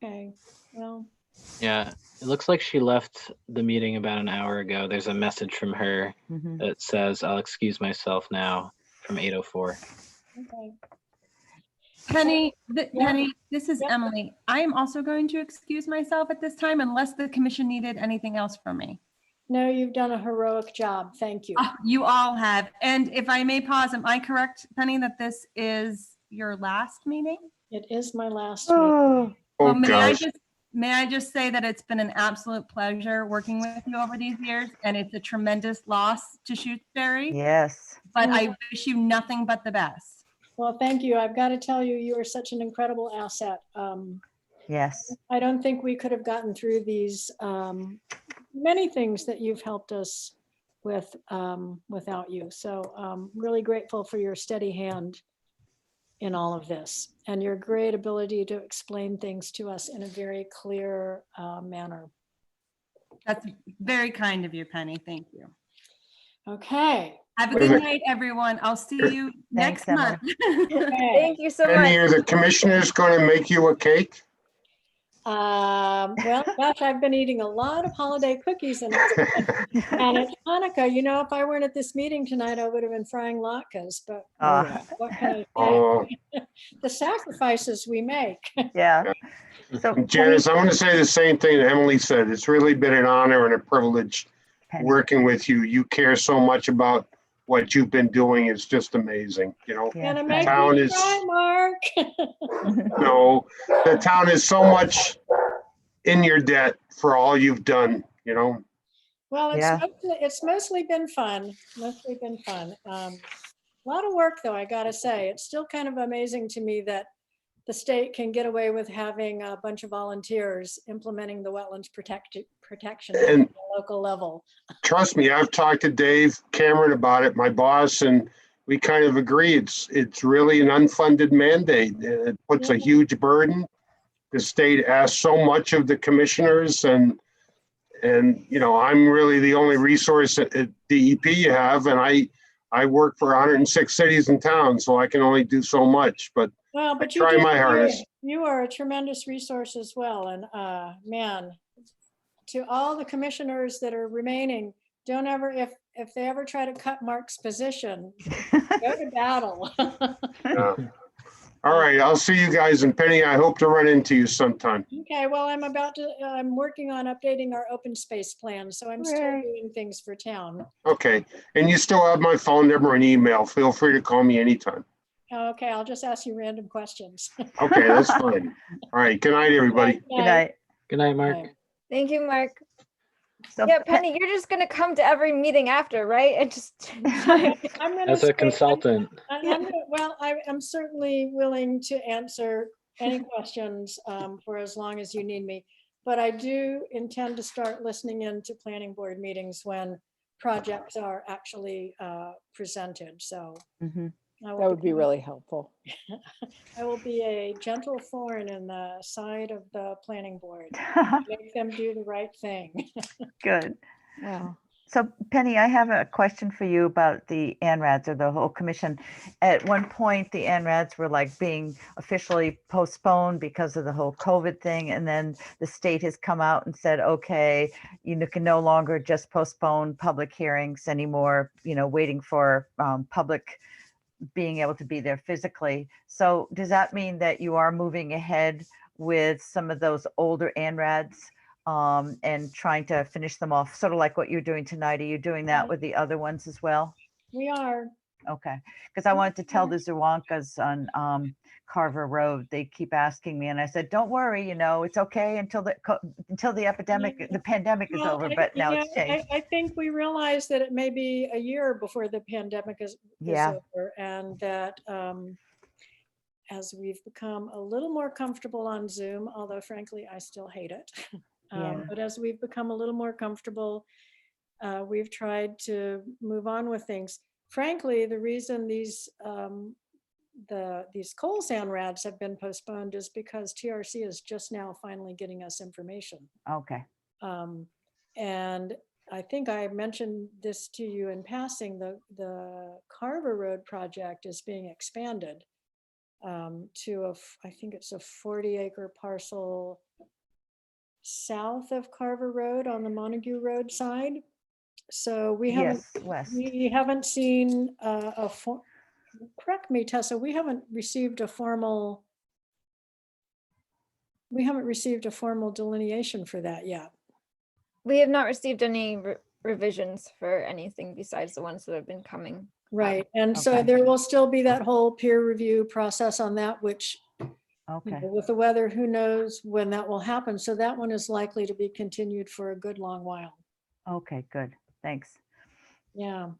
Okay, well, Yeah, it looks like she left the meeting about an hour ago. There's a message from her Mhm. that says, "I'll excuse myself now," from 8:04. okay. Penny, Yeah. Penny, this is Yeah. Emily. I am also going to excuse myself at this time unless the commission needed anything else from me. No, you've done a heroic job. Thank you. You all have. And if I may pause, am I correct, Penny, that this is your last meeting? It is my last meeting. Oh, Oh, Well, gosh. may I just say that it's been an absolute pleasure working with you over these years, and it's a tremendous loss to Shutesbury, yes. but I wish you nothing but the best. Well, thank you. I've got to tell you, you are such an incredible asset. Yes. I don't think we could have gotten through these many things that you've helped us with without you. So really grateful for your steady hand in all of this and your great ability to explain things to us in a very clear manner. That's very kind of you, Penny. Thank you. Okay. Have a Wait a good minute. night, everyone. I'll see you Thanks, next month. Okay. Thank you so Penny, much. are the commissioners going to make you a cake? Well, gosh, I've been eating a lot of holiday cookies and it's Hanukkah. You know, if I weren't at this meeting tonight, I would have been frying latkes, but what can I say? Oh, The sacrifices we make. Yeah. So Janice, I want to say the same thing that Emily said. It's really been an honor and a privilege Penny. working with you. You care so much about what you've been doing. It's just amazing. You know, Yeah, Gonna the make town me is, cry, Mark. the town is so much in your debt for all you've done, you know. Well, Yeah. it's mostly been fun. Mostly been fun. A lot of work, though, I gotta say. It's still kind of amazing to me that the state can get away with having a bunch of volunteers implementing the wetlands protection at And the local level. trust me, I've talked to Dave Cameron about it, my boss, and we kind of agree. It's really an unfunded mandate. It puts a huge burden. The state asks so much of the commissioners, and you know, I'm really the only resource at DEP you have, and I work for 106 cities and towns, so I can only do so much. But Well, I but try my hardest. you are a tremendous resource as well. And man, to all the commissioners that are remaining, don't ever, if they ever try to cut Mark's position, go to battle. Yeah. All right, I'll see you guys. And Penny, I hope to run into you sometime. Okay, well, I'm working on updating our open space plan, so I'm still Hooray. doing things for town. Okay, and you still have my phone number and email. Feel free to call me anytime. Okay, I'll just ask you random questions. Okay, that's fine. All right, good night, everybody. Good night. Good night, Mark. Bye. Thank you, Mark. So Yeah, Penny, you're just gonna come to every meeting after, right? And just I'm gonna As a stay- consultant. Well, I'm certainly willing to answer any questions for as long as you need me. But I do intend to start listening into planning board meetings when projects are actually presented. So Mhm. I will That would be become- really helpful. I will be a gentle thorn in the side of the planning board. Make them do the right thing. Good. Wow. So Penny, I have a question for you about the ANRADs or the whole commission. At one point, the ANRADs were like being officially postponed because of the whole COVID thing. And then the state has come out and said, okay, you can no longer just postpone public hearings anymore, waiting for public being able to be there physically. So does that mean that you are moving ahead with some of those older ANRADs and trying to finish them off, sort of like what you're doing tonight? Are you doing that with the other ones as well? We are. Okay, because I wanted to tell the Zerwankas on Carver Road, they keep asking me, and I said, don't worry, it's okay until the epidemic, the pandemic is Well, over, but now it's changed. I think we realize that it may be a year before the pandemic is Yeah. over, and that as we've become a little more comfortable on Zoom, although frankly, I still hate it. Yeah. But as we've become a little more comfortable, we've tried to move on with things. Frankly, the reason these coal sand rads have been postponed is because TRC is just now finally getting us information. Okay. And I think I mentioned this to you in passing, the Carver Road project is being expanded to I think it's a 40-acre parcel south of Carver Road on the Montague Road side. So we haven't, Yes, west. we haven't seen correct me, Tessa, we haven't received a formal delineation for that yet. We have not received any revisions for anything besides the ones that have been coming. Right. And so Okay. there will still be that whole peer review process on that, which Okay. with the weather, who knows when that will happen. So that one is likely to be continued for a good long while. Okay, good. Thanks. Yeah.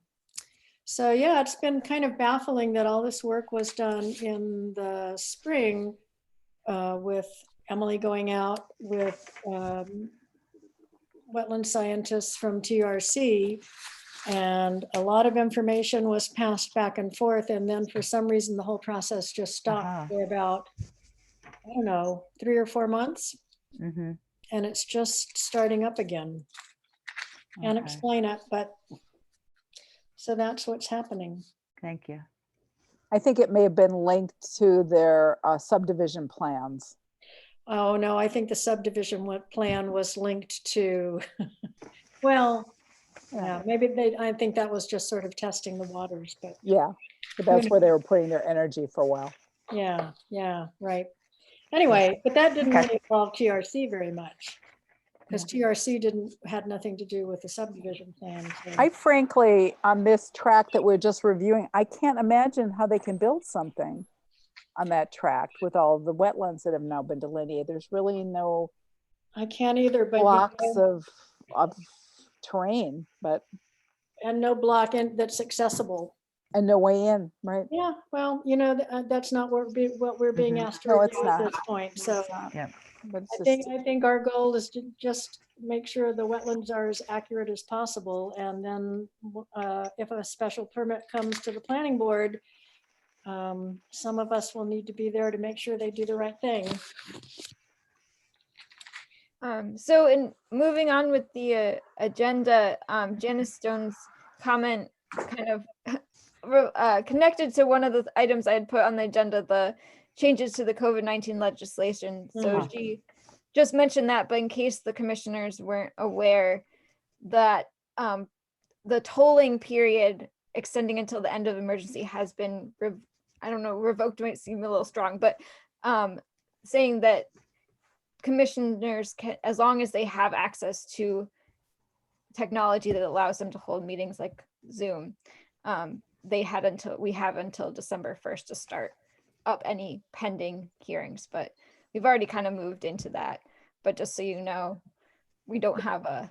So yeah, it's been kind of baffling that all this work was done in the spring with Emily going out with wetland scientists from TRC, and a lot of information was passed back and forth. And then for some reason, the whole process just stopped for about, I don't know, 3 or 4 months. Mm-hmm. And it's just starting up again. Can't Okay. explain it, but so that's what's happening. Thank you. I think it may have been linked to their subdivision plans. Oh, no, I think the subdivision plan was linked to, well, yeah, maybe I think that was just sort of testing the waters, but Yeah, but that's where they were putting their energy for a while. yeah, right. Anyway, but that didn't Okay. really involve TRC very much, because TRC had nothing to do with the subdivision plan. So. I frankly, on this track that we're just reviewing, I can't imagine how they can build something on that tract with all the wetlands that have now been delineated. There's really no I can't either, but blocks of terrain, but and no block that's accessible. and no way in, right? Yeah, well, that's not what we're being asked to No, review it's at not. this point. So Yeah. But it's I think our goal is to just make sure the wetlands are as accurate as possible, and then if a special permit comes to the planning board, some of us will need to be there to make sure they do the right thing. So in moving on with the agenda, Janice Stone's comment kind of connected to one of the items I had put on the agenda, the changes to the COVID-19 legislation. So she just mentioned that, but in case the commissioners weren't aware, that the tolling period extending until the end of emergency has been, I don't know, revoked might seem a little strong, but saying that commissioners can, as long as they have access to technology that allows them to hold meetings like Zoom, we have until December 1st to start up any pending hearings, but we've already kind of moved into that. But just so you know, we don't have a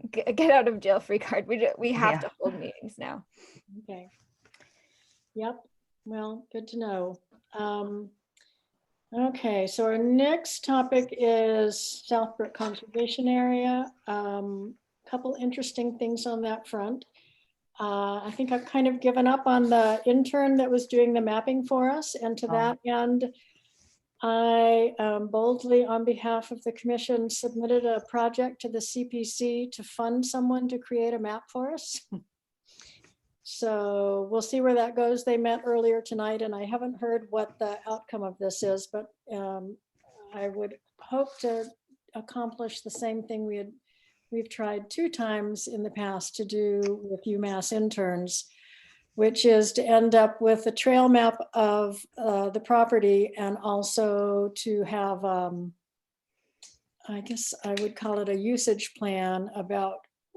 get out of jail free card. We have to hold meetings now. Okay. Yep. Well, good to know. Okay, so our next topic is Southbrook Conservation Area. Couple interesting things on that front. I think I've kind of given up on the intern that was doing the mapping for us, and to that end, I boldly, on behalf of the commission, submitted a project to the CPC to fund someone to create a map for us. So we'll see where that goes. They met earlier tonight, and I haven't heard what the outcome of this is, but I would hope to accomplish the same thing we've tried 2 times in the past to do with UMass interns, which is to end up with a trail map of the property, and also to have, I guess I would call it a usage plan about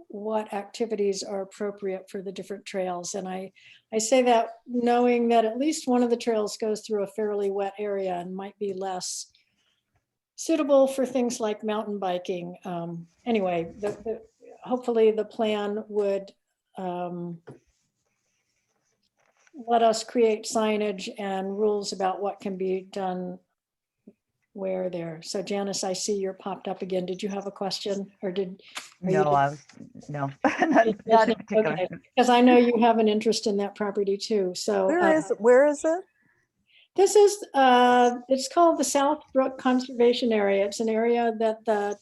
what activities are appropriate for the different trails. And I say that knowing that at least one of the trails goes through a fairly wet area and might be less suitable for things like mountain biking. Anyway, hopefully the plan would let us create signage and rules about what can be done where there. So Janice, I see you're popped up again. Did you have a question, or No, no, not in particular. Okay, because I know you have an interest in that property too. So where is it? This is, it's called the Southbrook Conservation Area. It's an area that the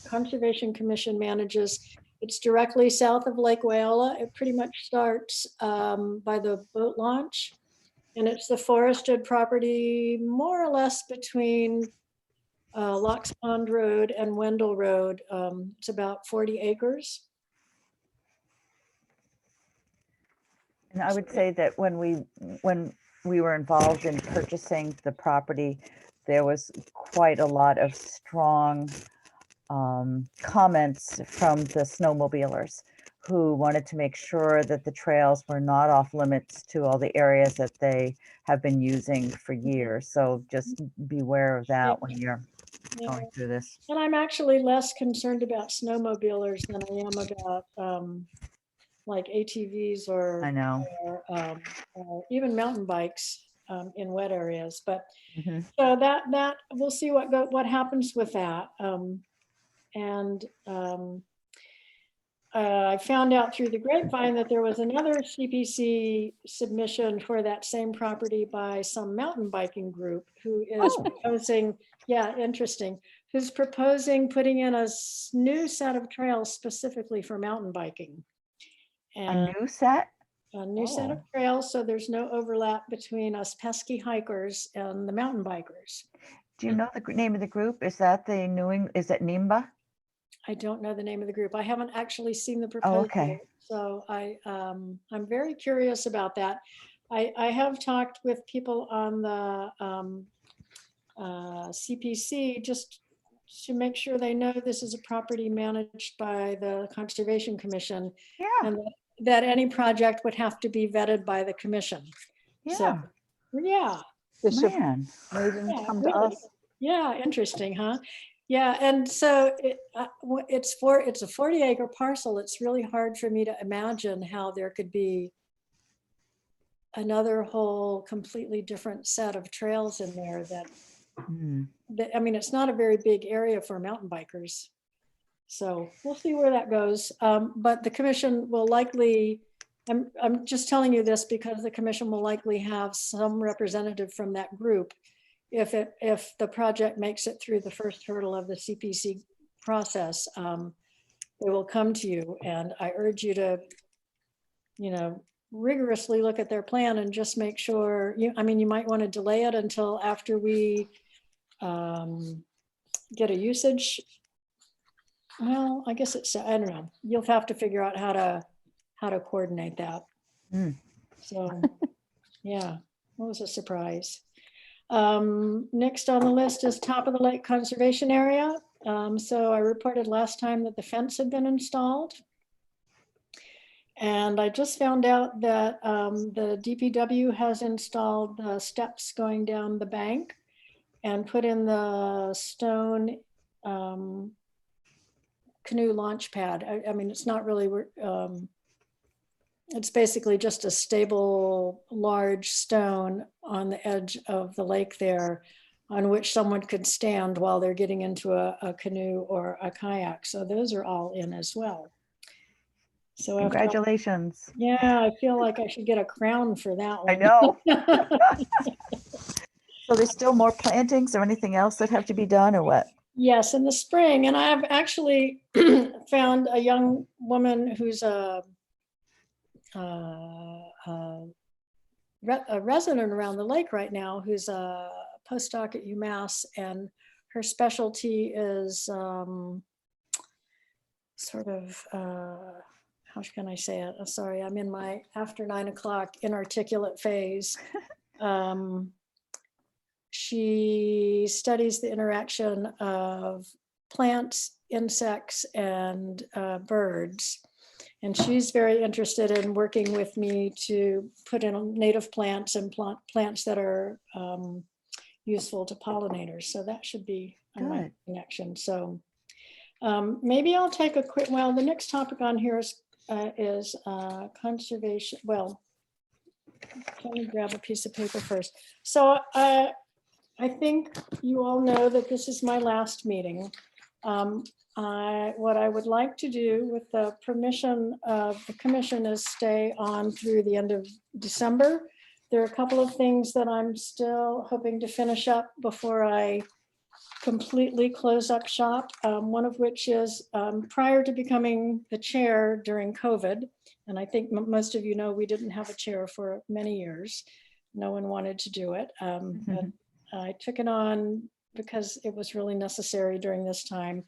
Conservation Commission manages. It's directly south of Lake Wyola. It pretty much starts by the boat launch. And it's the forested property more or less between Locks Pond Road and Wendell Road. It's about 40 acres. And I would say that when we were involved in purchasing the property, there was quite a lot of strong comments from the snowmobilers who wanted to make sure that the trails were not off limits to all the areas that they have been using for years. So just beware of that when you're going through this. And I'm actually less concerned about snowmobilers than I am about like ATVs or, I know. or even mountain bikes in wet areas. But Mm-hmm. so that we'll see what happens with that. I found out through the grapevine that there was another CPC submission for that same property by some mountain biking group who is proposing, yeah, interesting, who's proposing putting in a new set of trails specifically for mountain biking. And a new set? A new set of trails, so there's no overlap between us pesky hikers and the mountain bikers. Do you know the name of the group? Is that the is it NIMBA? I don't know the name of the group. I haven't actually seen the Oh, proposal. okay. So I'm very curious about that. I have talked with people on the CPC just to make sure they know this is a property managed by the Conservation Commission. Yeah, And that any project would have to be vetted by the commission. So, yeah, yeah, This should man. maybe even yeah, come to really. us. Yeah, interesting, huh? Yeah, and so it's a 40-acre parcel. It's really hard for me to imagine how there could be another whole completely different set of trails in there that I mean, it's not a very big area for mountain bikers. So we'll see where that goes. But the commission will likely, I'm just telling you this because the commission will likely have some representative from that group if the project makes it through the first hurdle of the CPC process. They will come to you, and I urge you to, rigorously look at their plan and just make sure I mean, you might want to delay it until after we get a usage. Well, I guess I don't know. You'll have to figure out how to coordinate that. So, yeah, what was a surprise? Next on the list is top of the lake conservation area. So I reported last time that the fence had been installed. And I just found out that the DPW has installed the steps going down the bank and put in the stone canoe launch pad. I mean, it's not really, it's basically just a stable, large stone on the edge of the lake there on which someone could stand while they're getting into a canoe or a kayak. So those are all in as well. So Congratulations. Yeah, I feel like I should get a crown for that one. I know. So there's still more plantings or anything else that have to be done or what? Yes, in the spring. And I've actually found a young woman who's a resident around the lake right now, who's a postdoc at UMass, and her specialty is sort of, how can I say it? Sorry, I'm in my after 9 o'clock inarticulate phase. She studies the interaction of plants, insects, and birds. And she's very interested in working with me to put in native plants and plants that are useful to pollinators. So that should be my connection. So maybe I'll take a quick, well, the next topic on here is conservation. Well, let me grab a piece of paper first. So I think you all know that this is my last meeting. What I would like to do with the permission of the commission is stay on through the end of December. There are a couple of things that I'm still hoping to finish up before I completely close up shop. One of which is prior to becoming the chair during COVID, and I think most of you know we didn't have a chair for many years. No one wanted to do it. But I took it on because it was really necessary during this time.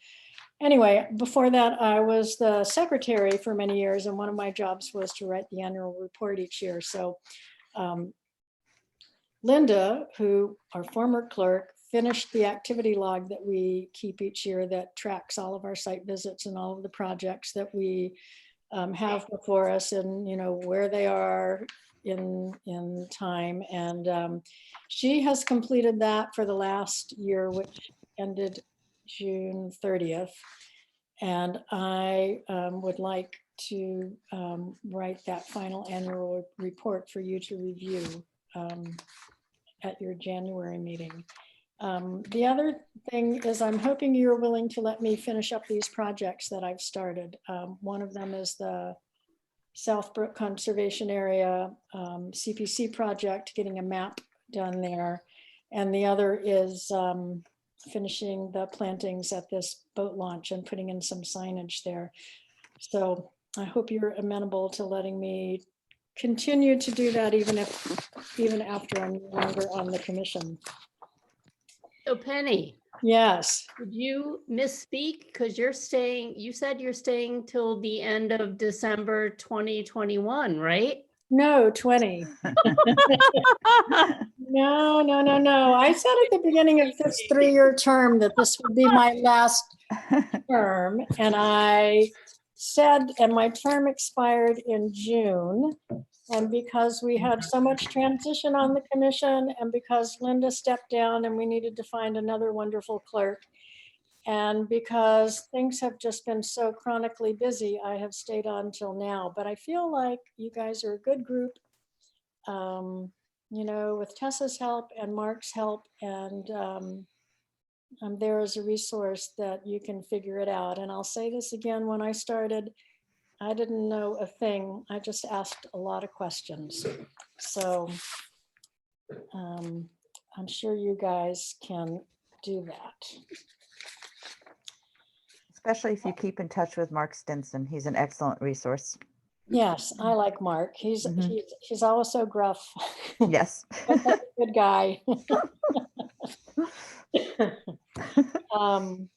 Anyway, before that, I was the secretary for many years, and one of my jobs was to write the annual report each year. So Linda, who our former clerk, finished the activity log that we keep each year that tracks all of our site visits and all of the projects that we have before us, and where they are in time. And she has completed that for the last year, which ended June 30th. And I would like to write that final annual report for you to review at your January meeting. The other thing is I'm hoping you're willing to let me finish up these projects that I've started. One of them is the Southbrook Conservation Area CPC project, getting a map done there. And the other is finishing the plantings at this boat launch and putting in some signage there. So I hope you're amenable to letting me continue to do that even after I'm no longer on the commission. So Penny, Yes. did you misspeak? Because you said you're staying till the end of December 2021, right? No, 20. No. I said at the beginning of this 3-year term that this would be my last term. And I said, and my term expired in June. And because we had so much transition on the commission, and because Linda stepped down and we needed to find another wonderful clerk, and because things have just been so chronically busy, I have stayed on till now. But I feel like you guys are a good group. You know, with Tessa's help and Mark's help, and I'm there as a resource that you can figure it out. And I'll say this again, when I started, I didn't know a thing. I just asked a lot of questions. So I'm sure you guys can do that. Especially if you keep in touch with Mark Stinson. He's an excellent resource. Yes, I like Mark. He's always so gruff. Yes. But that's a good guy. On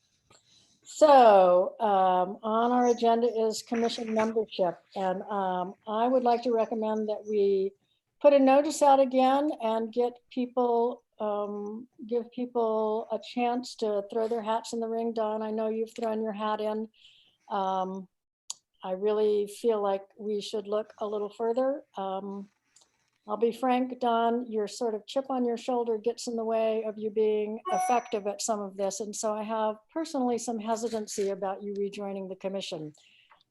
our agenda is commission membership, and I would like to recommend that we put a notice out again and get people, give people a chance to throw their hats in the ring. Don, I know you've thrown your hat in. I really feel like we should look a little further. I'll be frank, Don, your sort of chip on your shoulder gets in the way of you being effective at some of this. And so I have personally some hesitancy about you rejoining the commission.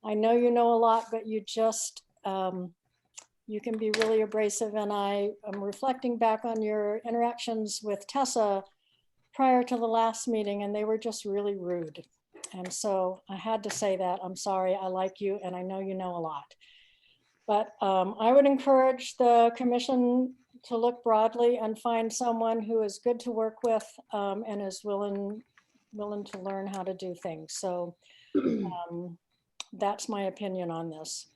I know you know a lot, but you just, you can be really abrasive. And I am reflecting back on your interactions with Tessa prior to the last meeting, and they were just really rude. And so I had to say that. I'm sorry, I like you, and I know you know a lot. But I would encourage the commission to look broadly and find someone who is good to work with and is willing to learn how to do things. So that's my opinion on this.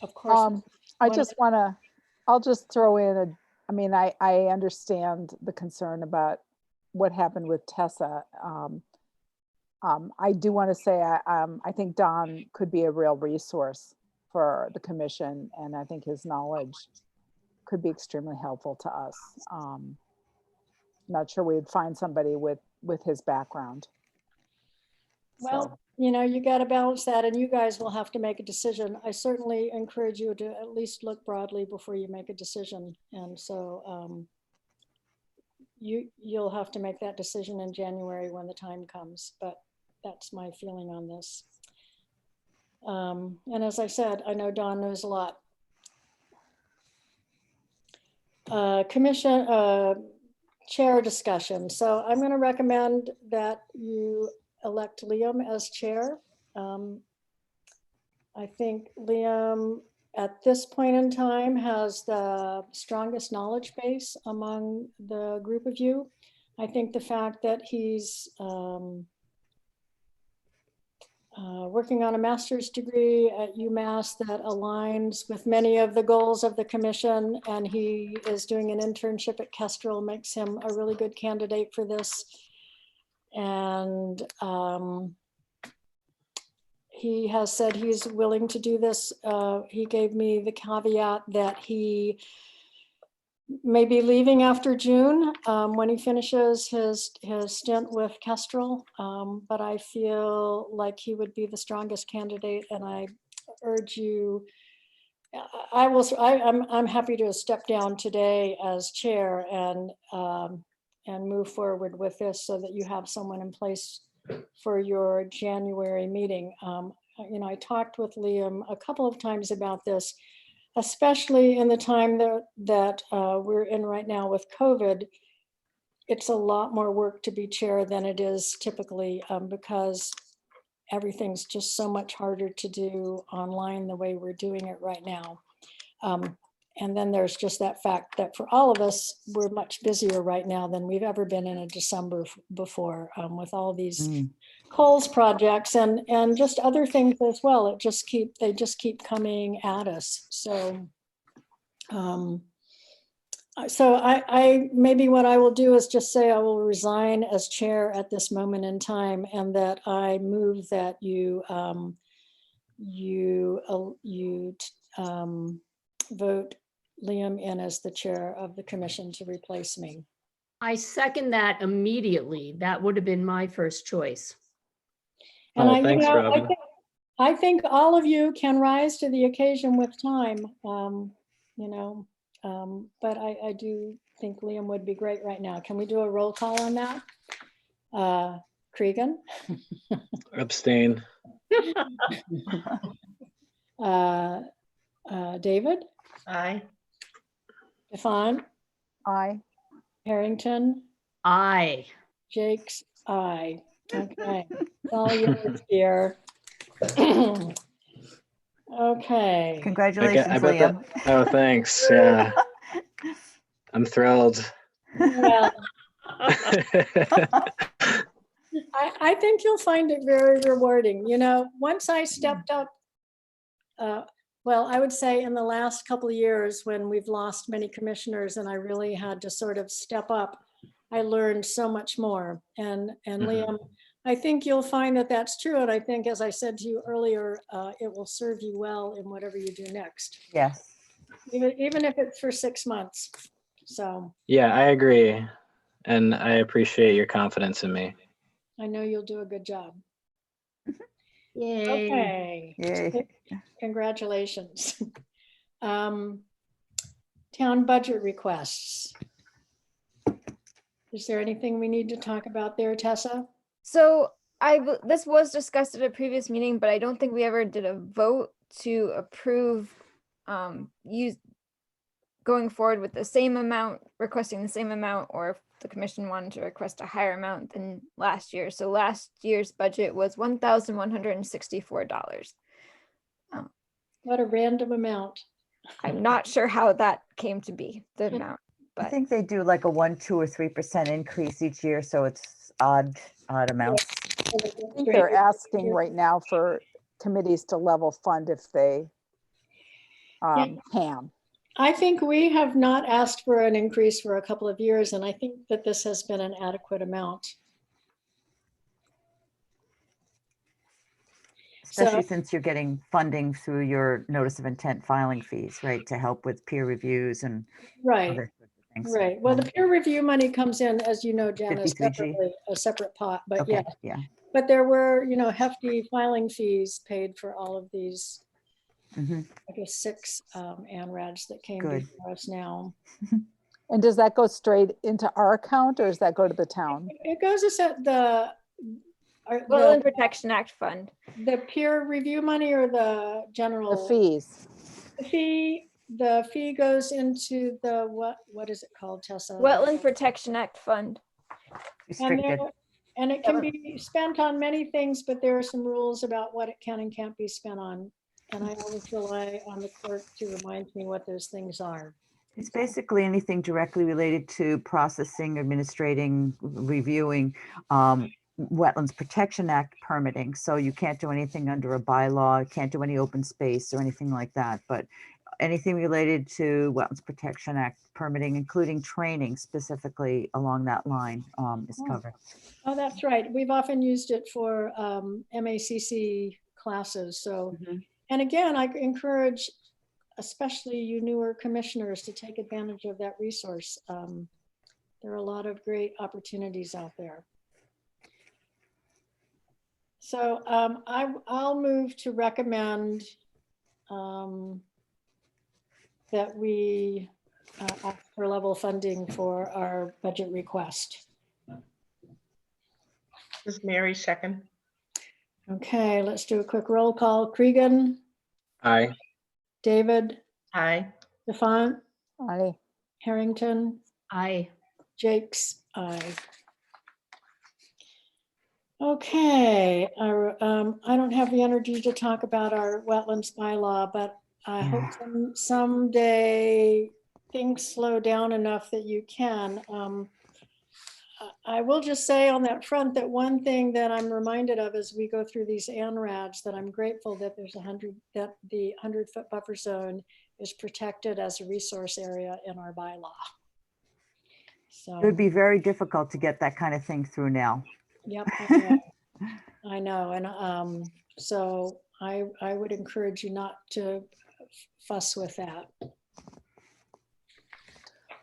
Of course. I'll just throw in I mean, I understand the concern about what happened with Tessa. I do want to say, I think Don could be a real resource for the commission, and I think his knowledge could be extremely helpful to us. Not sure we'd find somebody with his background. Well, you know, you got to balance that, and you guys will have to make a decision. I certainly encourage you to at least look broadly before you make a decision. And so you'll have to make that decision in January when the time comes, but that's my feeling on this. And as I said, I know Don knows a lot. Commission chair discussion. So I'm going to recommend that you elect Liam as chair. I think Liam at this point in time has the strongest knowledge base among the group of you. I think the fact that he's working on a master's degree at UMass that aligns with many of the goals of the commission, and he is doing an internship at Kestrel makes him a really good candidate for this. And he has said he's willing to do this. He gave me the caveat that he may be leaving after June when he finishes his stint with Kestrel, but I feel like he would be the strongest candidate, and I urge you. I'm happy to step down today as chair and move forward with this so that you have someone in place for your January meeting. You know, I talked with Liam a couple of times about this, especially in the time that we're in right now with COVID. It's a lot more work to be chair than it is typically because everything's just so much harder to do online the way we're doing it right now. And then there's just that fact that for all of us, we're much busier right now than we've ever been in a December before with all these Coles projects and just other things as well. They just keep coming at us. So So maybe what I will do is just say I will resign as chair at this moment in time, and that I move that you vote Liam in as the chair of the commission to replace me. I second that immediately. That would have been my first choice. And Thanks, Robin. I think all of you can rise to the occasion with time, but I do think Liam would be great right now. Can we do a roll call on that? Cregan? Abstain. David? Aye. Stefan? Aye. Harrington? Aye. Jake's aye. Okay, it's all yours, dear. Okay. Congratulations, I bet Liam. oh, thanks. Yeah. I'm thrilled. Well, I think you'll find it very rewarding. Once I stepped up, well, I would say in the last couple of years when we've lost many commissioners and I really had to sort of step up, I learned so much more. And Liam, I think you'll find that that's true. And I think, as I said to you earlier, it will serve you well in whatever you do next. Yes. Even if it's for 6 months. So. Yeah, I agree. And I appreciate your confidence in me. I know you'll do a good job. Yay. Okay. Yay. Congratulations. Town budget requests. Is there anything we need to talk about there, Tessa? So this was discussed at a previous meeting, but I don't think we ever did a vote to approve going forward with the same amount, requesting the same amount, or if the commission wanted to request a higher amount than last year. So last year's budget was $1,164. What a random amount. I'm not sure how that came to be, the amount. I But think they do like a 1%, 2%, or 3% increase each year, so it's odd amounts. I think they're asking right now for committees to level fund if they can. I think we have not asked for an increase for a couple of years, and I think that this has been an adequate amount. Especially since you're getting funding through your notice of intent filing fees, right, to help with peer reviews and right, other sorts of things. right. Well, the peer review money comes in, as you know, Janice, 53G? separately, a separate pot, but Okay, yeah. yeah. But there were, hefty filing fees paid for all of these. I guess 6 ANRADs that came before us now. And does that go straight into our account or does that go to the town? It goes to the Wetland Protection Act fund. The peer review money or the general? The fees. The fee goes into the, what is it called, Tessa? Wetland Protection Act fund. Restricted. And it can be spent on many things, but there are some rules about what it can and can't be spent on. And I always rely on the clerk to remind me what those things are. It's basically anything directly related to processing, administrating, reviewing Wetlands Protection Act permitting. So you can't do anything under a bylaw, can't do any open space or anything like that. But anything related to Wetlands Protection Act permitting, including training specifically along that line, is covered. Oh, that's right. We've often used it for MACC classes. So, and again, I encourage especially you newer commissioners to take advantage of that resource. There are a lot of great opportunities out there. So I'll move to recommend that we ask for level funding for our budget request. This is Mary, second. Okay, let's do a quick roll call. Cregan? Aye. David? Aye. Stefan? Aye. Harrington? Aye. Jake's aye. Okay, I don't have the energy to talk about our wetlands bylaw, but I hope someday things slow down enough that you can. I will just say on that front that one thing that I'm reminded of as we go through these ANRADs, that I'm grateful that there's that the 100-foot buffer zone is protected as a resource area in our bylaw. So. It would be very difficult to get that kind of thing through now. Yep, I know. I know, and so I would encourage you not to fuss with that.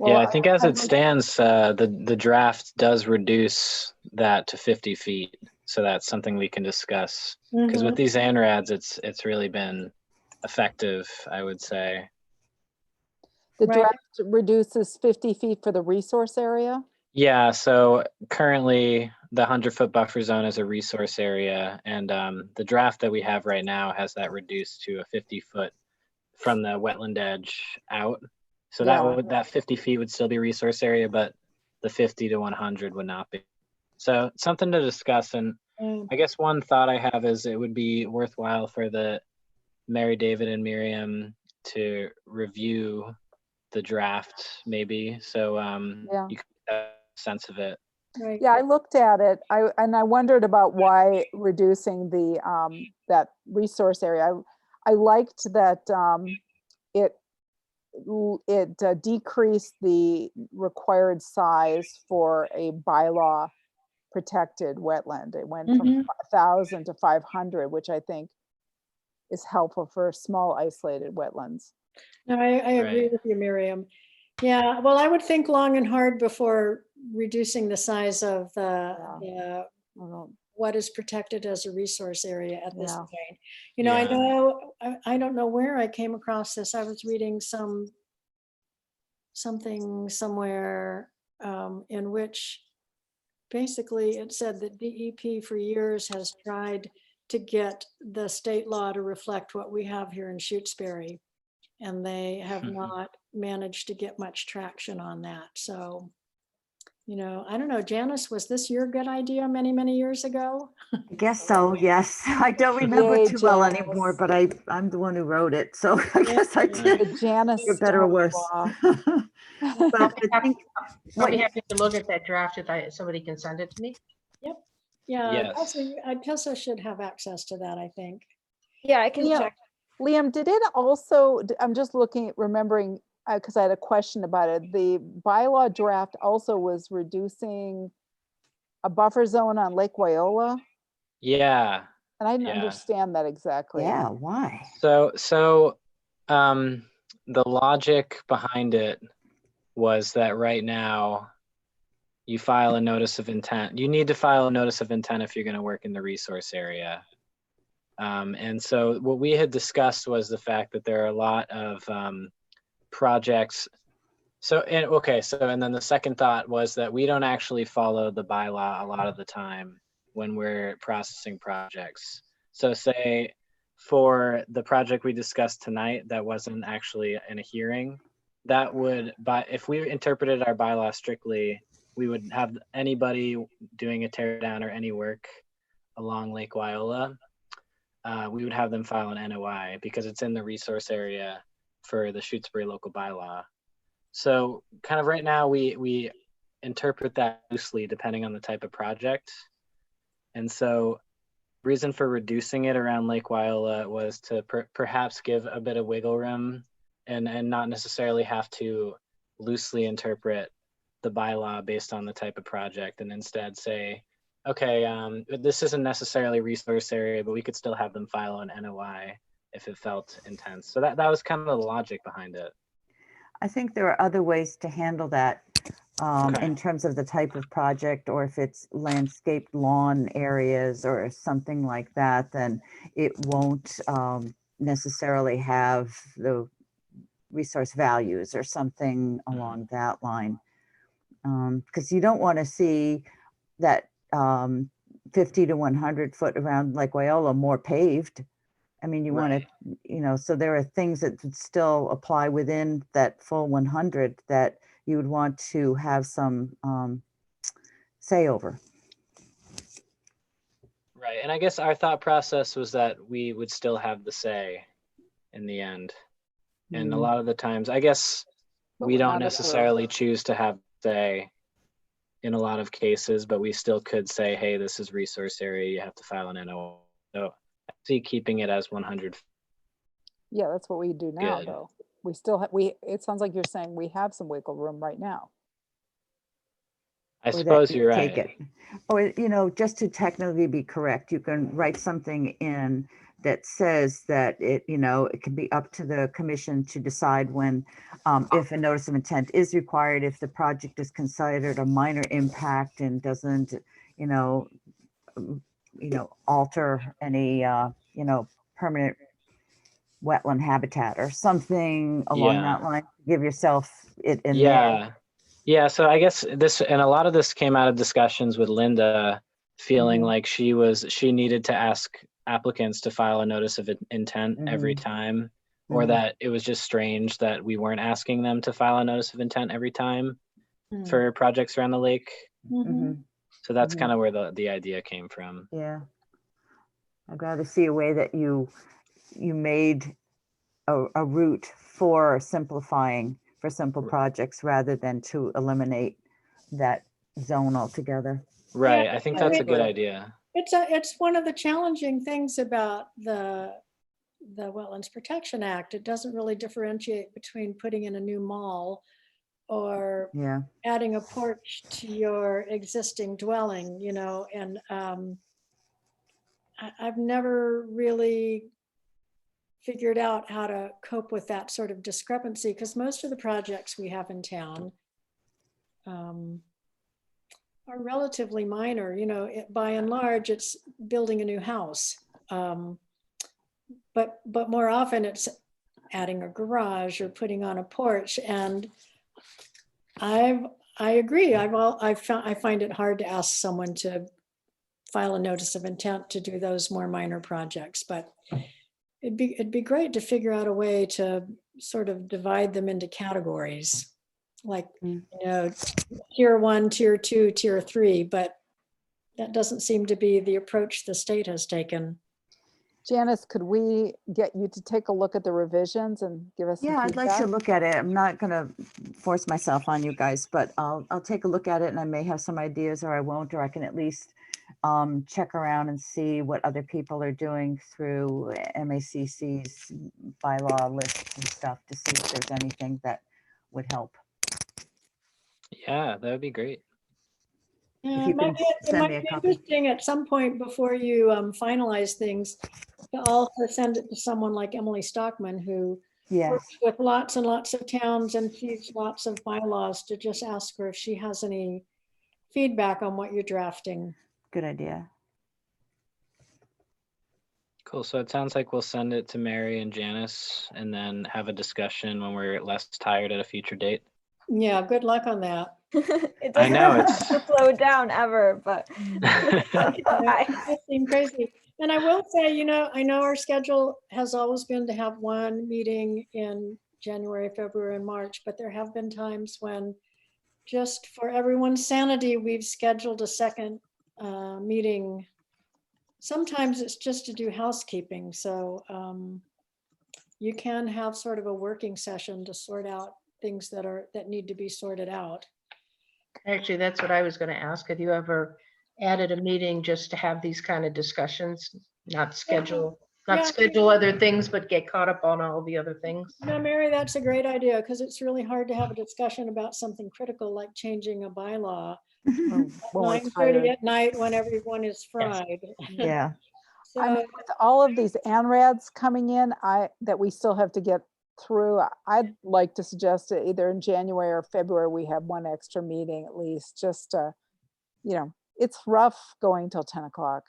Yeah, I think as it stands, the draft does reduce that to 50 feet. So that's something we can discuss. Because with these ANRADs, it's really been effective, I would say. The draft reduces 50 feet for the resource area? Yeah, so currently the 100-foot buffer zone is a resource area, and the draft that we have right now has that reduced to a 50-foot from the wetland edge out. So that 50 feet would still be resource area, but the 50 to 100 would not be. So something to discuss. And I guess one thought I have is it would be worthwhile for the Mary, David, and Miriam to review the draft, maybe. So you can get a sense of it. Right. Yeah, I looked at it. I wondered about why reducing the that resource area. I liked that it decreased the required size for a bylaw protected wetland. It went from 1,000 to 500, which I think is helpful for small isolated wetlands. No, I agree with you, Miriam. Yeah, well, I would think long and hard before reducing the size of the what is protected as a resource area at this point. You know, I don't know where I came across this. I was reading something somewhere in which basically it said that DEP for years has tried to get the state law to reflect what we have here in Shutesbury, and they have not managed to get much traction on that. So, you know, I don't know, Janice, was this your good idea many, many years ago? I guess so, yes. I don't remember too well anymore, but I'm the one who wrote it, so I guess I did. The Janice for better or worse. But I think I'll be happy to look at that draft if somebody can send it to me. Yep. Yeah, Yes. Tessa should have access to that, I think. Yeah, I can check. Liam, did it also, I'm just remembering, because I had a question about it. The bylaw draft also was reducing a buffer zone on Lake Wyola. Yeah. And I didn't understand that exactly. Yeah, why? So the logic behind it was that right now you file a notice of intent. You need to file a notice of intent if you're going to work in the resource area. And so what we had discussed was the fact that there are a lot of projects. And then the second thought was that we don't actually follow the bylaw a lot of the time when we're processing projects. So say for the project we discussed tonight that wasn't actually in a hearing, that would, if we interpreted our bylaw strictly, we would have anybody doing a tear down or any work along Lake Wyola, we would have them file an NOI because it's in the resource area for the Shutesbury local bylaw. So kind of right now we interpret that loosely depending on the type of project. And so reason for reducing it around Lake Wyola was to perhaps give a bit of wiggle room and not necessarily have to loosely interpret the bylaw based on the type of project, and instead say, okay, this isn't necessarily resource area, but we could still have them file an NOI if it felt intense. So that was kind of the logic behind it. I think there are other ways to handle that in terms of the type of project, or if it's landscaped lawn areas or something like that, then it won't necessarily have the resource values or something along that line. Because you don't want to see that 50 to 100 foot around Lake Wyola more paved. I mean, you want to, so there are things that would still apply within that full 100 that you would want to have some say over. Right, and I guess our thought process was that we would still have the say in the end. And a lot of the times, I guess we don't necessarily choose to have say in a lot of cases, but we still could say, hey, this is resource area, you have to file an NOI. So I see keeping it as 100. Yeah, that's what we do now, though. We still have, it sounds like you're saying we have some wiggle room right now. I or that suppose you you're take right. it. Or, you know, just to technically be correct, you can write something in that says that it, you know, it can be up to the commission to decide when, if a notice of intent is required, if the project is considered a minor impact and doesn't, you know, alter any, permanent wetland habitat or something along Yeah. that line. Give yourself it in there. Yeah. Yeah. So I guess this, and a lot of this came out of discussions with Linda, feeling Mhm. like she needed to ask applicants to file a notice of intent every time, or Mhm. that it was just strange that we weren't asking them to file a notice of intent every time for projects around the lake. Mhm. So that's Mhm. kind of where the idea came from. Yeah. I'd rather see a way that you made a route for simplifying for simple projects rather than to eliminate that zone altogether. Right. Yeah, I think I that's a mean, good idea. it's one of the challenging things about the Wetlands Protection Act. It doesn't really differentiate between putting in a new mall or Yeah. adding a porch to your existing dwelling, you know, and I've never really figured out how to cope with that sort of discrepancy, because most of the projects we have in town are relatively minor. You know, by and large, it's building a new house. But more often it's adding a garage or putting on a porch. And I agree. I find it hard to ask someone to file a notice of intent to do those more minor projects, but it'd be great to figure out a way to sort of divide them into categories, like, you know, tier 1, tier 2, tier 3, but that doesn't seem to be the approach the state has taken. Janice, could we get you to take a look at the revisions and give us some Yeah, I'd like to feedback? look at it. I'm not gonna force myself on you guys, but I'll take a look at it and I may have some ideas or I won't, or I can at least check around and see what other people are doing through MACC's bylaw lists and stuff to see if there's anything that would help. Yeah, that would be great. Yeah, If you it might can send me a be copy. interesting at some point before you finalize things to also send it to someone like Emily Stockman, who Yes, works with lots and lots of towns and sees lots of bylaws, to just ask her if she has any feedback on what you're drafting. good idea. Cool. So it sounds like we'll send it to Mary and Janice and then have a discussion when we're less tired at a future date. Yeah, good luck on that. It I doesn't know slow down ever, but It does seem crazy. And I will say, you know, I know our schedule has always been to have one meeting in January, February, and March, but there have been times when, just for everyone's sanity, we've scheduled a second meeting. Sometimes it's just to do housekeeping. So you can have sort of a working session to sort out things that need to be sorted out. Actually, that's what I was going to ask. Have you ever added a meeting just to have these kind of discussions? Not schedule other things, but get caught up on all the other things? No, Mary, that's a great idea, because it's really hard to have a discussion about something critical like changing a bylaw When at we're 9:30 tired. at night when everyone is fried. Yeah. I mean, So with all of these ANRADs coming in, that we still have to get through, I'd like to suggest that either in January or February, we have one extra meeting at least, just to, you know, it's rough going till 10 o'clock.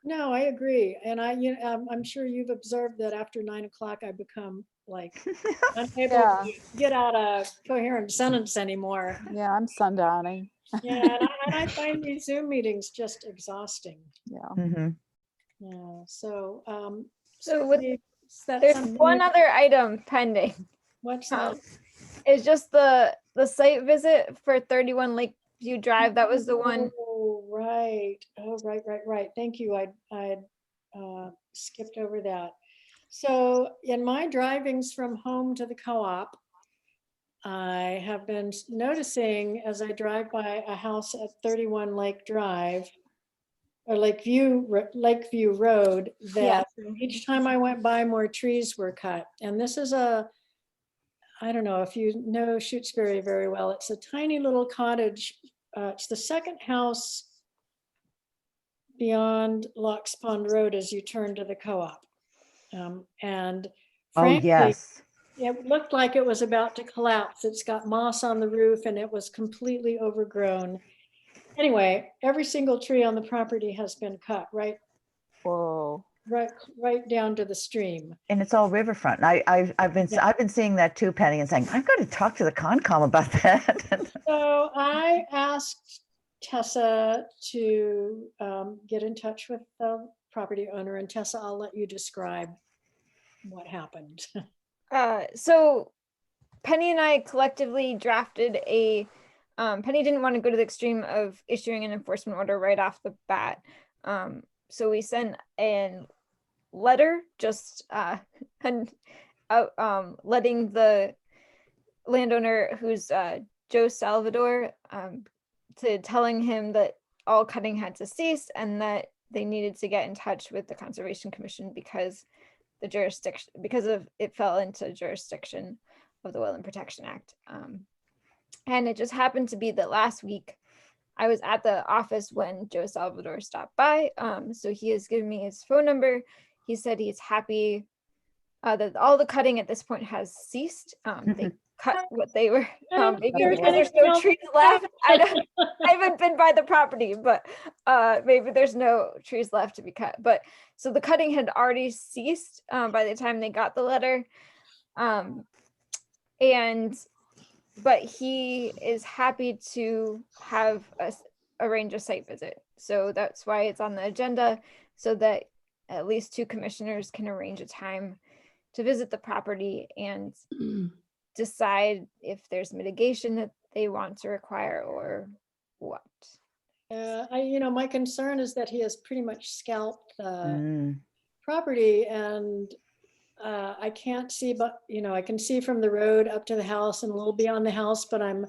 no, I agree. And I'm sure you've observed that after 9 o'clock, I become like unable Yeah. to get out a coherent sentence anymore. Yeah, I'm sundowning. Yeah, and I find these Zoom meetings just exhausting. Yeah. Mm-hmm. Yeah, so So with, Stephanie, is that there's something one you- other item pending. what's that? It's just the site visit for 31 Lakeview Drive. That was the one. Oh, right. Oh, right. Thank you. I skipped over that. So in my drivings from home to the co-op, I have been noticing as I drive by a house at 31 Lake Drive or Lakeview Road, that each time I went by, more trees were cut. And this is I don't know if you know Shutesbury very well. It's a tiny little cottage it's the second house beyond Locks Pond Road as you turn to the co-op. And Oh, frankly, yes. it looked like it was about to collapse. It's got moss on the roof and it was completely overgrown. Anyway, every single tree on the property has been cut Whoa. right down to the stream. And it's all riverfront. I've been seeing that too, Penny, and saying, I've got to talk to the Concom about that. So I asked Tessa to get in touch with the property owner, and Tessa, I'll let you describe what happened. So Penny and I collectively drafted a, Penny didn't want to go to the extreme of issuing an enforcement order right off the bat. So we sent a letter just letting the landowner, who's Joe Salvador, to telling him that all cutting had to cease and that they needed to get in touch with the Conservation Commission because it fell into jurisdiction of the Wetland Protection Act. And it just happened to be that last week I was at the office when Joe Salvador stopped by. So he has given me his phone number. He said he's happy that all the cutting at this point has ceased. They cut what they were, maybe because there's no trees left. I haven't been by the property, but maybe there's no trees left to be cut. But so the cutting had already ceased by the time they got the letter. But he is happy to have us arrange a site visit. So that's why it's on the agenda, so that at least 2 commissioners can arrange a time to visit the property and decide if there's mitigation that they want to require or what. My concern is that he has pretty much scalped the property, and I can't see, but I can see from the road up to the house and a little beyond the house, but I'm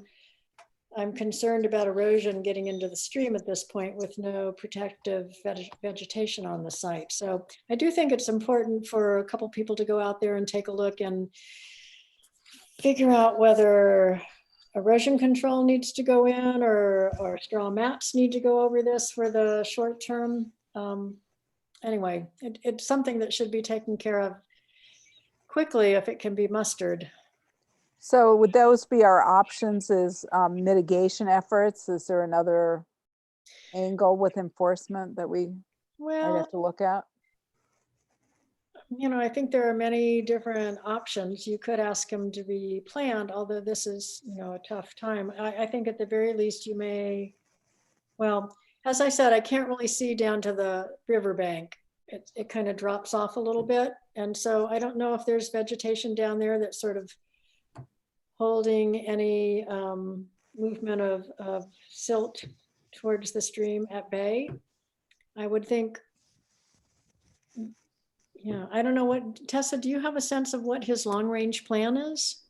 concerned about erosion getting into the stream at this point with no protective vegetation on the site. So I do think it's important for a couple people to go out there and take a look and figure out whether erosion control needs to go in or straw mats need to go over this for the short term. Anyway, it's something that should be taken care of quickly if it can be mustered. So would those be our options as mitigation efforts? Is there another angle with enforcement that we might have to look at? I think there are many different options. You could ask him to be planned, although this is, a tough time. I think at the very least you may, well, as I said, I can't really see down to the riverbank. It kind of drops off a little bit. And so I don't know if there's vegetation down there that's sort of holding any movement of silt towards the stream at bay. I would think, I don't know what, Tessa, do you have a sense of what his long range plan is?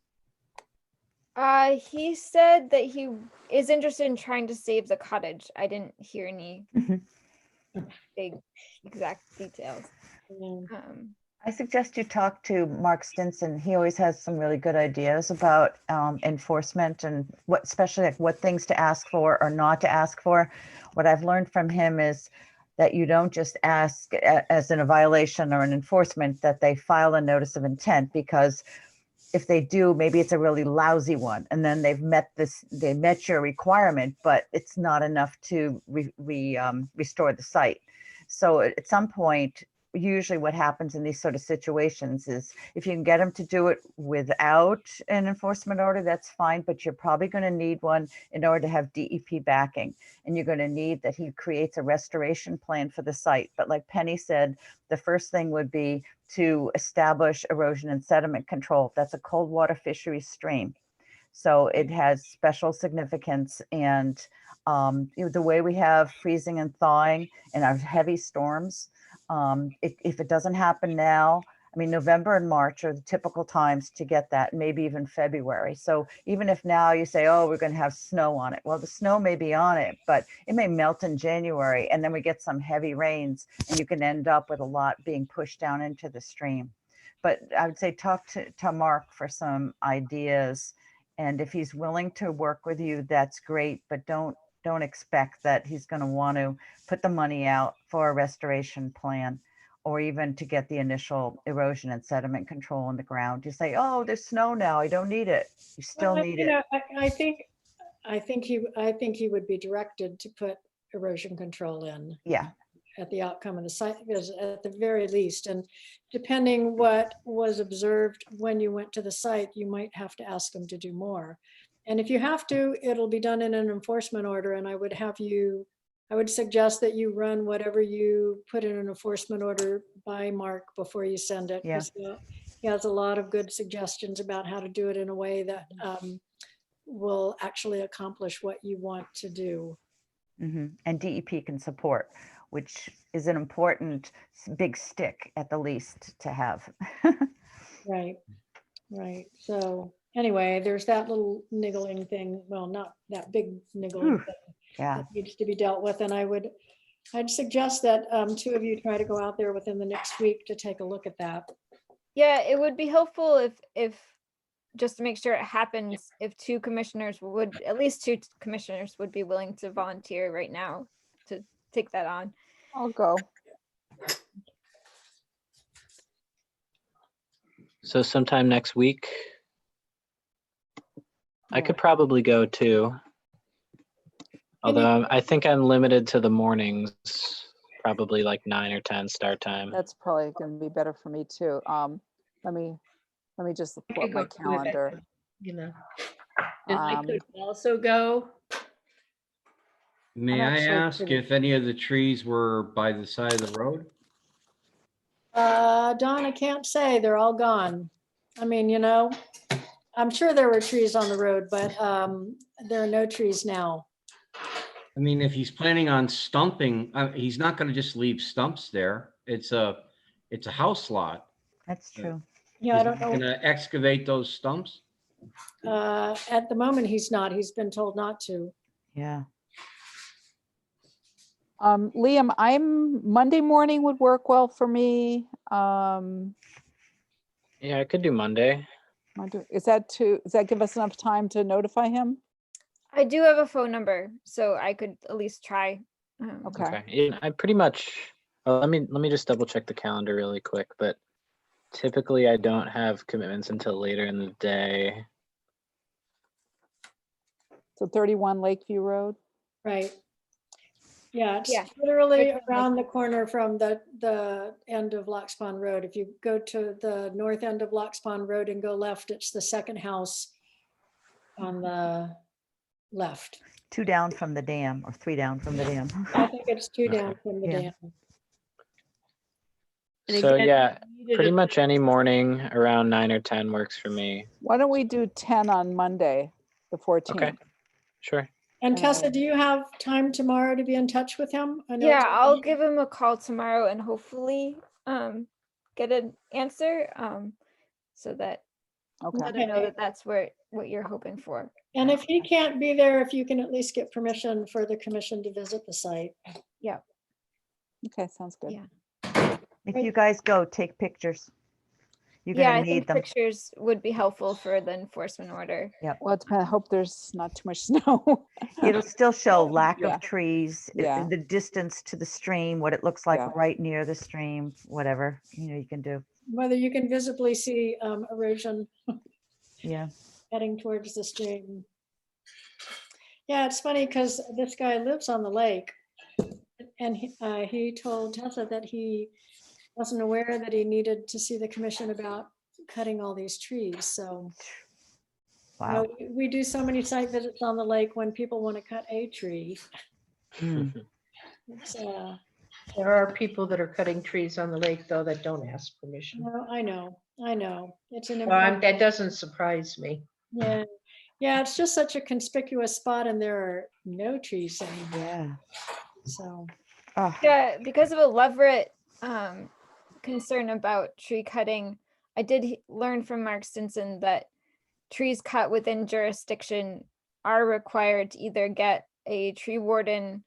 He said that he is interested in trying to save the cottage. I didn't hear any big exact details. I suggest you talk to Mark Stinson. He always has some really good ideas about enforcement and especially like what things to ask for or not to ask for. What I've learned from him is that you don't just ask as in a violation or an enforcement that they file a notice of intent, because if they do, maybe it's a really lousy one, and then they met your requirement, but it's not enough to restore the site. So at some point, usually what happens in these sort of situations is if you can get them to do it without an enforcement order, that's fine, but you're probably going to need one in order to have DEP backing. And you're going to need that he creates a restoration plan for the site. But like Penny said, the first thing would be to establish erosion and sediment control. That's a cold water fishery stream. So it has special significance. And the way we have freezing and thawing and our heavy storms, if it doesn't happen now, I mean, November and March are the typical times to get that, maybe even February. So even if now you say, oh, we're going to have snow on it. Well, the snow may be on it, but it may melt in January, and then we get some heavy rains and you can end up with a lot being pushed down into the stream. But I would say talk to Mark for some ideas. And if he's willing to work with you, that's great, but don't don't expect that he's going to want to put the money out for a restoration plan or even to get the initial erosion and sediment control in the ground. You say, oh, there's snow now, I don't need it. You still need it. I think he would be directed to put erosion control in. Yeah. At the outcome of the site visit at the very least. And depending what was observed when you went to the site, you might have to ask them to do more. And if you have to, it'll be done in an enforcement order. And I would suggest that you run whatever you put in an enforcement order by Mark before you send it. Yeah. He has a lot of good suggestions about how to do it in a way that will actually accomplish what you want to do. And DEP can support, which is an important big stick at the least to have. Right. So anyway, there's that little niggling thing. Well, not that big niggling thing that needs to be dealt with. And I'd suggest that two of you try to go out there within the next week to take a look at that. Yeah, it would be helpful if just to make sure it happens, if at least two commissioners would be willing to volunteer right now to take that on. I'll go. So sometime next week, I could probably go too. Although I think I'm limited to the mornings, probably like 9 or 10 start time. That's probably going to be better for me too. Let me just pull up my calendar. You know. And I could also go. May I ask if any of the trees were by the side of the road? Don, I can't say, they're all gone. I mean, I'm sure there were trees on the road, but there are no trees now. I mean, if he's planning on stumping, he's not going to just leave stumps there. It's a house lot. That's true. Yeah, I don't know. Going to excavate those stumps? At the moment, he's not. He's been told not to. Yeah. Liam, Monday morning would work well for me. Yeah, I could do Monday. Does that give us enough time to notify him? I do have a phone number, so I could at least try. Okay. Yeah, I pretty much. Well, let me just double check the calendar really quick. But typically, I don't have commitments until later in the day. So 31 Lakeview Road. Right. Yeah, it's literally around the corner from the end of Locks Pond Road. If you go to the north end of Locks Pond Road and go left, it's the second house on the left. 2 down from the dam or 3 down from the dam. I think it's 2 down from the dam. So yeah, pretty much any morning around 9 or 10 works for me. Why don't we do 10 on Monday, the 14th? Okay, sure. And Tessa, do you have time tomorrow to be in touch with him? Yeah, I'll give him a call tomorrow and hopefully get an answer so that let him know that that's what you're hoping for. And if he can't be there, if you can at least get permission for the commission to visit the site. Yeah. Okay, sounds good. Yeah. If you guys go, take pictures. You're gonna need them. Pictures would be helpful for the enforcement order. Yep. Well, I hope there's not too much snow. It'll still show lack Yeah. of trees, Yeah. the distance to the stream, what it looks like right near the stream, whatever, you can do. Whether you can visibly see erosion Yeah. heading towards the stream. Yeah, it's funny because this guy lives on the lake and he told Tessa that he wasn't aware that he needed to see the commission about cutting all these trees. So wow. We do so many site visits on the lake when people want to cut a tree. There are people that are cutting trees on the lake, though, that don't ask permission. No, I know. It's an That doesn't surprise me. Yeah, it's just such a conspicuous spot and there are no trees anymore. Yeah. So yeah, because of a Leverett concern about tree cutting, I did learn from Mark Stinson that trees cut within jurisdiction are required to either get a tree warden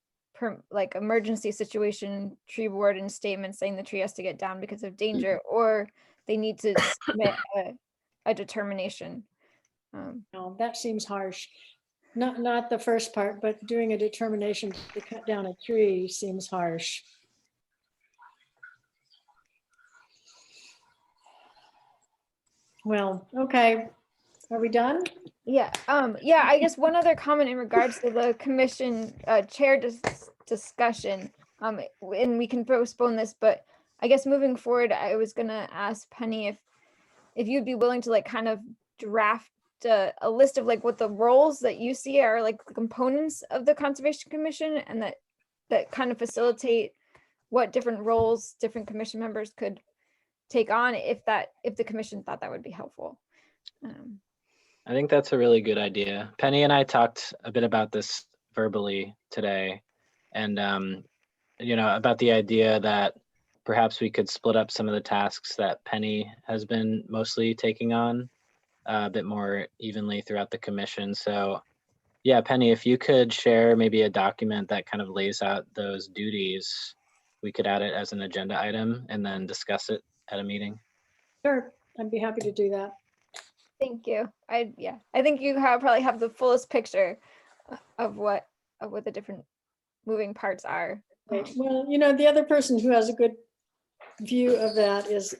like emergency situation tree warden statement saying the tree has to get down because of danger, or they need to submit a determination. no, that seems harsh. Not the first part, but doing a determination to cut down a tree seems harsh. Well, okay. Are we done? Yeah, yeah, I guess one other comment in regards to the commission chair discussion, and we can postpone this, but I guess moving forward, I was gonna ask Penny if you'd be willing to like kind of draft a list of like what the roles that you see are like the components of the Conservation Commission, and that kind of facilitate what different roles different commission members could take on if the commission thought that would be helpful. I think that's a really good idea. Penny and I talked a bit about this verbally today, and about the idea that perhaps we could split up some of the tasks that Penny has been mostly taking on a bit more evenly throughout the commission. So yeah, Penny, if you could share maybe a document that kind of lays out those duties, we could add it as an agenda item and then discuss it at a meeting. Sure, I'd be happy to do that. Thank you. I think you probably have the fullest picture of what the different moving parts are. Right. Well, the other person who has a good view of that is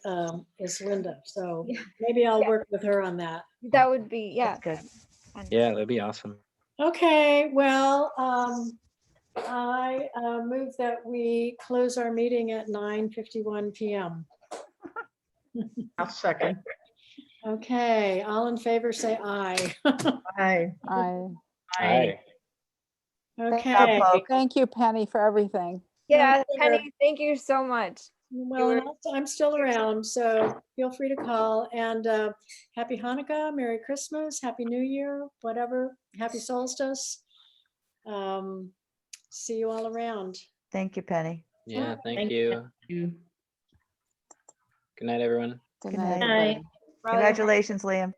Linda. So maybe I'll work with her on that. That would be, That's good. Yeah, that'd be awesome. Okay, well, I move that we close our meeting at 9:51 p.m. I'll second. Okay, all in favor, say aye. Aye. Aye. Okay. Thank you, Penny, for everything. Yeah, Sure. Penny, thank you so much. Well, and also I'm still around, so feel free to call. And happy Hanukkah, Merry Christmas, Happy New Year, whatever, Happy Solstice. See you all around. Thank you, Penny. Yeah, thank Thank you. you. Good night, everyone. Good Good night. night. Night. Congratulations, Liam.